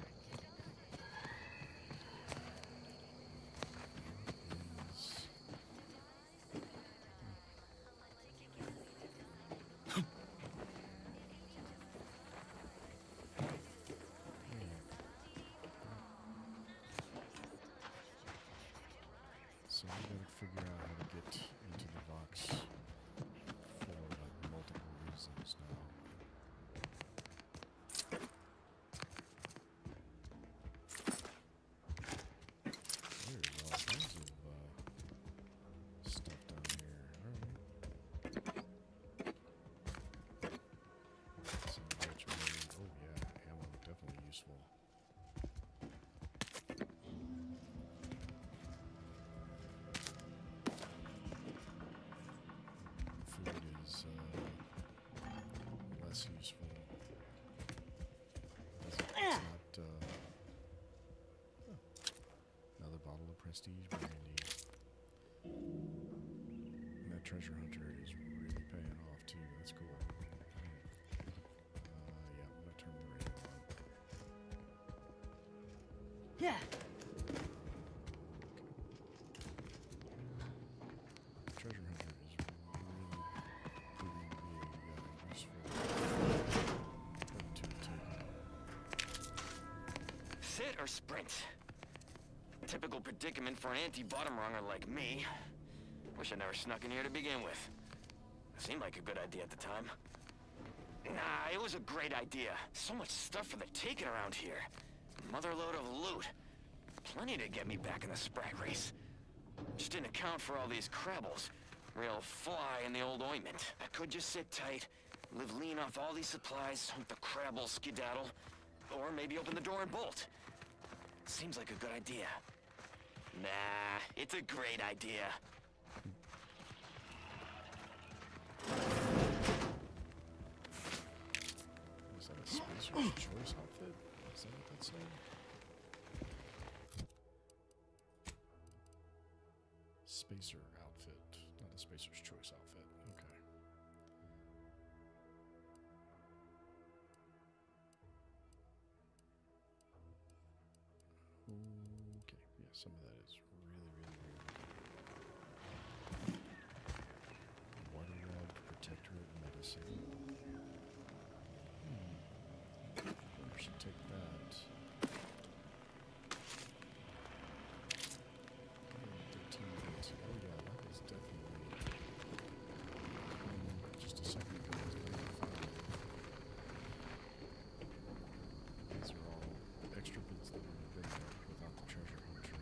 [SPEAKER 1] So we gotta figure out how to get into the box for like multiple reasons now. There's all kinds of stuff down here. Alright. Some of which oh yeah, ammo definitely useful. Food is less useful. It's not, another bottle of prestige brandy. And that treasure hunter is really paying off too. That's cool. Yeah, I'm gonna turn the radio on.
[SPEAKER 3] Yeah.
[SPEAKER 1] Treasure hunter is really proving to be a useful part to
[SPEAKER 14] Sit or sprint? Typical predicament for an anti-bottom runger like me. Wish I never snuck in here to begin with. Seemed like a good idea at the time. Nah, it was a great idea. So much stuff for the taking around here. Motherload of loot. Plenty to get me back in the sprag race. Just didn't account for all these crabbles. Real fly in the old ointment. I could just sit tight, live lean off all these supplies, hope the crabbles skedaddle, or maybe open the door and bolt. Seems like a good idea. Nah, it's a great idea.
[SPEAKER 1] Is that a Spacer's Choice outfit? Is that what that said? Spacer outfit, not a Spacer's Choice outfit. Okay. Okay, yeah, some of that is really, really, really good. Water rod, protectorate, medicine. I should take that. 13 minutes. Oh yeah, that is definitely just a second ago. These are all extra bits that would have been there without the treasure hunter.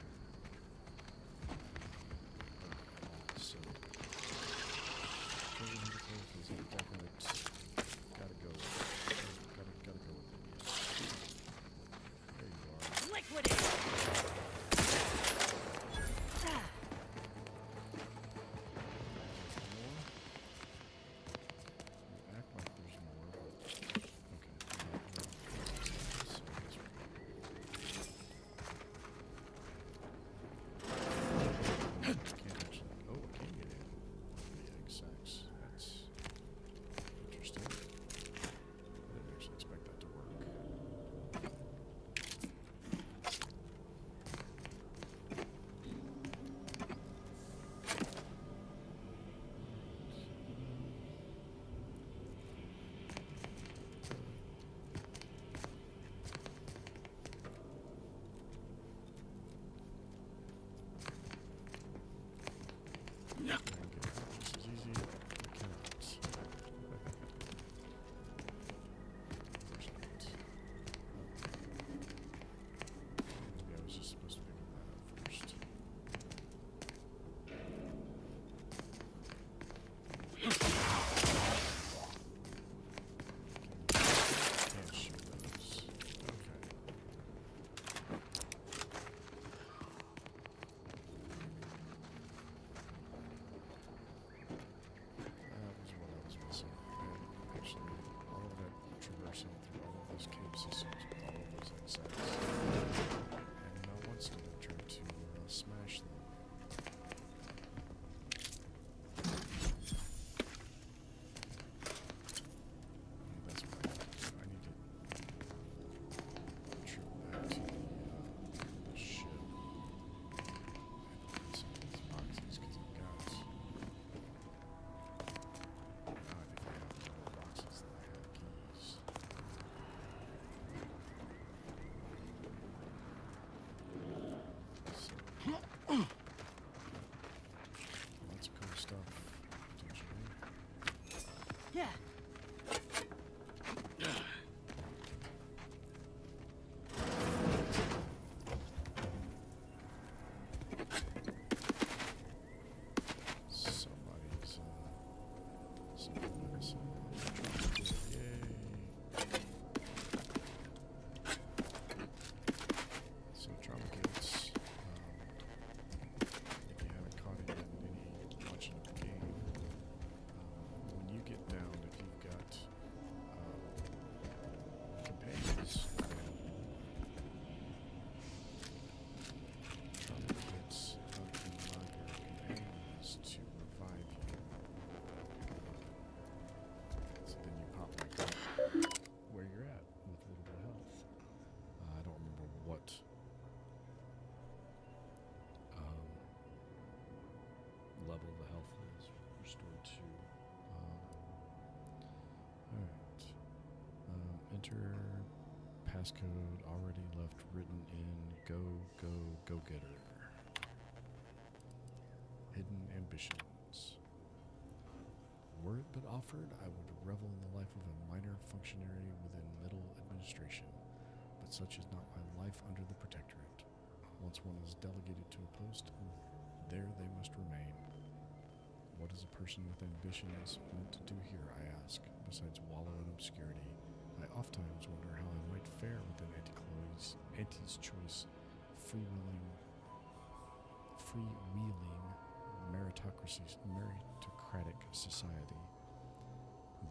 [SPEAKER 1] So treasure hunter cloth is a definite passcode already left written in go, go, go getter. Hidden ambitions. Were it but offered, I would revel in the life of a minor functionary within middle administration. But such is not my life under the Protectorate. Once one is delegated to a post, there they must remain. What is a person with ambitions meant to do here, I ask, besides wallow in obscurity? I oftentimes wonder how I might fare within Auntie's choice, freewheeling meritocratic society.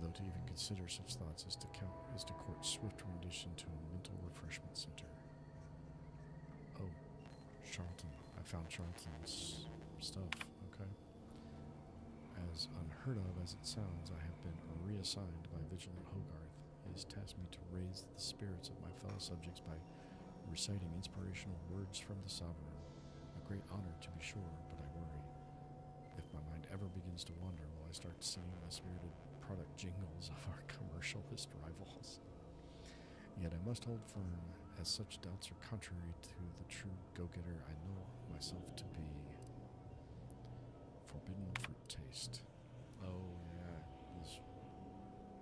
[SPEAKER 1] Though to even consider such thoughts is to court swift rendition to a mental refreshment center. Oh, Charlton. I found Charlton's stuff, okay. As unheard of as it sounds, I have been reassigned by Vigilant Hogarth. He has tasked me to raise the spirits of my fellow subjects by reciting inspirational words from the Sovereign. A great honor, to be sure, but I worry. If my mind ever begins to wander, will I start singing the spirited product jingles of our commercialist rivals? Yet I must hold firm, as such doubts are contrary to the true go-getter I know myself to be. Forbidden fruit taste. Oh yeah,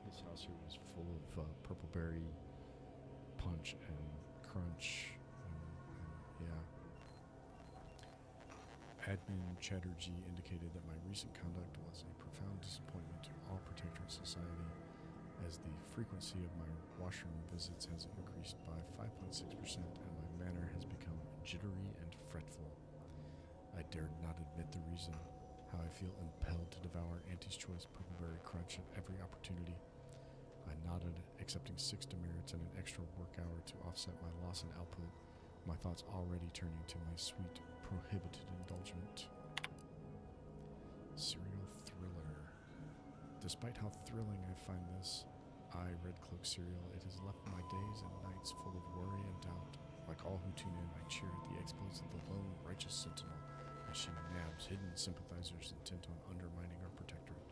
[SPEAKER 1] this house here was full of purple berry punch and crunch, and yeah. Admin Chatterjee indicated that my recent conduct was a profound disappointment to all Protectorate society, as the frequency of my washroom visits has increased by 5.6% and my manner has become jittery and fretful. I dared not admit the reason, how I feel impelled to devour Auntie's Choice Purpleberry Crunch at every opportunity. I nodded, accepting 6 demerits and an extra work hour to offset my loss in output, my thoughts already turning to my sweet, prohibited indulgent. Serial thriller. Despite how thrilling I find this, Red Cloak serial, it has left my days and nights full of worry and doubt. Like all who tune in, I cheer at the exploits of the lone righteous sentinel, as she nabs hidden sympathizers intent on undermining our Protectorate.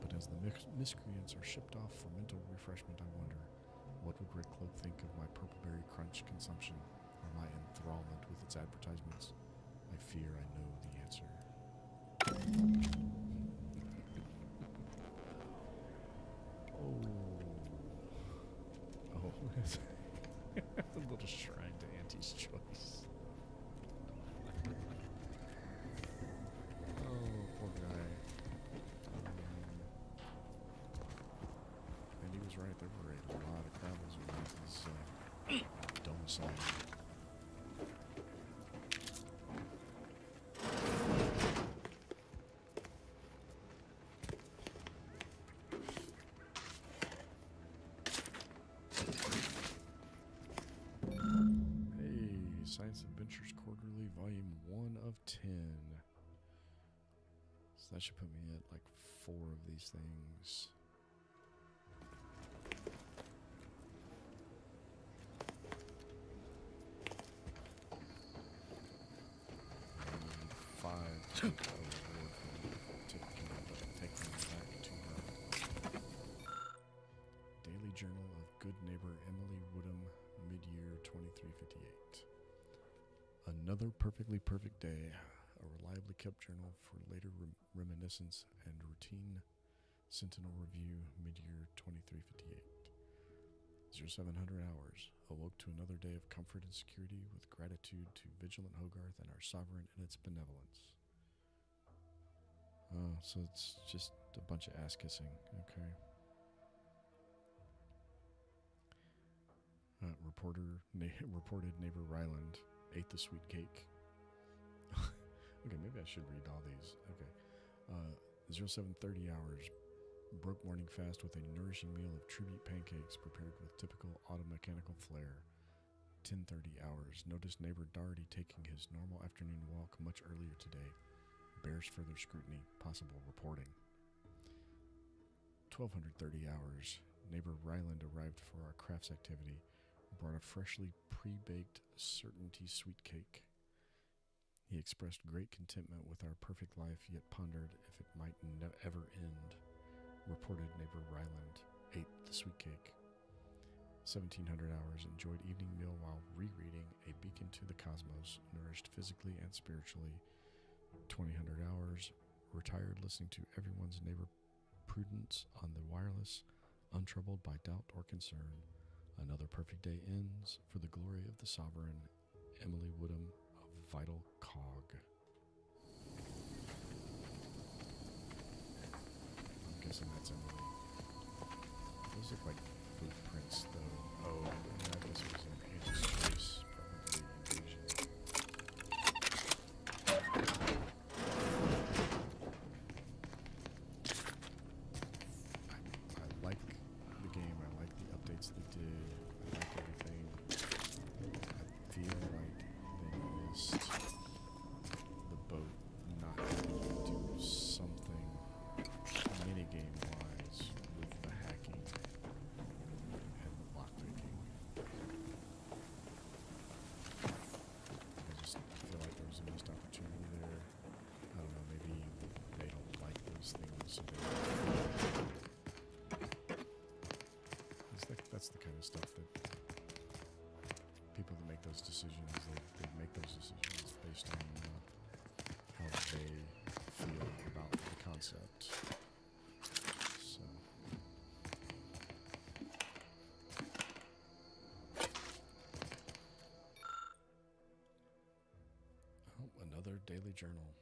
[SPEAKER 1] But as the miscreants are shipped off for mental refreshment, I wonder, what would Red Cloak think of my Purpleberry Crunch consumption, or my enthrallment with its advertisements? I fear I know the answer. A little shrine to Auntie's Choice. Oh, poor guy. And he was right, there were a lot of crabbles around his domicile. Science Adventures Quarterly, Volume 1 of 10. So that should put me at like 4 of these things. And 5 to take a reward from take them back to her. Daily Journal of Good Neighbor Emily Woodham, mid-year 2358. Another perfectly perfect day, a reliably kept journal for later reminiscence and routine Sentinel review, mid-year 2358. 0700 hours, awoke to another day of comfort and security with gratitude to Vigilant Hogarth and our Sovereign and its benevolence. Oh, so it's just a bunch of ass kissing, okay. Reported neighbor Ryland ate the sweet cake. Okay, maybe I should read all these. Okay. 0730 hours. Broke morning fast with a nourishing meal of tribute pancakes prepared with typical automechanical flair. 10:30 hours. Noticed neighbor Doherty taking his normal afternoon walk much earlier today. Bears further scrutiny. Possible reporting. 1230 hours. Neighbor Ryland arrived for our crafts activity. Brought a freshly pre-baked certainty sweet cake. He expressed great contentment with our perfect life, yet pondered if it might ever end. Reported neighbor Ryland ate the sweet cake. 1,700 hours, enjoyed evening meal while rereading A Beacon to the Cosmos, nourished physically and spiritually. 2,000 hours, retired listening to everyone's neighbor prudence on the wireless, untroubled by doubt or concern. Another perfect day ends for the glory of the sovereign, Emily Woodham, a vital cog. I'm guessing that's Emily. Those look like footprints, though. Oh, yeah, I guess it was an Andy's choice, probably invasion. I like the game. I like the updates they did. I like everything. I feel like they missed the boat not to do something minigame wise with the hacking and the lockpicking. I feel like there was a missed opportunity there. I don't know, maybe they don't like those things, so that's the kind of stuff that people that make those decisions, they make those decisions based on how they feel about the concept. So. Oh, another daily journal.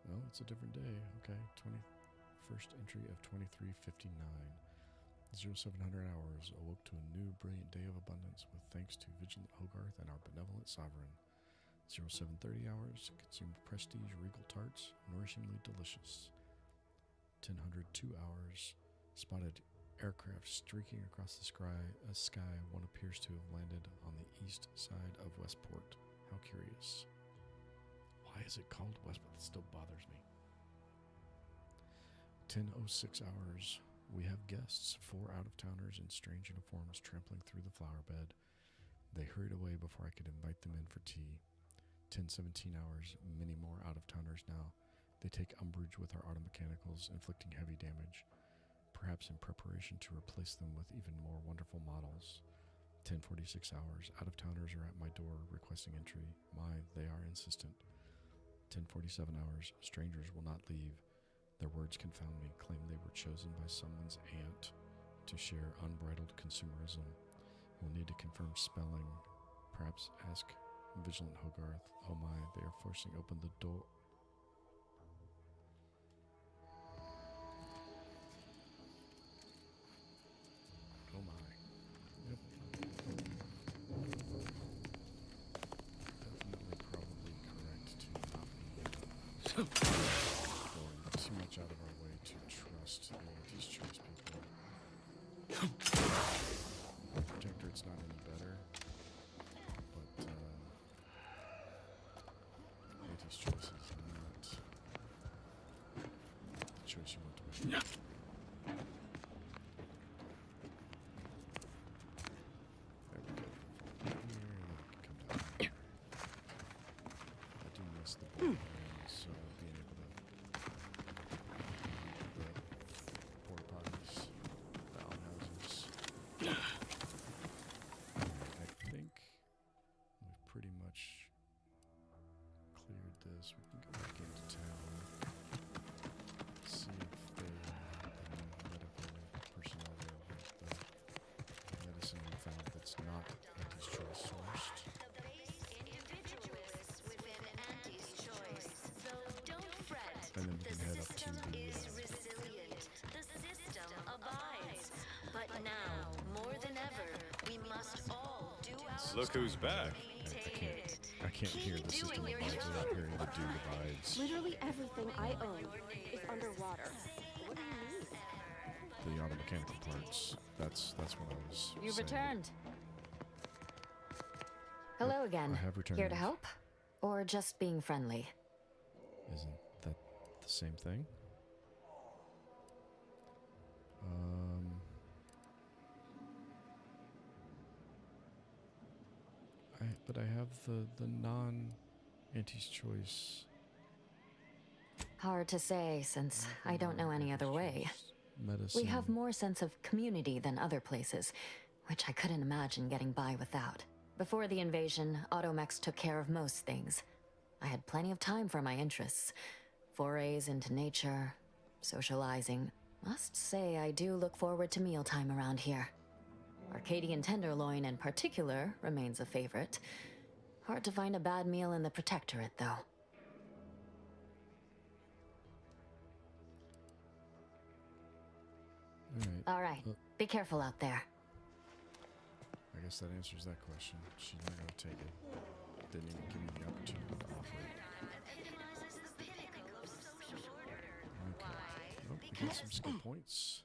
[SPEAKER 1] Well, it's a different day. Okay, 21st entry of 2359. 0700 hours, awoke to a new brilliant day of abundance with thanks to vigilant Hogarth and our benevolent sovereign. 0730 hours, consumed prestige regal tarts, nourishingly delicious. 1002 hours, spotted aircraft streaking across the sky. One appears to have landed on the east side of Westport. How curious. Why is it called Westport? That still bothers me. 10:06 hours. We have guests, 4 out-of-towners in strange uniforms trampling through the flower bed. They hurried away before I could invite them in for tea. 10:17 hours. Many more out-of-towners now. They take umbrage with our auto mechanicals, inflicting heavy damage, perhaps in preparation to replace them with even more wonderful models. 10:46 hours. Out-of-towners are at my door requesting entry. They are insistent. 10:47 hours. Strangers will not leave. Their words confound me, claim they were chosen by someone's aunt to share unbridled consumerism. We'll need to confirm spelling. Perhaps ask Vigilant Hogarth. Oh my, they are forcing open the door. Oh my. Yep. Definitely probably correct to not be going too much out of our way to trust the Anti's Choice people. Protectorate's not any better, but Anti's Choice is not the choice you want to make. There we go. Here, come down here. I do miss the board games, so being able to the porta potties, the outhouses. I think we've pretty much cleared this. We can go back into town, see if they have any medical personnel there with the medicine we found that's not Anti's Choice sourced. And then we can head up to the
[SPEAKER 19] But now, more than ever, we must all do our
[SPEAKER 20] Look who's back.
[SPEAKER 1] I can't hear the system of lights without hearing the do divides.
[SPEAKER 22] Literally everything I own is underwater. What do you mean?
[SPEAKER 1] The auto mechanical parts. That's what I was
[SPEAKER 12] You've
[SPEAKER 1] saying.
[SPEAKER 12] returned. Hello again.
[SPEAKER 1] I have returned.
[SPEAKER 12] Here to help? Or just being friendly?
[SPEAKER 1] Isn't that the same thing? But I have the non-Anti's Choice.
[SPEAKER 12] Hard to say, since I don't know any other way.
[SPEAKER 1] medicine.
[SPEAKER 12] We have more sense of community than other places, which I couldn't imagine getting by without. Before the invasion, Automechs took care of most things. I had plenty of time for my interests. Forays into nature, socializing. Must say I do look forward to mealtime around here. Arcadian tenderloin in particular remains a favorite. Hard to find a bad meal in the Protectorate, though. All right. Be careful out there.
[SPEAKER 1] I guess that answers that question. She's not going to take it. Didn't even give me the opportunity to offer it. Okay. Well, we got some skill points.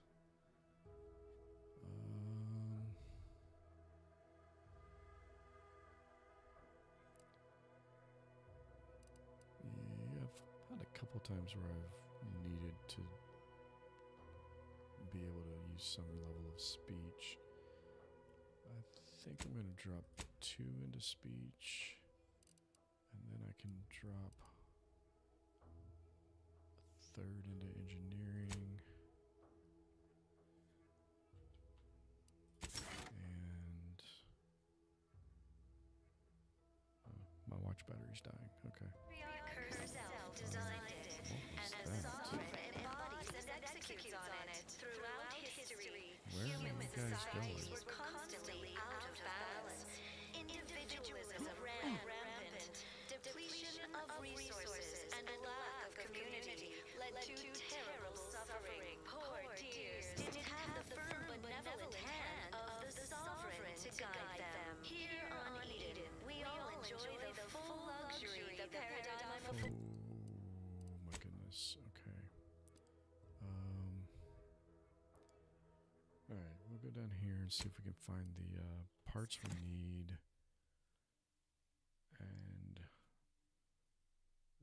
[SPEAKER 1] Yeah, I've had a couple times where I've needed to be able to use some level of speech. I think I'm going to drop 2 into speech, and then I can drop a 3rd into engineering, and my watch battery's dying. Okay. Where are you guys going?
[SPEAKER 19] Were constantly out of balance. Individualism ran rampant. Depletion of resources and lack of community led to terrible suffering. Poor dears didn't have the firm benevolent hand of the sovereign to guide them. Here on Eden, we all enjoy the full luxury, the paradigm of...
[SPEAKER 1] Oh my goodness. Okay. Alright, we'll go down here and see if we can find the parts we need. And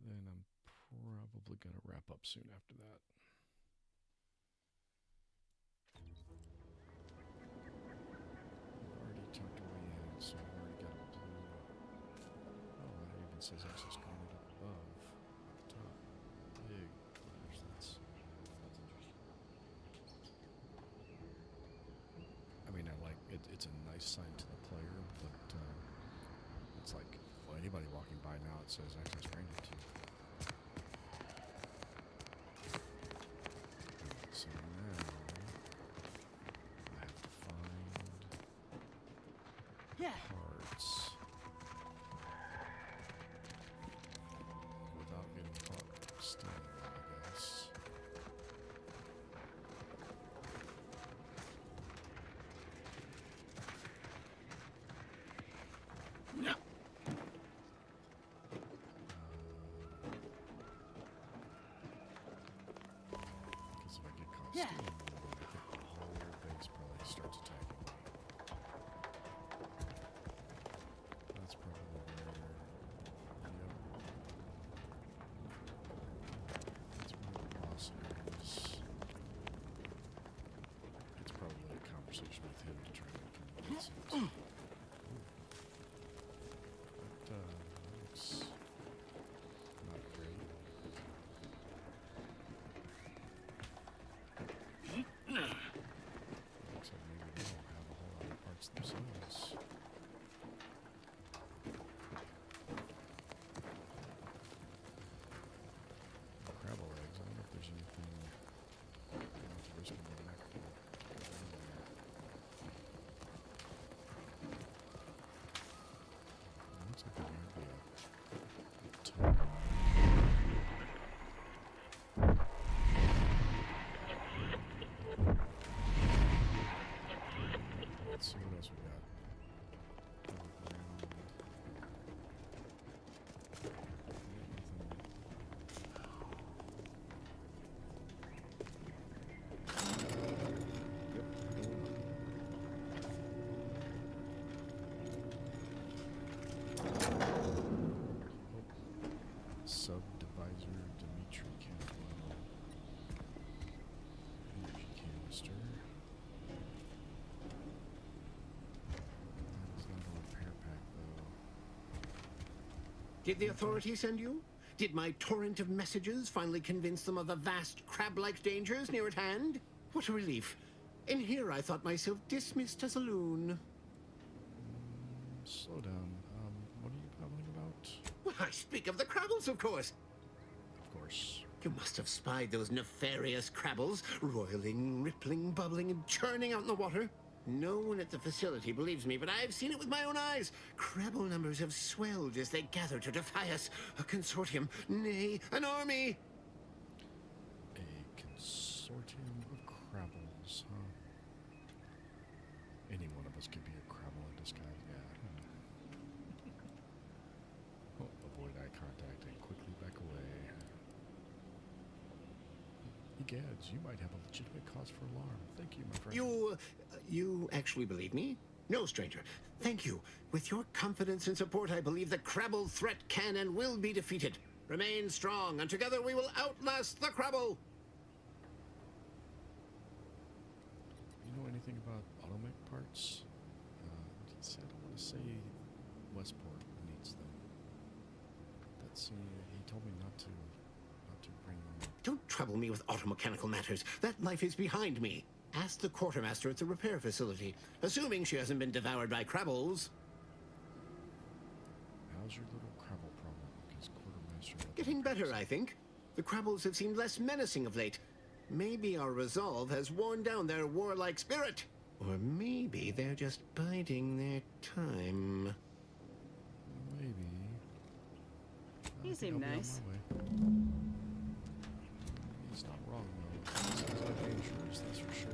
[SPEAKER 1] then I'm probably going to wrap up soon after that. I've already tucked away in, so I've already got a blue. Oh, it even says access granted up above at the top. Big letters. That's interesting. I mean, I like it. It's a nice sign to the player, but it's like, well, anybody walking by now, it says access granted to. So now I have to find parts without getting caught stealing them, I guess. No. Because if I get caught stealing them, I think the whole base probably starts attacking me. That's probably where. Yep. That's where the boss is. It's probably a conversation with him to try to convince him to. Looks not great. Looks like maybe they don't have a whole lot of parts themselves. Crabble eggs. I don't know if there's anything worth risking the neck for. Looks like there might be a ton. Let's see what else we got. Subdivisor Dimitri Cantwell. Energy canister. That is not a repair pack, though.
[SPEAKER 15] Did the authorities send you? Did my torrent of messages finally convince them of the vast crab-like dangers near at hand? What a relief. In here, I thought myself dismissed as a loon.
[SPEAKER 1] Slow down. What are you babbling about?
[SPEAKER 15] Well, I speak of the Crabbles, of course.
[SPEAKER 1] Of course.
[SPEAKER 15] You must have spied those nefarious Crabbles, roiling, rippling, bubbling, and churning out in the water. No one at the facility believes me, but I've seen it with my own eyes. Crabble numbers have swelled as they gather to defy us. A consortium, nay, an army.
[SPEAKER 1] A consortium of Crabbles, huh? Any one of us could be a Crabble in disguise, yeah. Avoid eye contact and quickly back away. Egads, you might have a legitimate cause for alarm. Thank you, my friend.
[SPEAKER 15] You actually believe me? No, stranger. Thank you. With your confidence and support, I believe the Crabble threat can and will be defeated. Remain strong, and together we will outlast the Crabble.
[SPEAKER 1] You know anything about automech parts? He said, I want to say Westport needs them. That's, he told me not to bring them.
[SPEAKER 15] Don't trouble me with automechanical matters. That life is behind me. Ask the quartermaster at the repair facility, assuming she hasn't been devoured by Crabbles.
[SPEAKER 1] How's your little Crabble problem? Because quartermaster...
[SPEAKER 15] Getting better, I think. The Crabbles have seemed less menacing of late. Maybe our resolve has worn down their warlike spirit. Or maybe they're just biding their time.
[SPEAKER 1] Maybe.
[SPEAKER 3] You seem nice.
[SPEAKER 1] He's not wrong, though. This is dangerous, that's for sure.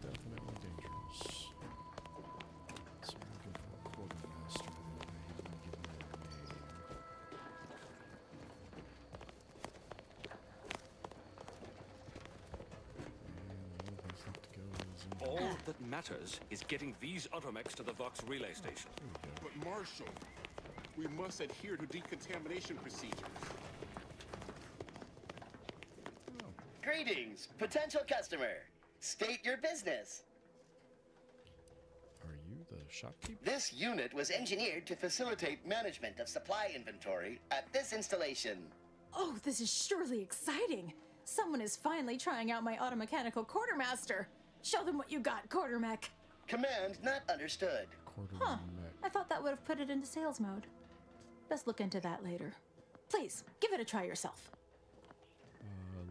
[SPEAKER 1] Definitely dangerous. So we'll go for a quartermaster. Give me a name. And the only place left to go is in
[SPEAKER 7] All that matters is getting these automechs to the Vox relay station.
[SPEAKER 9] But Marshal, we must adhere to decontamination procedures.
[SPEAKER 4] Greetings, potential customer. State your business.
[SPEAKER 1] Are you the shopkeeper?
[SPEAKER 4] This unit was engineered to facilitate management of supply inventory at this installation.
[SPEAKER 16] Oh, this is surely exciting. Someone is finally trying out my automechanical quartermaster. Show them what you got, quartermech.
[SPEAKER 4] Command not understood.
[SPEAKER 16] Huh. I thought that would have put it into sales mode. Best look into that later. Please, give it a try yourself.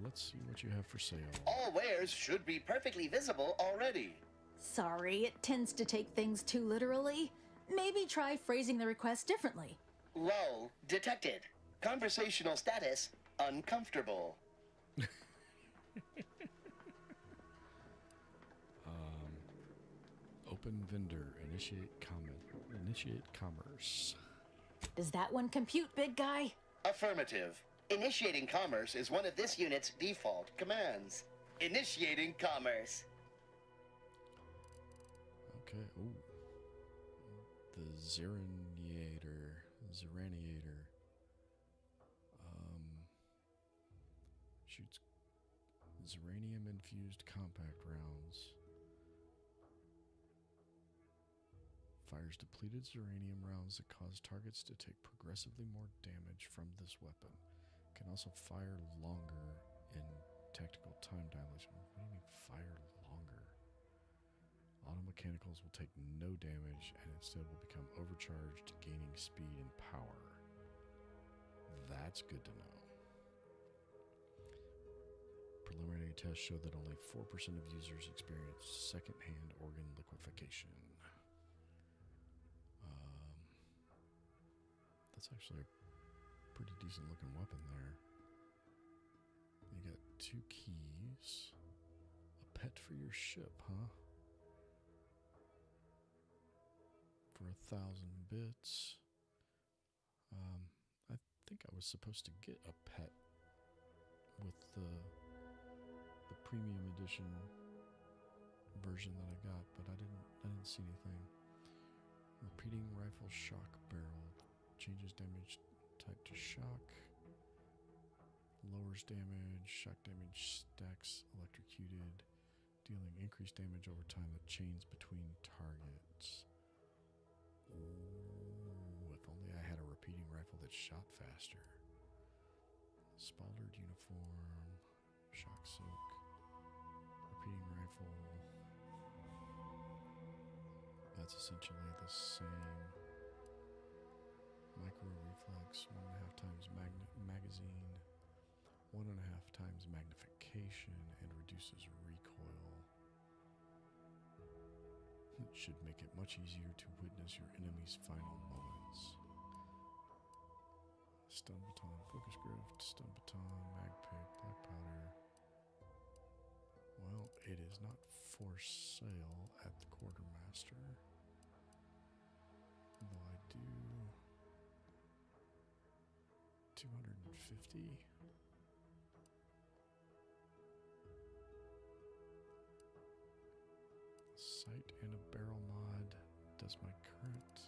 [SPEAKER 1] Let's see what you have for sale.
[SPEAKER 4] All wares should be perfectly visible already.
[SPEAKER 16] Sorry, it tends to take things too literally. Maybe try phrasing the request differently.
[SPEAKER 4] Lull detected. Conversational status uncomfortable.
[SPEAKER 1] Open vendor. Initiate comment. Initiate commerce.
[SPEAKER 16] Does that one compute, big guy?
[SPEAKER 4] Affirmative. Initiating commerce is one of this unit's default commands. Initiating commerce.
[SPEAKER 1] Okay. Ooh. The Ziraniator. Shoots Ziranium-infused compact rounds. Fires depleted Ziranium rounds that cause targets to take progressively more damage from this weapon. Can also fire longer in tactical time dilation. What do you mean fire longer? Automechanicals will take no damage and instead will become overcharged, gaining speed and power. That's good to know. Preliminary tests show that only 4% of users experience second-hand organ liquefaction. That's actually a pretty decent looking weapon there. You got 2 keys. A pet for your ship, huh? For 1,000 bits. I think I was supposed to get a pet with the premium edition version that I got, but I didn't see anything. Repeating rifle shock barrel. Changes damage type to shock. Lowers damage. Shock damage stacks electrocuted. Dealing increased damage over time that chains between targets. Ooh, if only I had a repeating rifle that gets shot faster. Spaldered uniform, shock soak, repeating rifle. That's essentially the same. Micro reflex, 1.5 times magazine, 1.5 times magnification, and reduces recoil. It should make it much easier to witness your enemy's final moments. Stun baton, focus grift, stun baton, mag pick, black powder. Well, it is not for sale at the quartermaster. Though I do 250. Sight and a barrel mod does my current.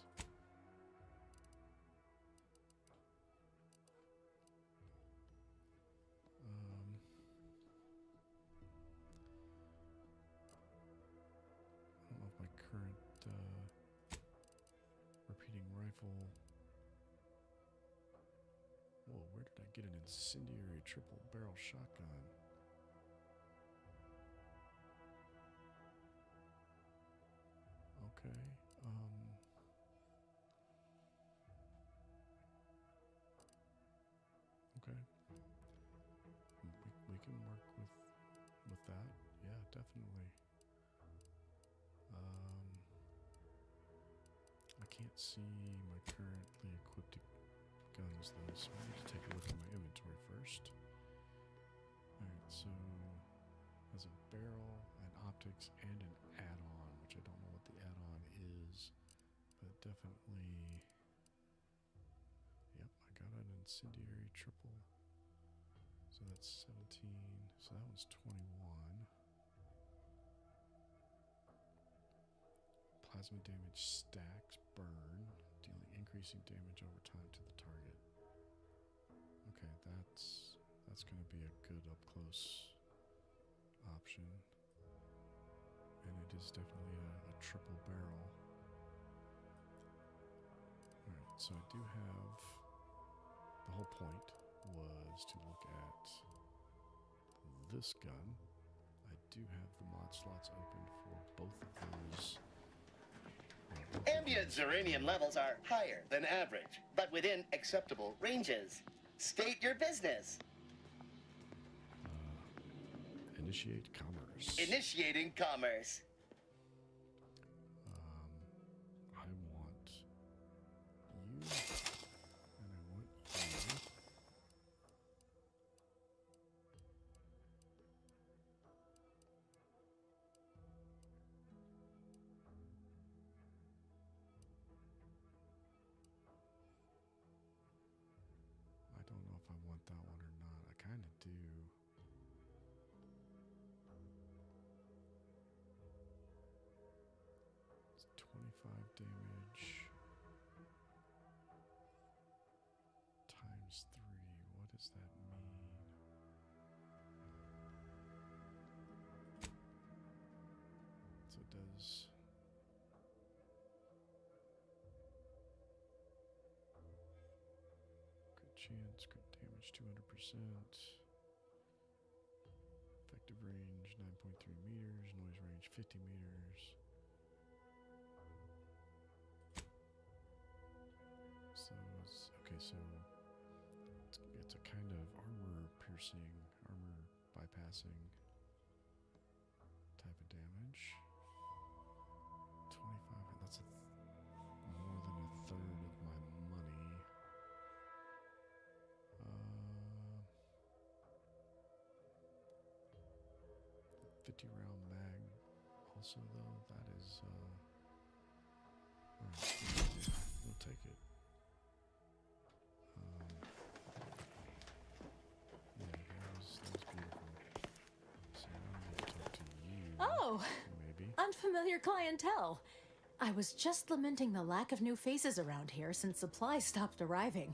[SPEAKER 1] I don't know if my current repeating rifle. Whoa, where did I get an incendiary triple barrel shotgun? Okay, okay. We can work with that. Yeah, definitely. I can't see my currently equipped guns though, so I need to take a look at my inventory first. Alright, so has a barrel, an optics, and an add-on, which I don't know what the add-on is, but definitely, yep, I got an incendiary triple, so that's 17, so that one's 21. Plasma damage stacks burn, dealing increasing damage over time to the target. Okay, that's going to be a good up close option, and it is definitely a triple barrel. All right, so I do have. The whole point was to look at this gun. I do have the mod slots open for both of those.
[SPEAKER 4] Ambient Zeranium levels are higher than average, but within acceptable ranges. State your business.
[SPEAKER 1] Initiate commerce.
[SPEAKER 4] Initiating commerce.
[SPEAKER 1] I want you, and I want you. I don't know if I want that one or not. I kind of do. It's 25 damage times 3. What does that mean? So it does. Crit chance, crit damage 200%. Effective range 9.3 meters, noise range 50 meters. So it's okay, so it's a kind of armor piercing, armor bypassing type of damage. 25, that's more than a third of my money. 50 round mag also though, that is alright, we'll take it. Yeah, that was beautiful. So now I need to talk to you.
[SPEAKER 16] Oh,
[SPEAKER 1] maybe.
[SPEAKER 16] Unfamiliar clientele. I was just lamenting the lack of new faces around here since supplies stopped arriving.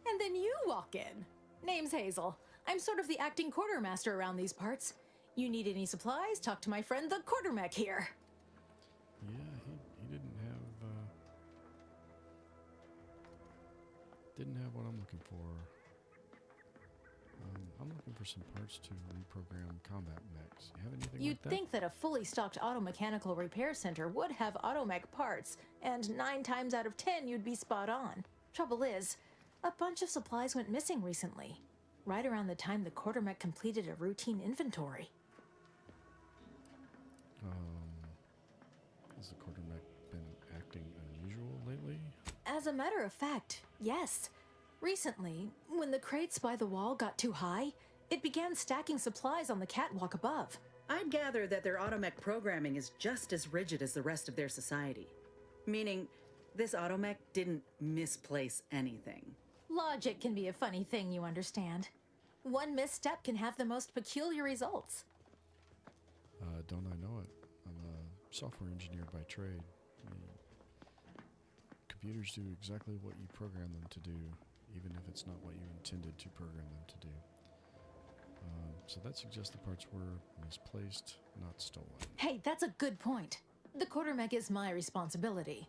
[SPEAKER 16] And then you walk in. Name's Hazel. I'm sort of the acting quartermaster around these parts. You need any supplies? Talk to my friend the quartermech here.
[SPEAKER 1] Yeah, he didn't have what I'm looking for. I'm looking for some parts to reprogram combat mechs. You have anything
[SPEAKER 16] You'd
[SPEAKER 1] like that?
[SPEAKER 16] think that a fully stocked auto-mechanical repair center would have automech parts, and 9 times out of 10 you'd be spot on. Trouble is, a bunch of supplies went missing recently, right around the time the quartermech completed a routine inventory.
[SPEAKER 1] Has the quartermech been acting unusual lately?
[SPEAKER 16] As a matter of fact, yes. Recently, when the crates by the wall got too high, it began stacking supplies on the catwalk above.
[SPEAKER 3] I'd gather that their automech programming is just as rigid as the rest of their society. Meaning, this automech didn't misplace anything.
[SPEAKER 16] Logic can be a funny thing, you understand. One misstep can have the most peculiar results.
[SPEAKER 1] Don't I know it? I'm a software engineer by trade. Computers do exactly what you program them to do, even if it's not what you intended to program them to do. So that suggests the parts were misplaced, not stolen.
[SPEAKER 16] Hey, that's a good point. The quartermech is my responsibility.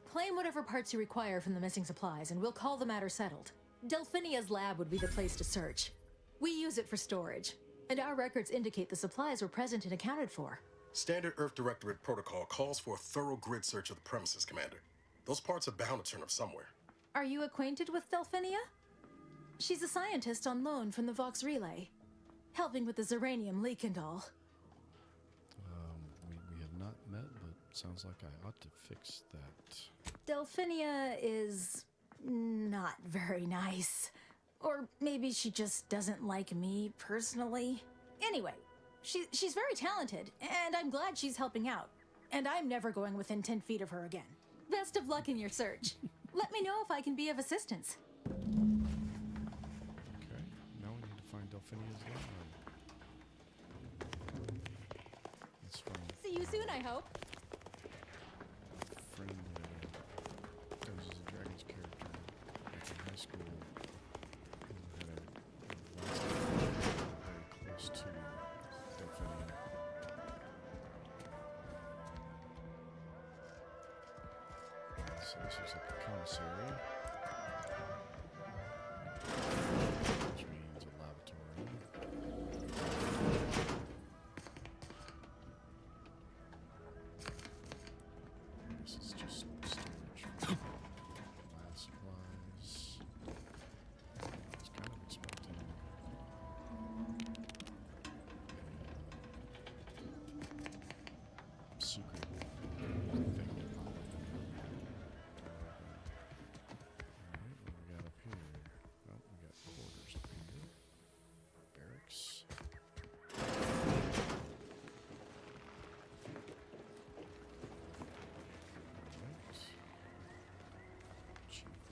[SPEAKER 16] Claim whatever parts you require from the missing supplies, and we'll call the matter settled. Delphinia's lab would be the place to search. We use it for storage, and our records indicate the supplies were present and accounted for.
[SPEAKER 5] Standard Earth Directorate protocol calls for a thorough grid search of the premises, Commander. Those parts are bound to turn up somewhere.
[SPEAKER 16] Are you acquainted with Delphinia? She's a scientist on loan from the Vox Relay, helping with the Zeranium leak and all.
[SPEAKER 1] We have not met, but sounds like I ought to fix that.
[SPEAKER 16] Delphinia is not very nice. Or maybe she just doesn't like me personally. Anyway, she's very talented, and I'm glad she's helping out. And I'm never going within 10 feet of her again. Best of luck in your search. Let me know if I can be of assistance.
[SPEAKER 1] Okay, now we need to find Delphinia's lab. That's fine.
[SPEAKER 16] See you soon, I hope.
[SPEAKER 1] A friend goes as a Dragon's character back in high school. Had a last very close to Delphinia. So this is like a commissary, which means a laboratory. This is just storage for lab supplies. I was kind of expecting a secret thing.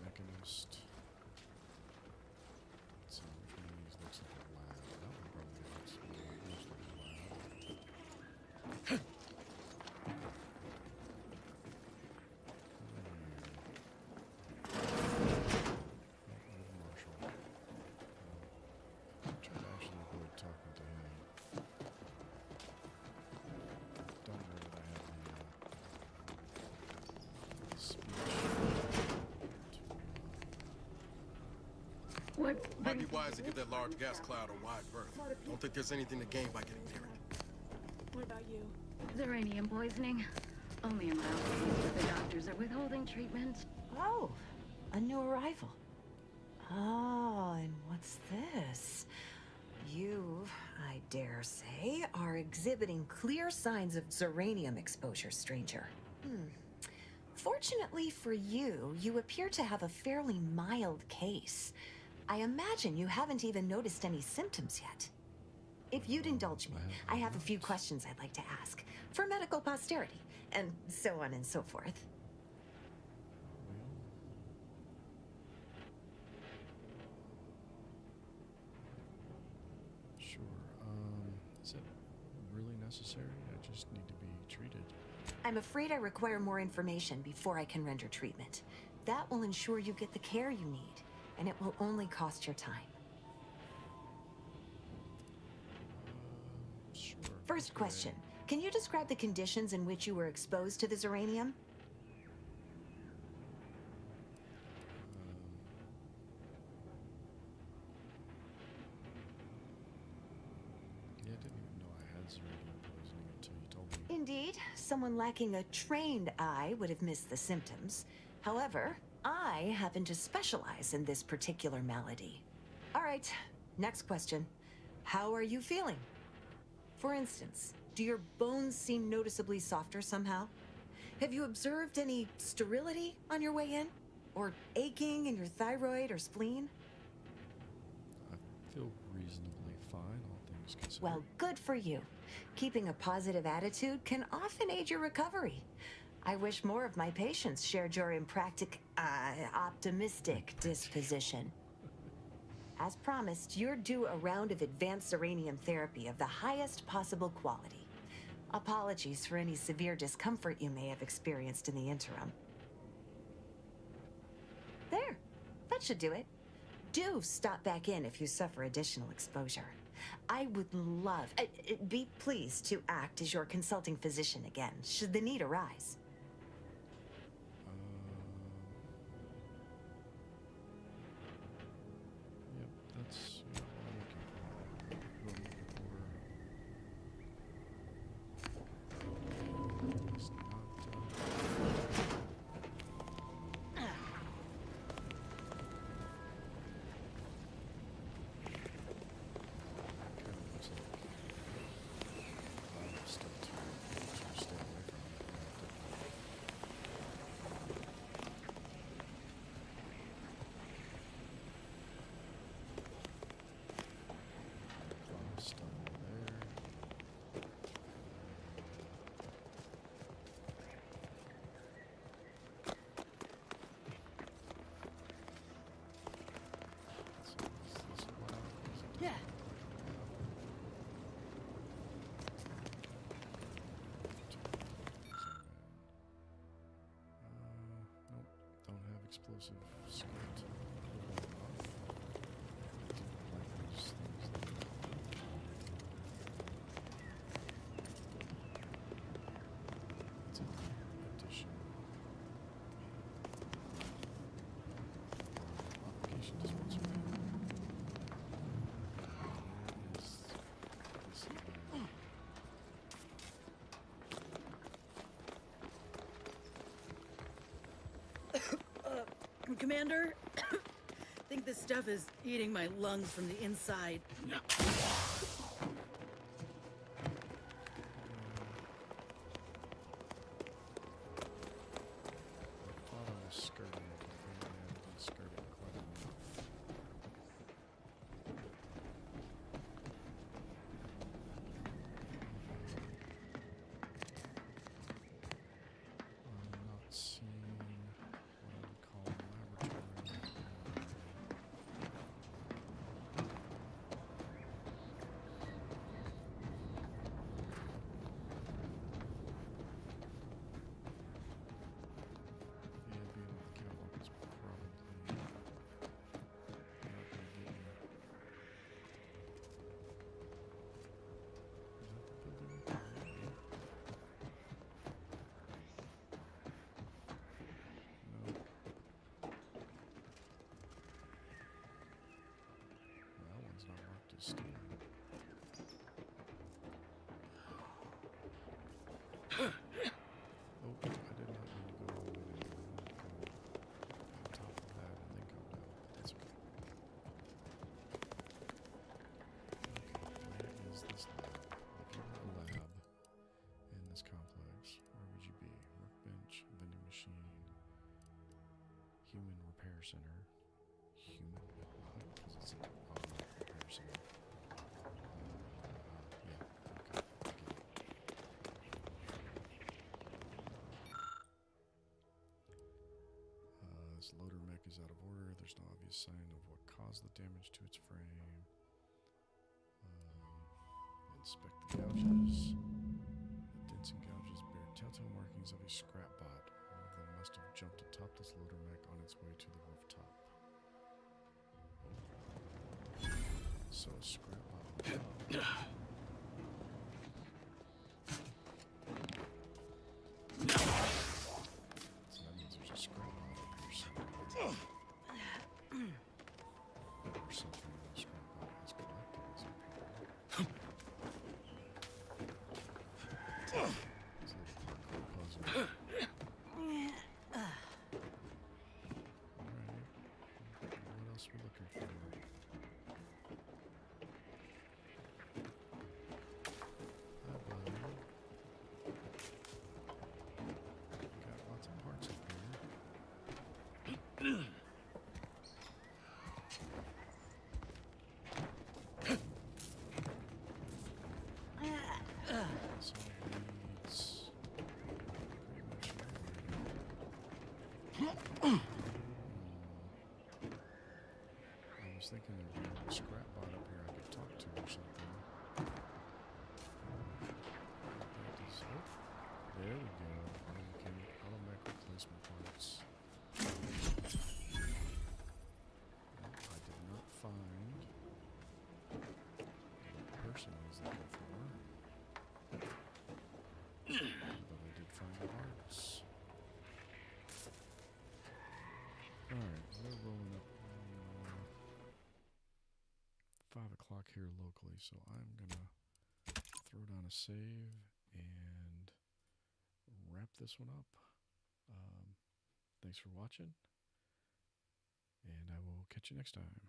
[SPEAKER 1] Mechanist. Let's see which one of these looks like a lab. That one probably looks like a lab. Marshall. I'm trying to actually avoid talking to him. Don't know that I have the speech.
[SPEAKER 5] Might be wise to give that large gas cloud a wide berth. Don't think there's anything to gain by getting near it.
[SPEAKER 16] What about you?
[SPEAKER 22] Zeranium poisoning. Only a mild case, but the doctors are withholding treatment.
[SPEAKER 17] Oh, a new arrival. Oh, and what's this? You, I dare say, are exhibiting clear signs of Zeranium exposure, stranger. Fortunately for you, you appear to have a fairly mild case. I imagine you haven't even noticed any symptoms yet. If you'd indulge me, I have a few questions I'd like to ask, for medical posterity, and so on and so forth.
[SPEAKER 1] Sure. Is it really necessary? I just need to be treated.
[SPEAKER 17] I'm afraid I require more information before I can render treatment. That will ensure you get the care you need, and it will only cost your time.
[SPEAKER 1] Sure.
[SPEAKER 17] First question. Can you describe the conditions in which you were exposed to the Zeranium? someone lacking a trained eye would have missed the symptoms. However, I happen to specialize in this particular malady. All right, next question. How are you feeling? For instance, do your bones seem noticeably softer somehow? Have you observed any sterility on your way in? Or aching in your thyroid or spleen?
[SPEAKER 1] I feel reasonably fine, all things considered.
[SPEAKER 17] Well, good for you. Keeping a positive attitude can often aid your recovery. I wish more of my patients shared your optimistic disposition. As promised, you're due a round of advanced uranium therapy of the highest possible quality. Apologies for any severe discomfort you may have experienced in the interim. There, that should do it. Do stop back in if you suffer additional exposure. I would love, be pleased to act as your consulting physician again, should the need arise.
[SPEAKER 1] Yep, that's what I'm looking for. It's not,
[SPEAKER 3] Yeah.
[SPEAKER 1] Nope, don't have explosive script.
[SPEAKER 3] Commander, I think this stuff is eating my lungs from the inside.
[SPEAKER 1] Human repair center. Human, because it's an repair center. Yeah, okay. This loader mech is out of order. There's no obvious sign of what caused the damage to its frame. Inspect the gouges. The dents and gouges bear telltale markings of a scrap bot. One of them must have jumped atop this loader mech on its way to the rooftop. So a scrap bot on top. So that means there's a scrap bot up here somewhere. Or something the scrap bot has collected is up here. It's a little parkour. I was thinking there'd be a little scrap bot up here I could talk to or something. There we go. Automatic replacement parts. I did not find the person I was looking for. But I did find the parts. Alright, we're rolling up 5 o'clock here locally, so I'm gonna throw down a save and wrap this one up. Thanks for watching, and I will catch you next time.